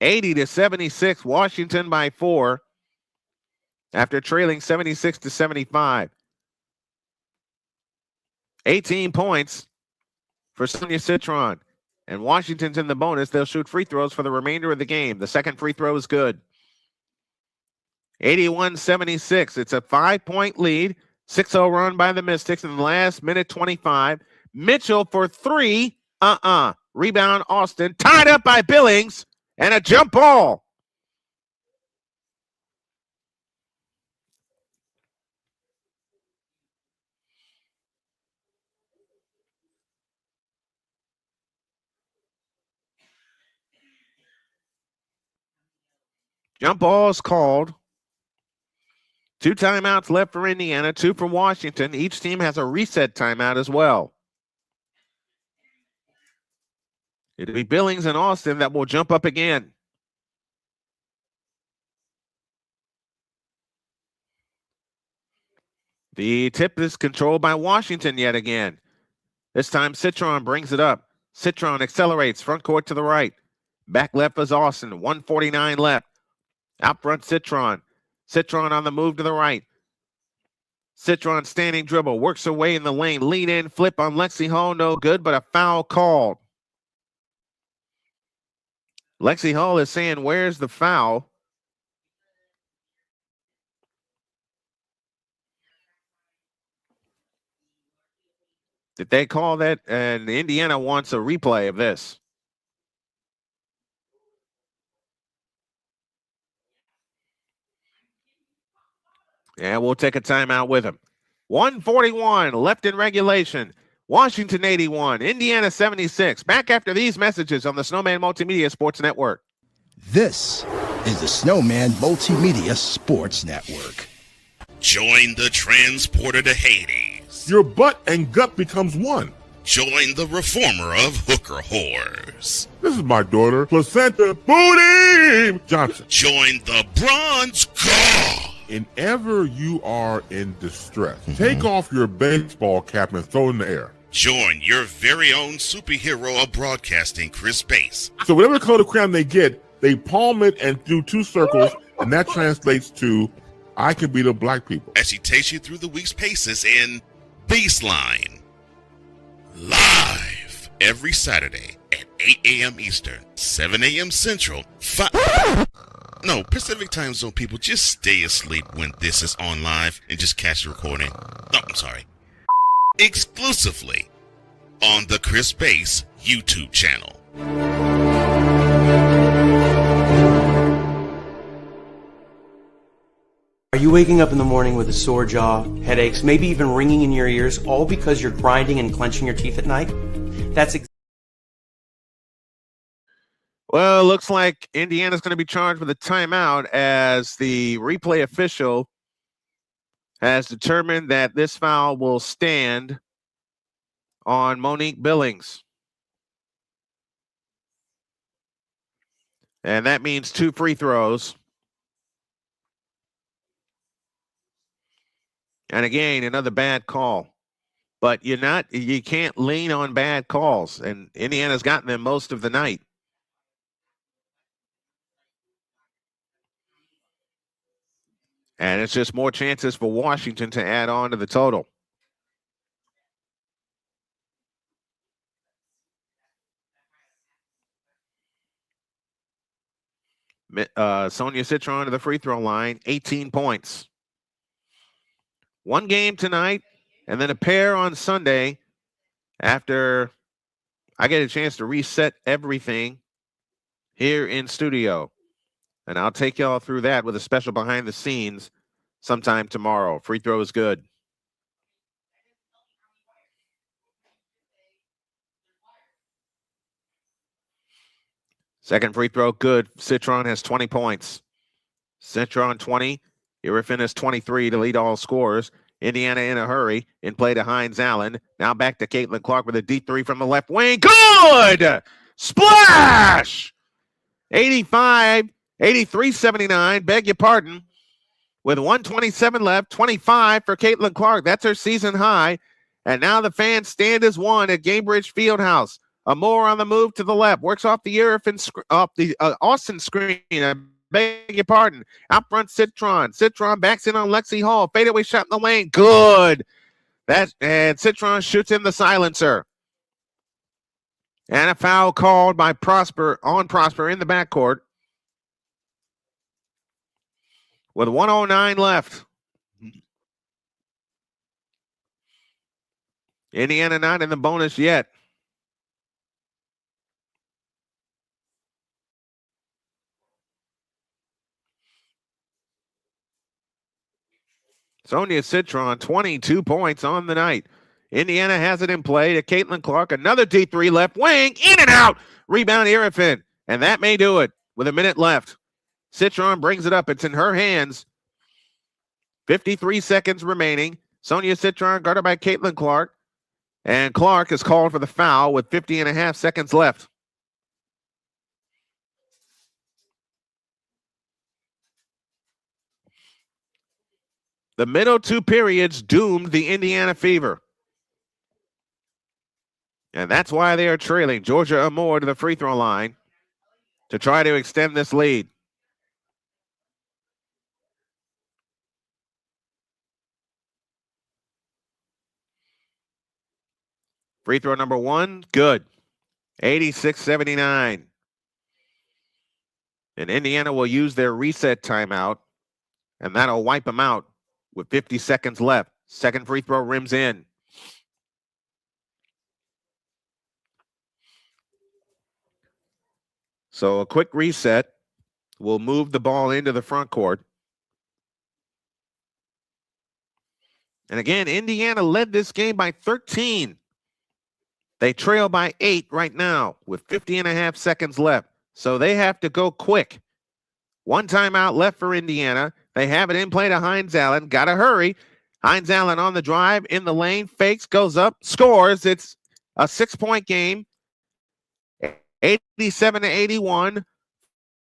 80-76. Washington by 4 after trailing 76-75. 18 points for Sonia Citron. And Washington's in the bonus. They'll shoot free throws for the remainder of the game. The second free throw is good. 81-76. It's a 5-point lead. 6-0 run by the Mystics in the last minute 25. Mitchell for 3. Rebound Austin. Tied up by Billings. And a jump ball. Jump ball is called. 2 timeouts left for Indiana, 2 for Washington. Each team has a reset timeout as well. It'll be Billings and Austin that will jump up again. The tip is controlled by Washington yet again. This time Citron brings it up. Citron accelerates, front court to the right. Back left is Austin, 1:49 left. Out front, Citron. Citron on the move to the right. Citron standing dribble, works away in the lane. Lead in, flip on Lexi Hall, no good, but a foul called. Lexi Hall is saying, where's the foul? Did they call that? And Indiana wants a replay of this. Yeah, we'll take a timeout with him. 1:41 left in regulation. Washington 81, Indiana 76. Back after these messages on the Snowman Multimedia Sports Network. This is the Snowman Multimedia Sports Network. Join the transporter to Hades. Your butt and gut becomes one. Join the reformer of hooker whores. This is my daughter, Placenta Booty Johnson. Join the bronze god. Whenever you are in distress, take off your baseball cap and throw it in the air. Join your very own superhero of broadcasting, Chris Bass. So whatever color crayon they get, they palm it and do 2 circles, and that translates to, I can beat up black people. As he takes you through the week's paces in Baseline. Live every Saturday at 8 a.m. Eastern, 7 a.m. Central, 5... No, Pacific Time Zone people, just stay asleep when this is on live and just catch the recording. No, I'm sorry. Exclusively on the Chris Bass YouTube channel. Are you waking up in the morning with a sore jaw, headaches, maybe even ringing in your ears, all because you're grinding and clenching your teeth at night? Well, it looks like Indiana's going to be charged with a timeout as the replay official has determined that this foul will stand on Monique Billings. And that means 2 free throws. And again, another bad call. But you can't lean on bad calls. And Indiana's gotten them most of the night. And it's just more chances for Washington to add on to the total. Sonia Citron to the free throw line, 18 points. 1 game tonight, and then a pair on Sunday after I get a chance to reset everything here in studio. And I'll take y'all through that with a special behind the scenes sometime tomorrow. Free throw is good. Second free throw, good. Citron has 20 points. Citron 20. Irifin has 23 to lead all scorers. Indiana in a hurry. In play to Hines Allen. Now back to Caitlin Clark with a deep 3 from the left wing. Good! Splash! 83-79. Beg your pardon. With 1:27 left, 25 for Caitlin Clark. That's her season high. And now the fans stand as one at Gainbridge Fieldhouse. Amore on the move to the left. Works off the Austin screen. I beg your pardon. Out front, Citron. Citron backs in on Lexi Hall. Fadeaway shot in the lane. Good. And Citron shoots in the silencer. And a foul called by Prosper in the backcourt. With 1:09 left. Indiana not in the bonus yet. Sonia Citron, 22 points on the night. Indiana has it in play to Caitlin Clark. Another D3 left wing. In and out. Rebound Irifin. And that may do it with a minute left. Citron brings it up. It's in her hands. 53 seconds remaining. Sonia Citron guarded by Caitlin Clark. And Clark is called for the foul with 50.5 seconds left. The middle 2 periods doomed the Indiana Fever. And that's why they are trailing. Georgia Amore to the free throw line to try to extend this lead. Free throw number 1, good. 86-79. And Indiana will use their reset timeout, and that'll wipe them out with 50 seconds left. Second free throw rims in. So a quick reset will move the ball into the front court. And again, Indiana led this game by 13. They trail by 8 right now with 50.5 seconds left. So they have to go quick. 1 timeout left for Indiana. They have it in play to Hines Allen. Got to hurry. Hines Allen on the drive, in the lane, fakes, goes up, scores. It's a 6-point game. 87-81.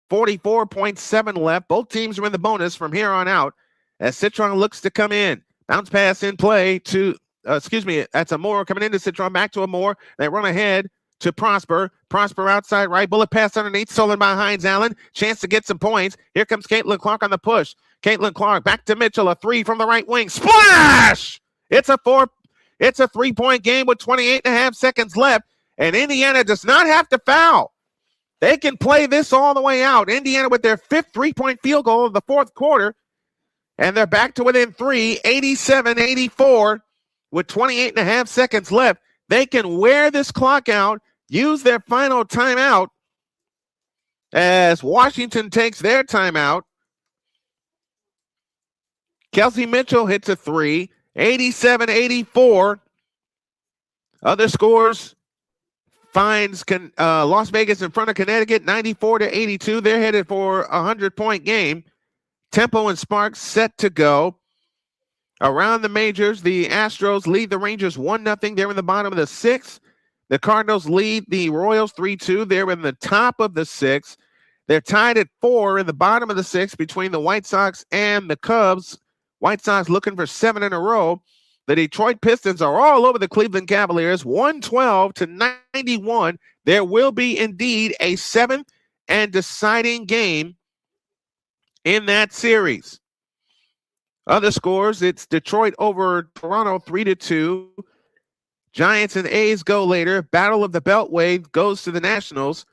44.7 left. Both teams are in the bonus from here on out as Citron looks to come in. Bounce pass in play to, that's Amore coming into Citron, back to Amore. They run ahead to Prosper. Prosper outside right. Bullet pass underneath, stolen by Hines Allen. Chance to get some points. Here comes Caitlin Clark on the push. Caitlin Clark back to Mitchell. A 3 from the right wing. Splash! It's a 3-point game with 28.5 seconds left. And Indiana does not have to foul. They can play this all the way out. Indiana with their fifth three-point field goal of the fourth quarter, and they're back to within 3, 87-84 with 28 and a half seconds left. They can wear this clock out, use their final timeout as Washington takes their timeout. Kelsey Mitchell hits a three, 87-84. Other scores finds Las Vegas in front of Connecticut, 94-82. They're headed for a 100-point game. Tempo and Sparks set to go. Around the majors, the Astros lead the Rangers 1-0. They're in the bottom of the sixth. The Cardinals lead the Royals 3-2. They're in the top of the sixth. They're tied at 4 in the bottom of the sixth between the White Sox and the Cubs. White Sox looking for 7 in a row. The Detroit Pistons are all over the Cleveland Cavaliers, 112-91. There will be indeed a 7th and deciding game in that series. Other scores, it's Detroit over Toronto 3-2. Giants and A's go later. Battle of the Beltway goes to the Nationals,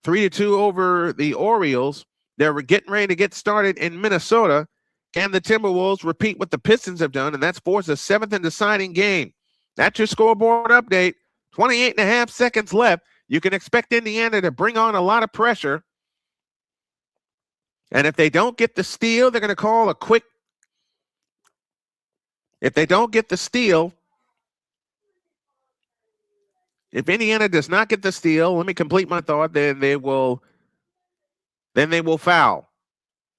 3-2 over the Orioles. They're getting ready to get started in Minnesota. Can the Timberwolves repeat what the Pistons have done? And that's force a 7th and deciding game. That's your scoreboard update. 28 and a half seconds left. You can expect Indiana to bring on a lot of pressure. And if they don't get the steal, they're going to call a quick. If they don't get the steal, if Indiana does not get the steal, let me complete my thought, then they will foul.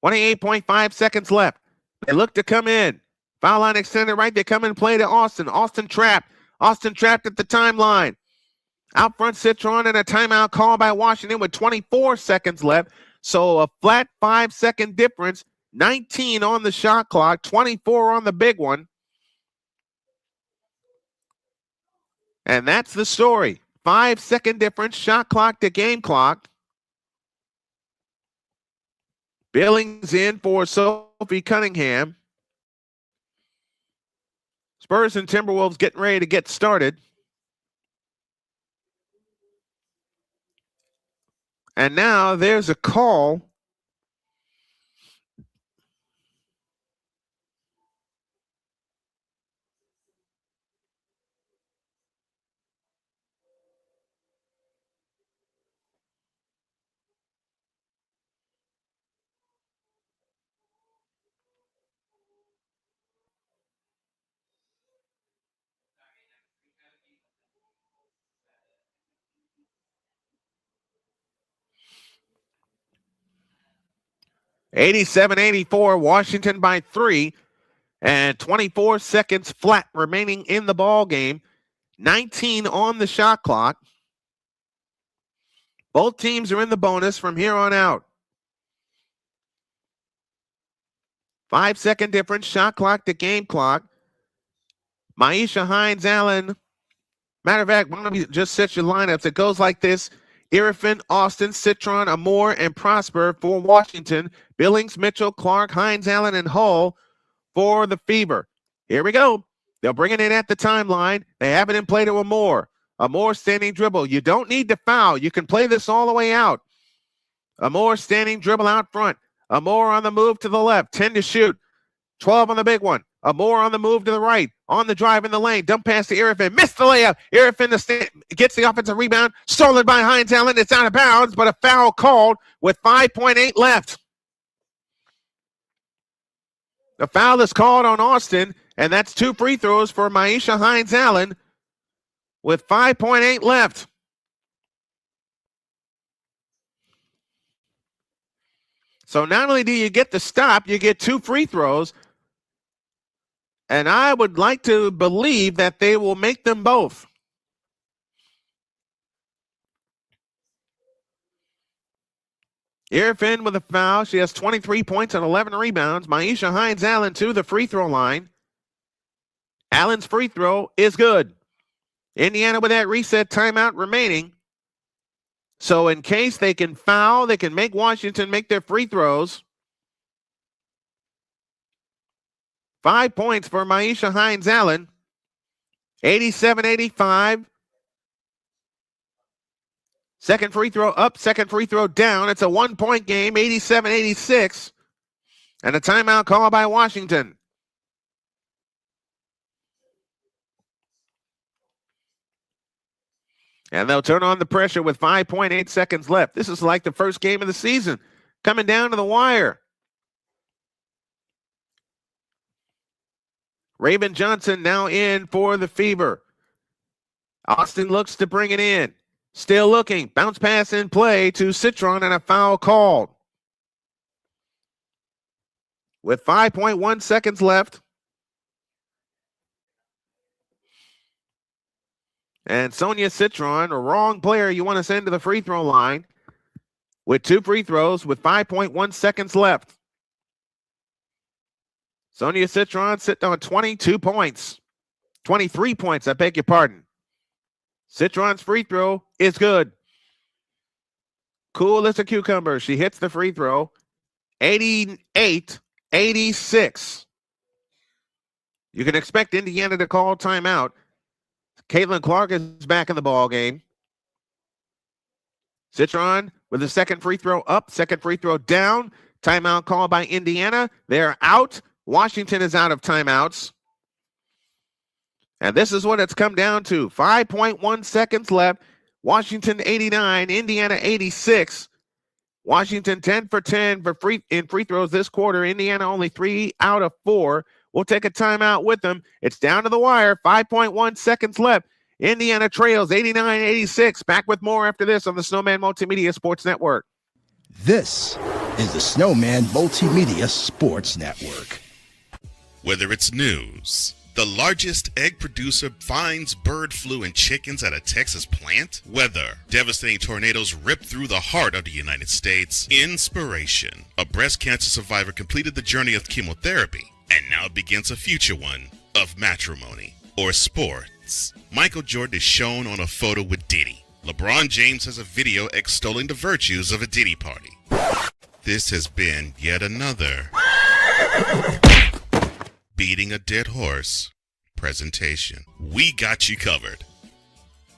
28.5 seconds left. They look to come in. Foul line extended right. They come in, play to Austin. Austin trapped. Austin trapped at the timeline. Out front, Citron, and a timeout call by Washington with 24 seconds left. So a flat 5-second difference. 19 on the shot clock, 24 on the big one. And that's the story. 5-second difference, shot clock to game clock. Billings in for Sophie Cunningham. Spurs and Timberwolves getting ready to get started. And now there's a call. (87-84), Washington by 3, and 24 seconds flat remaining in the ball game. 19 on the shot clock. Both teams are in the bonus from here on out. 5-second difference, shot clock to game clock. Maisha Hines-Allen. Matter of fact, why don't we just set your lineups? It goes like this. Irfin, Austin, Citron, Amore, and Prosper for Washington. Billings, Mitchell, Clark, Hines-Allen, and Hull for the Fever. Here we go. They'll bring it in at the timeline. They have it in play to Amore. Amore standing dribble. You don't need to foul. You can play this all the way out. Amore standing dribble out front. Amore on the move to the left. 10 to shoot. 12 on the big one. Amore on the move to the right. On the drive in the lane. Dump pass to Irfin. Missed the layup. Irfin gets the offensive rebound. Stolen by Hines-Allen. It's out of bounds, but a foul called with 5.8 left. The foul is called on Austin, and that's 2 free throws for Maisha Hines-Allen with 5.8 left. So not only do you get the stop, you get 2 free throws. And I would like to believe that they will make them both. Irfin with a foul. She has 23 points and 11 rebounds. Maisha Hines-Allen to the free throw line. Allen's free throw is good. Indiana with that reset timeout remaining. So in case they can foul, they can make Washington make their free throws. 5 points for Maisha Hines-Allen. 87-85. Second free throw up, second free throw down. It's a 1-point game, 87-86. And a timeout call by Washington. And they'll turn on the pressure with 5.8 seconds left. This is like the first game of the season, coming down to the wire. Raven Johnson now in for the Fever. Austin looks to bring it in. Still looking. Bounce pass in play to Citron and a foul called. With 5.1 seconds left. And Sonia Citron, a wrong player you want to send to the free throw line with 2 free throws with 5.1 seconds left. Sonia Citron sitting on 22 points. 23 points, I beg your pardon. Citron's free throw is good. Cool as a cucumber. She hits the free throw. 88-86. You can expect Indiana to call timeout. Caitlin Clark is back in the ball game. Citron with the second free throw up, second free throw down. Timeout called by Indiana. They're out. Washington is out of timeouts. And this is what it's come down to. 5.1 seconds left. Washington 89, Indiana 86. Washington 10 for 10 for free throws this quarter. Indiana only 3 out of 4. We'll take a timeout with them. It's down to the wire. 5.1 seconds left. Indiana trails 89-86. Back with more after this on the Snowman Multimedia Sports Network. This is the Snowman Multimedia Sports Network. Whether it's news, the largest egg producer finds bird flu in chickens at a Texas plant, weather, devastating tornadoes rip through the heart of the United States, inspiration, a breast cancer survivor completed the journey of chemotherapy, and now begins a future one of matrimony or sports. Michael Jordan is shown on a photo with Diddy. LeBron James has a video extolling the virtues of a Diddy party. This has been yet another beating a dead horse presentation. We got you covered.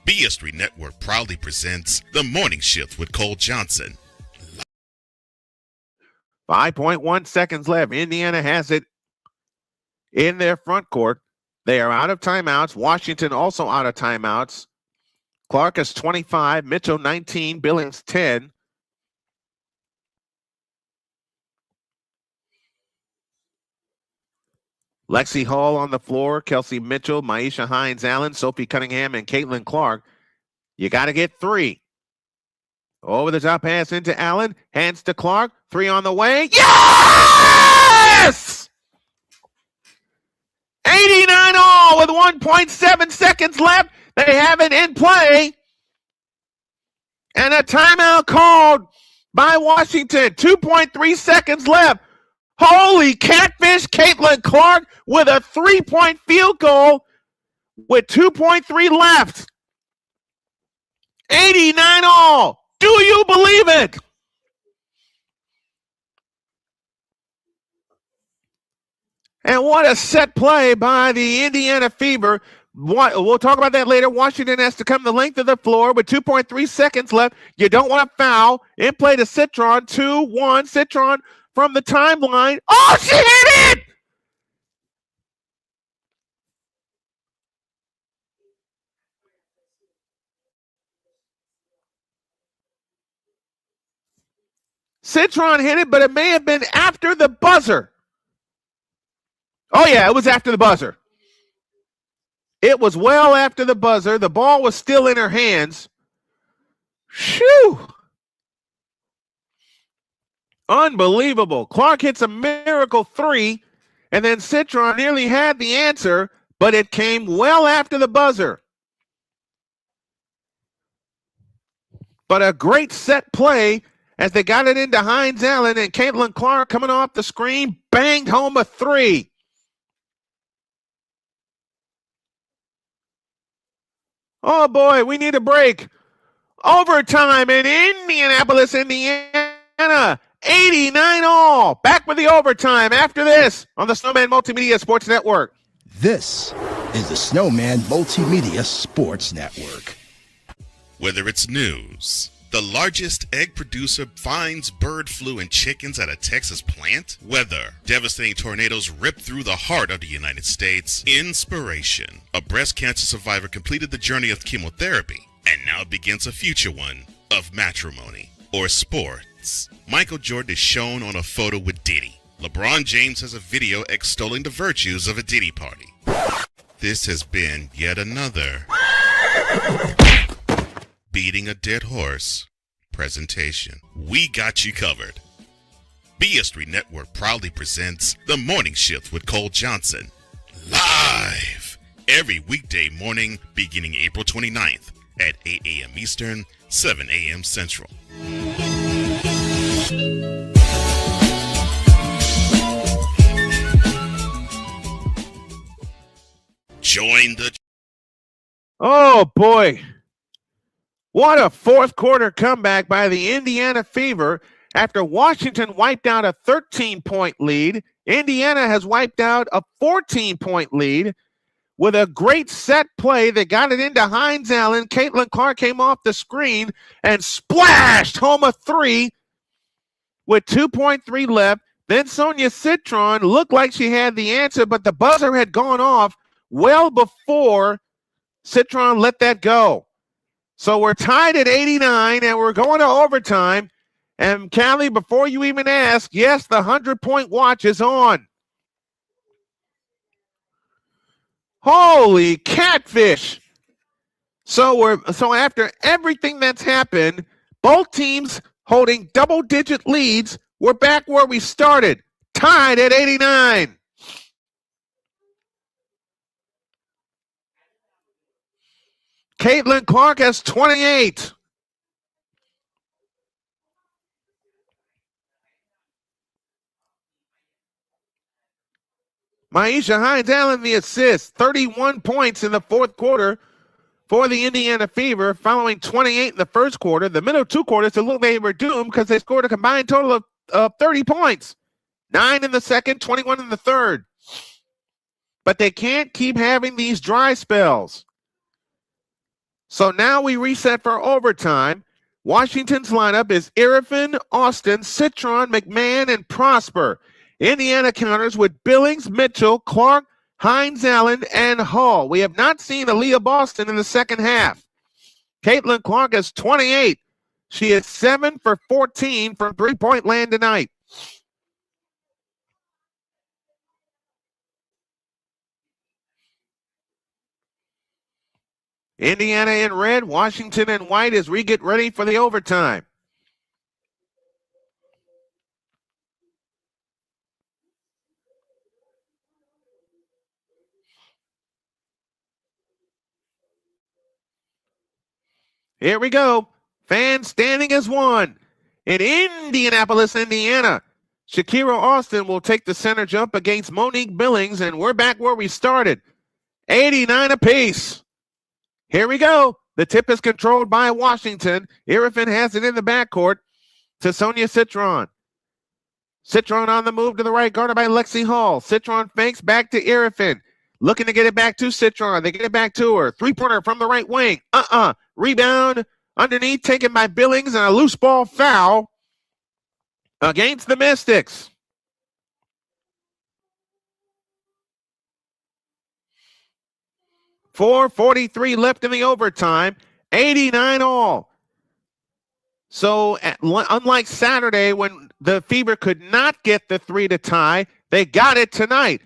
BS3 Network proudly presents The Morning Shift with Cole Johnson. 5.1 seconds left. Indiana has it in their front court. They are out of timeouts. Washington also out of timeouts. Clark is 25, Mitchell 19, Billings 10. Lexi Hall on the floor, Kelsey Mitchell, Maisha Hines-Allen, Sophie Cunningham, and Caitlin Clark. You got to get 3. Over the top pass into Allen, hands to Clark, 3 on the way. Yes! 89 all with 1.7 seconds left. They have it in play. And a timeout called by Washington. 2.3 seconds left. Holy catfish, Caitlin Clark with a 3-point field goal with 2.3 left. 89 all. Do you believe it? And what a set play by the Indiana Fever. We'll talk about that later. Washington has to come the length of the floor with 2.3 seconds left. You don't want to foul. In play to Citron. 2-1. Citron from the timeline. Oh, she hit it! Citron hit it, but it may have been after the buzzer. Oh, yeah, it was after the buzzer. It was well after the buzzer. The ball was still in her hands. Shoo! Unbelievable. Clark hits a miracle 3, and then Citron nearly had the answer, but it came well after the buzzer. But a great set play as they got it into Hines-Allen, and Caitlin Clark coming off the screen, banged home a 3. Oh, boy, we need a break. Overtime in Indianapolis, Indiana. 89 all. Back with the overtime after this on the Snowman Multimedia Sports Network. This is the Snowman Multimedia Sports Network. Whether it's news, the largest egg producer finds bird flu in chickens at a Texas plant, weather, devastating tornadoes rip through the heart of the United States, inspiration, a breast cancer survivor completed the journey of chemotherapy and now begins a future one of matrimony, or sports. Michael Jordan is shown on a photo with Diddy. LeBron James has a video extolling the virtues of a Diddy party. This has been yet another beating a dead horse presentation. We got you covered. BS3 Network proudly presents The Morning Shift with Cole Johnson, live every weekday morning beginning April 29th at 8 a.m. Eastern, 7 a.m. Central. Join the... Oh, boy. What a fourth quarter comeback by the Indiana Fever. After Washington wiped out a 13-point lead, Indiana has wiped out a 14-point lead with a great set play that got it into Hines Allen. Caitlin Clark came off the screen and splashed home a three with 2.3 left. Then Sonia Citron looked like she had the answer, but the buzzer had gone off well before Citron let that go. So we're tied at 89, and we're going to overtime. And, Callie, before you even ask, yes, the 100-point watch is on. Holy catfish. So after everything that's happened, both teams holding double-digit leads, we're back where we started, tied at 89. Caitlin Clark has 28. Maisha Hines Allen the assist, 31 points in the fourth quarter for the Indiana Fever, following 28 in the first quarter. The middle two quarters, it looked like they were doomed because they scored a combined total of 30 points. 9 in the second, 21 in the third. But they can't keep having these dry spells. So now we reset for overtime. Washington's lineup is Irvin, Austin, Citron, McMahon, and Prosper. Indiana counters with Billings, Mitchell, Clark, Hines Allen, and Hall. We have not seen Aliyah Boston in the second half. Caitlin Clark has 28. She is 7 for 14 from three-point land tonight. Indiana in red, Washington in white as we get ready for the overtime. Here we go. Fans standing as one. In Indianapolis, Indiana, Shakira Austin will take the center jump against Monique Billings, and we're back where we started. 89 apiece. Here we go. The tip is controlled by Washington. Irvin has it in the backcourt to Sonia Citron. Citron on the move to the right, guarded by Lexi Hall. Citron fakes back to Irvin. Looking to get it back to Citron. They get it back to her. Three-pointer from the right wing. Rebound underneath, taken by Billings, and a loose ball foul against the Mystics. .443 left in the overtime. 89 all. So unlike Saturday when the Fever could not get the three to tie, they got it tonight.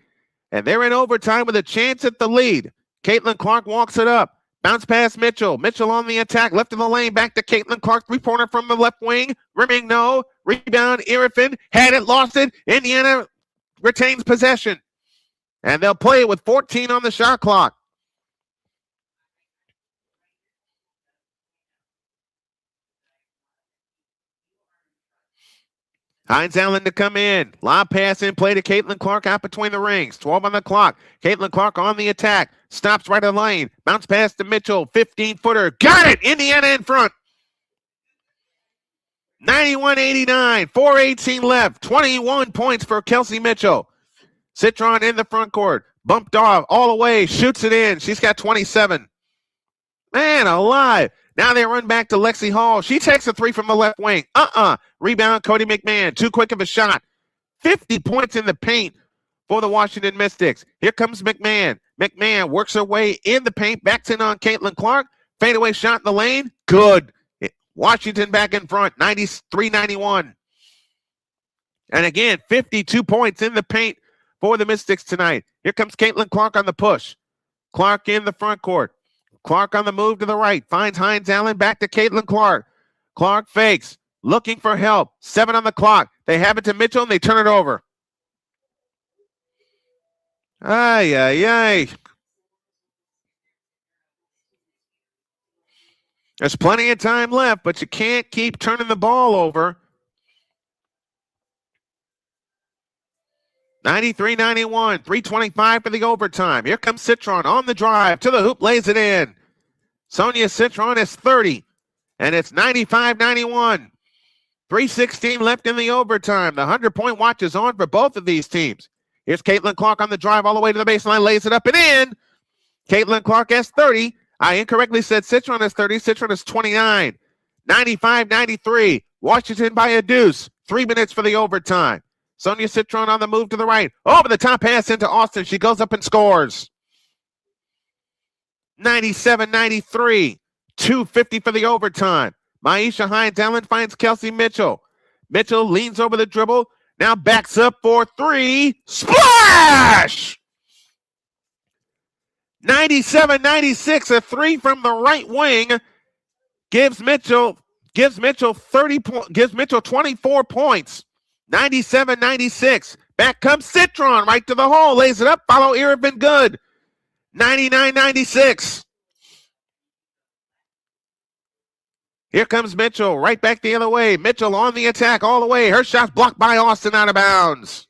And they're in overtime with a chance at the lead. Caitlin Clark walks it up. Bounce past Mitchell. Mitchell on the attack. Left of the lane. Back to Caitlin Clark. Three-pointer from the left wing. Rimming no. Rebound. Irvin had it. Lost it. Indiana retains possession. And they'll play it with 14 on the shot clock. Hines Allen to come in. Lob pass in play to Caitlin Clark out between the rings. 12 on the clock. Caitlin Clark on the attack. Stops right of the lane. Bounce pass to Mitchell. 15-footer. Got it! Indiana in front. 91-89. 4:18 left. 21 points for Kelsey Mitchell. Citron in the front court. Bumped off all the way. Shoots it in. She's got 27. Man alive. Now they run back to Lexi Hall. She takes a three from the left wing. Rebound, Cody McMahon. Too quick of a shot. 50 points in the paint for the Washington Mystics. Here comes McMahon. McMahon works her way in the paint. Backs in on Caitlin Clark. Fadeaway shot in the lane. Good. Washington back in front. 93-91. And again, 52 points in the paint for the Mystics tonight. Here comes Caitlin Clark on the push. Clark in the front court. Clark on the move to the right. Finds Hines Allen. Back to Caitlin Clark. Clark fakes. Looking for help. 7 on the clock. They have it to Mitchell and they turn it over. Ay. There's plenty of time left, but you can't keep turning the ball over. 93-91, 3:25 for the overtime. Here comes Citron on the drive to the hoop, lays it in. Sonia Citron is 30, and it's 95-91. 3:16 left in the overtime. The 100-point watch is on for both of these teams. Here's Caitlin Clark on the drive all the way to the baseline, lays it up and in. Caitlin Clark has 30. I incorrectly said Citron is 30. Citron is 29. 95-93. Washington by a deuce. 3 minutes for the overtime. Sonia Citron on the move to the right. Over the top pass into Austin. She goes up and scores. 97-93. 2:50 for the overtime. Maisha Hines Allen finds Kelsey Mitchell. Mitchell leans over the dribble. Now backs up for three. Splash! 97-96. A three from the right wing gives Mitchell 24 points. 97-96. Back comes Citron right to the hole. Lays it up. Follow Irvin good. 99-96. Here comes Mitchell right back the other way. Mitchell on the attack all the way. Her shot's blocked by Austin out of bounds.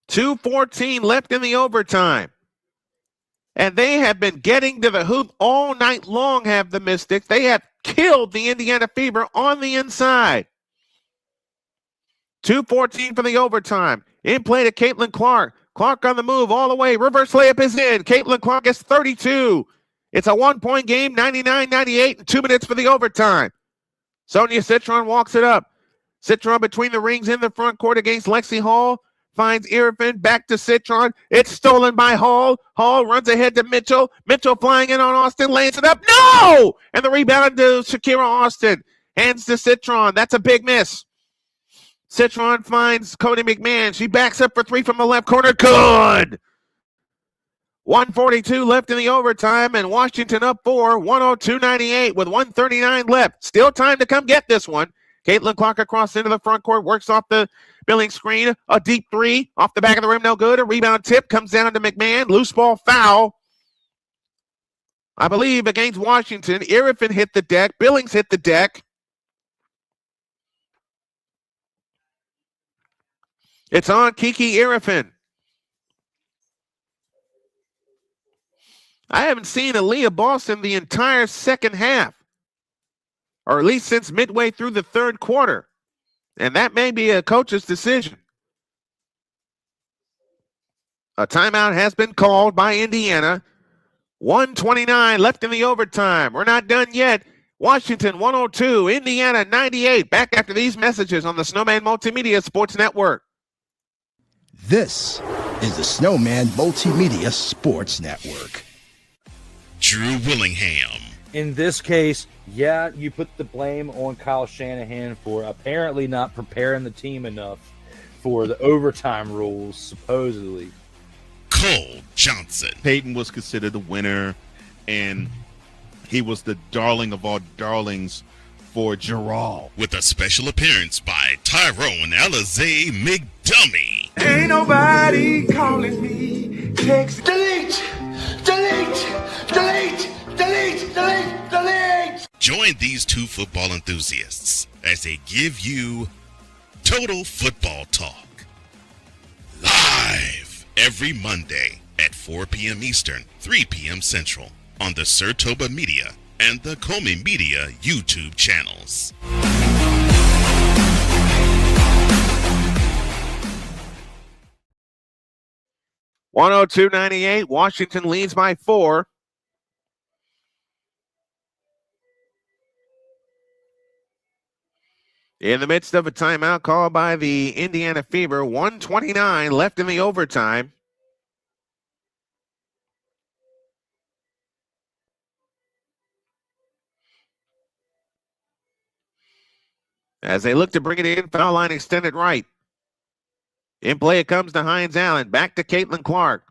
.2:14 left in the overtime. And they have been getting to the hoop all night long, have the Mystics. They have killed the Indiana Fever on the inside. 2:14 for the overtime. In play to Caitlin Clark. Clark on the move all the way. Reverse layup is in. Caitlin Clark is 32. It's a 1-point game, 99-98, and 2 minutes for the overtime. Sonia Citron walks it up. Citron between the rings in the front court against Lexi Hall. Finds Irvin, back to Citron. It's stolen by Hall. Hall runs ahead to Mitchell. Mitchell flying in on Austin, lays it up. No! And the rebound to Shakira Austin. Hands to Citron. That's a big miss. Citron finds Cody McMahon. She backs up for three from the left corner. Good! 1:42 left in the overtime, and Washington up 4, 102-98 with 1:39 left. Still time to come get this one. Caitlin Clark across into the front court, works off the Billing screen. A deep three off the back of the rim, no good. A rebound tip comes down to McMahon. Loose ball foul, I believe, against Washington. Irvin hit the deck. Billings hit the deck. It's on Kiki Irvin. I haven't seen Aliyah Boston the entire second half, or at least since midway through the third quarter. And that may be a coach's decision. A timeout has been called by Indiana. 1:29 left in the overtime. We're not done yet. Washington 102, Indiana 98. Back after these messages on the Snowman Multimedia Sports Network. This is the Snowman Multimedia Sports Network. Drew Willingham. In this case, yeah, you put the blame on Kyle Shanahan for apparently not preparing the team enough for the overtime rules, supposedly. Cole Johnson. Peyton was considered the winner, and he was the darling of all darlings for Gerald. With a special appearance by Tyrone Alizé McDummy. Ain't nobody calling me. Text. Delete! Join these two football enthusiasts as they give you Total Football Talk. Live every Monday at 4 p.m. Eastern, 3 p.m. Central on the Sertoba Media and the Comey Media YouTube channels. 102-98. Washington leads by 4. In the midst of a timeout called by the Indiana Fever, 1:29 left in the overtime. As they look to bring it in, foul line extended right. In play it comes to Hines Allen. Back to Caitlin Clark.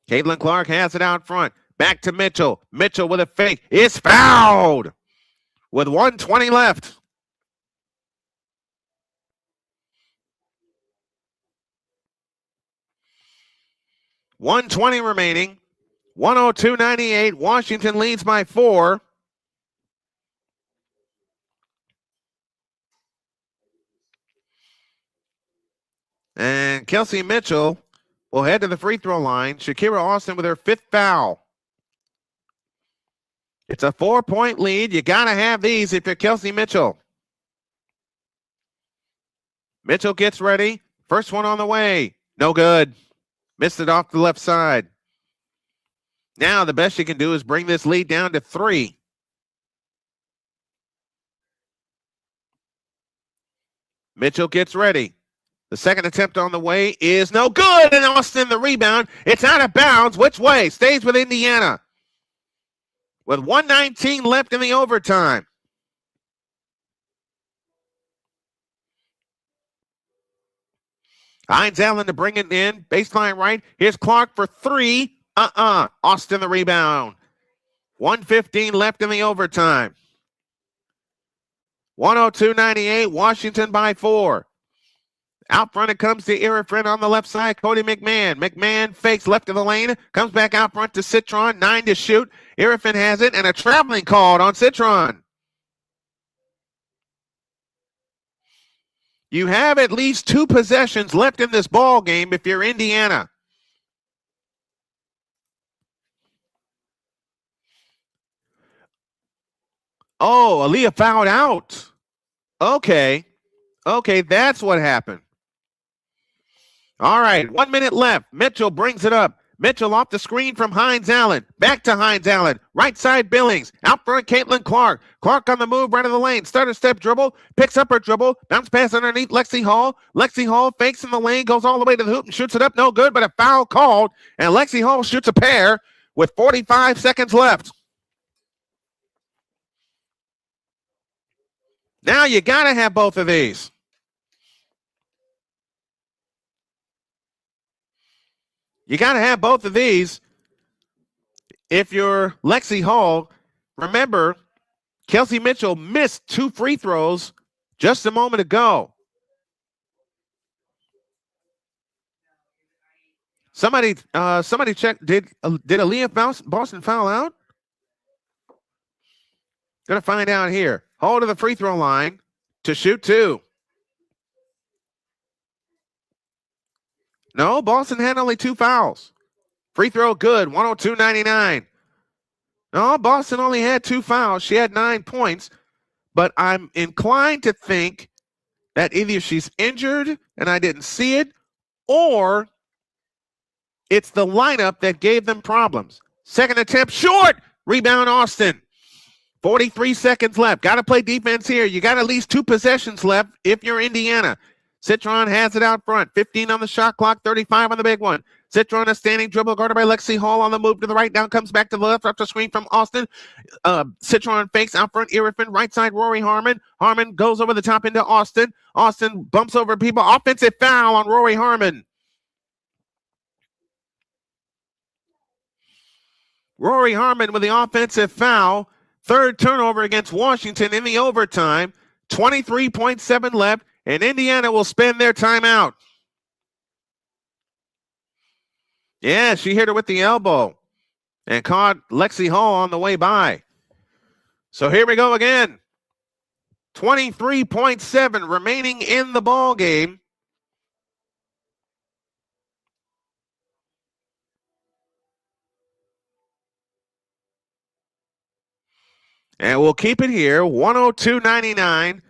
Caitlin Clark has it out front. Back to Mitchell. Mitchell with a fake. Is fouled with 1:20 left. $120 remaining. 102-98. Washington leads by 4. And Kelsey Mitchell will head to the free throw line. Shakira Austin with her 5th foul. It's a 4-point lead. You got to have these if you're Kelsey Mitchell. Mitchell gets ready. First one on the way. No good. Missed it off the left side. Now the best you can do is bring this lead down to 3. Mitchell gets ready. The second attempt on the way is no good, and Austin the rebound. It's out of bounds. Which way? Stays with Indiana. With 1:19 left in the overtime. Hines Allen to bring it in. Baseline right. Here's Clark for 3. Austin the rebound. 1:15 left in the overtime. 102-98. Washington by 4. Out front it comes to Irifrin on the left side. Cody McMahon. McMahon fakes left of the lane. Comes back out front to Citron. 9 to shoot. Irifrin has it, and a traveling called on Citron. You have at least 2 possessions left in this ball game if you're Indiana. Oh, Aliyah fouled out. Okay, that's what happened. All right, 1 minute left. Mitchell brings it up. Mitchell off the screen from Hines Allen. Back to Hines Allen. Right side Billings. Out front Caitlin Clark. Clark on the move right of the lane. Stutter step dribble. Picks up her dribble. Bounce pass underneath Lexi Hall. Lexi Hall fakes in the lane. Goes all the way to the hoop and shoots it up. No good, but a foul called. And Lexi Hall shoots a pair with 45 seconds left. Now you got to have both of these. You got to have both of these if you're Lexi Hall. Remember, Kelsey Mitchell missed 2 free throws just a moment ago. Somebody check. Did Aliyah Boston foul out? Gonna find out here. Hold to the free throw line to shoot 2. No, Boston had only 2 fouls. Free throw good, 102-99. No, Boston only had 2 fouls. She had 9 points. But I'm inclined to think that either she's injured and I didn't see it, or it's the lineup that gave them problems. Second attempt, short. Rebound, Austin. 43 seconds left. Got to play defense here. You got at least 2 possessions left if you're Indiana. Citron has it out front. 15 on the shot clock, 35 on the big one. Citron a standing dribble guarded by Lexi Hall on the move to the right. Down comes back to the left after screen from Austin. Citron fakes out front. Irifin right side. Rory Harmon. Harmon goes over the top into Austin. Austin bumps over people. Offensive foul on Rory Harmon. Rory Harmon with the offensive foul. 3rd turnover against Washington in the overtime. 23.7 left. And Indiana will spend their timeout. Yeah, she hit her with the elbow and caught Lexi Hall on the way by. So here we go again. 23.7 remaining in the ball game. And we'll keep it here, 102-99.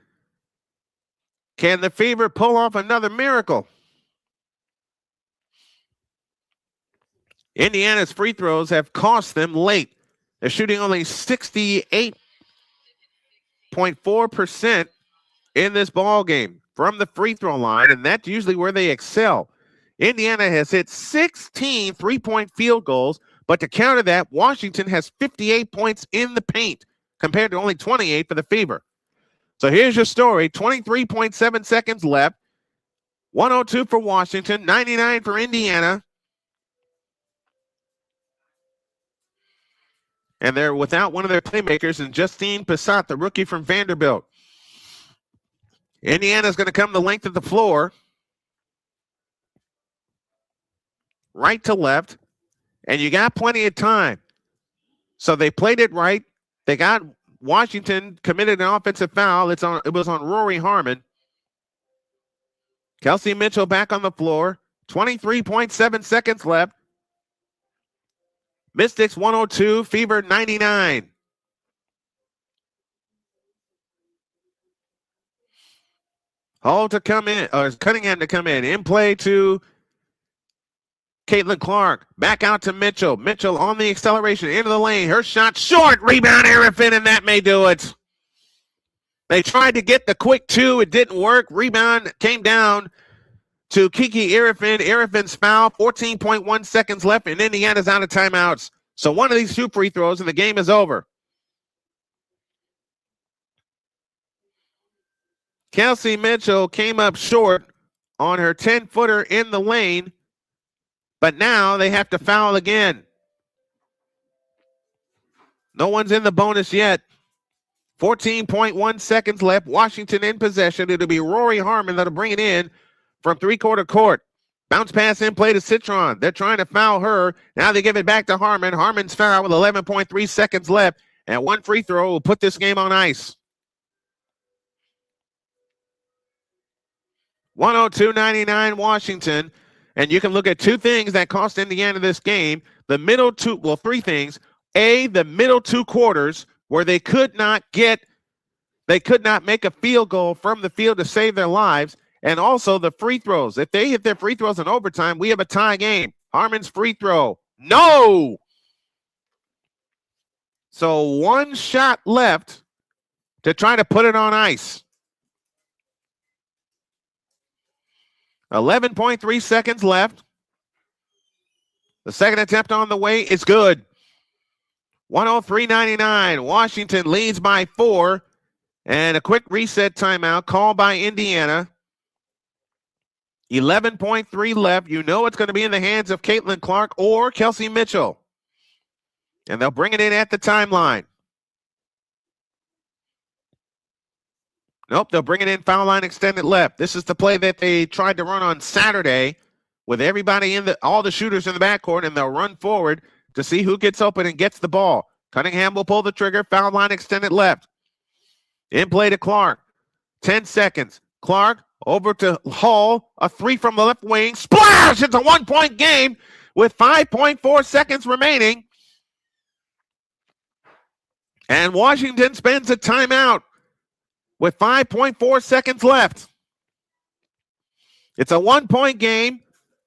Can the Fever pull off another miracle? Indiana's free throws have cost them late. They're shooting only 68.4% in this ball game from the free throw line, and that's usually where they excel. Indiana has hit 16 three-point field goals, but to counter that, Washington has 58 points in the paint compared to only 28 for the Fever. So here's your story. 23.7 seconds left. 102 for Washington, 99 for Indiana. And they're without one of their playmakers, and Justine Passat, the rookie from Vanderbilt. Indiana's going to come the length of the floor, right to left, and you got plenty of time. So they played it right. They got Washington committed an offensive foul. It was on Rory Harmon. Kelsey Mitchell back on the floor. 23.7 seconds left. Mystics 102, Fever 99. Hall to come in, or Cunningham to come in. In play to Caitlin Clark. Back out to Mitchell. Mitchell on the acceleration into the lane. Her shot short. Rebound Arifin, and that may do it. They tried to get the quick two. It didn't work. Rebound came down to Kiki Arifin. Arifin's foul. 14.1 seconds left, and Indiana's out of timeouts. So one of these two free throws, and the game is over. Kelsey Mitchell came up short on her 10-footer in the lane, but now they have to foul again. No one's in the bonus yet. 14.1 seconds left. Washington in possession. It'll be Rory Harmon that'll bring it in from three-quarter court. Bounce pass in play to Citron. They're trying to foul her. Now they give it back to Harmon. Harmon's foul with 11.3 seconds left, and one free throw will put this game on ice. 102-99 Washington. And you can look at two things that cost Indiana this game. The middle two, well, three things. A, the middle two quarters where they could not make a field goal from the field to save their lives. And also the free throws. If they hit their free throws in overtime, we have a tie game. Harmon's free throw. No! So one shot left to try to put it on ice. 11.3 seconds left. The second attempt on the way is good. 103-99. Washington leads by 4. And a quick reset timeout called by Indiana. 11.3 left. You know it's going to be in the hands of Caitlin Clark or Kelsey Mitchell. And they'll bring it in at the timeline. Nope, they'll bring it in foul line extended left. This is the play that they tried to run on Saturday with everybody all the shooters in the backcourt, and they'll run forward to see who gets open and gets the ball. Cunningham will pull the trigger. Foul line extended left. In play to Clark. 10 seconds. Clark over to Hall. A three from the left wing. Splash! It's a one-point game with 5.4 seconds remaining. And Washington spends a timeout with 5.4 seconds left. It's a one-point game,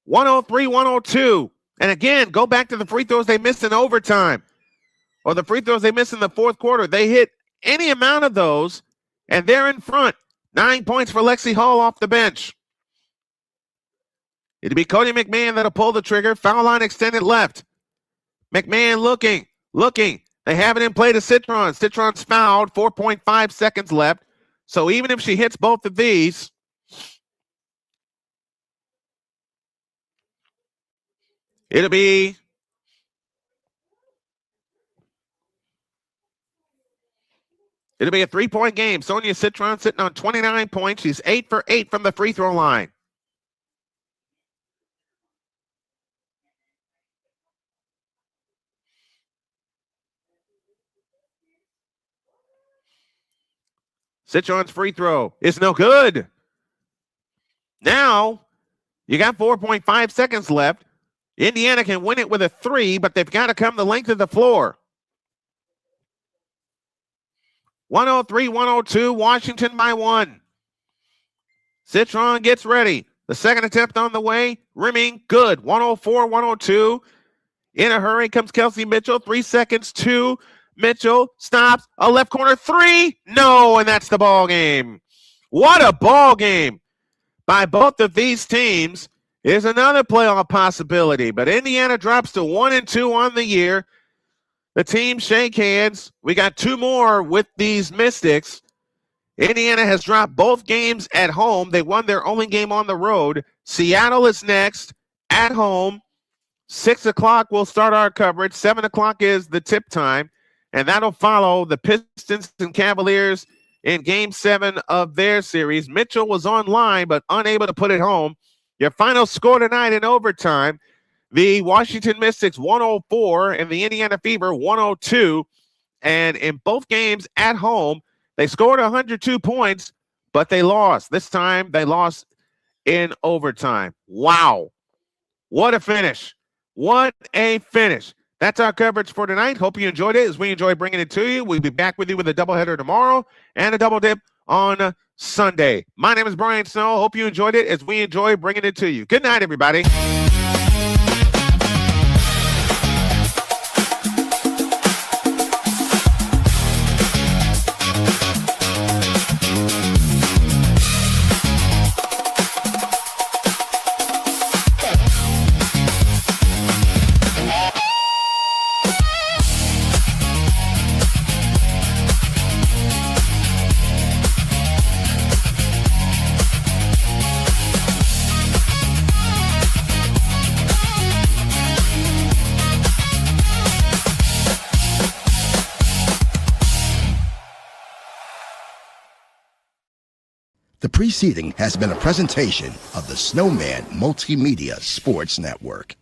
103-102. And again, go back to the free throws they missed in overtime or the free throws they missed in the fourth quarter. They hit any amount of those, and they're in front. 9 points for Lexi Hall off the bench. It'll be Cody McMahon that'll pull the trigger. Foul line extended left. McMahon looking. They have it in play to Citron. Citron's fouled, 4.5 seconds left. So even if she hits both of these, it'll be a 3-point game. Sonia Citron sitting on 29 points. She's 8 for 8 from the free throw line. Citron's free throw is no good. Now, you got 4.5 seconds left. Indiana can win it with a 3, but they've got to come the length of the floor. 103-102, Washington by 1. Citron gets ready. The second attempt on the way, rimming, good. 104-102. In a hurry comes Kelsey Mitchell. 3 seconds, 2. Mitchell stops. A left corner, 3. No, and that's the ball game. What a ball game by both of these teams. Is another playoff possibility, but Indiana drops to 1-2 on the year. The teams shake hands. We got 2 more with these Mystics. Indiana has dropped both games at home. They won their only game on the road. Seattle is next at home. 6 o'clock we'll start our coverage. 7 o'clock is the tip time, and that'll follow the Pistons and Cavaliers in Game 7 of their series. Mitchell was online but unable to put it home. Your final score tonight in overtime, the Washington Mystics 104 and the Indiana Fever 102. And in both games at home, they scored 102 points, but they lost. This time they lost in overtime. Wow. What a finish. What a finish. That's our coverage for tonight. Hope you enjoyed it as we enjoy bringing it to you. We'll be back with you with a doubleheader tomorrow and a double dip on Sunday. My name is Brian Snow. Hope you enjoyed it as we enjoy bringing it to you. Good night, everybody. The preceding has been a presentation of the Snowman Multimedia Sports Network.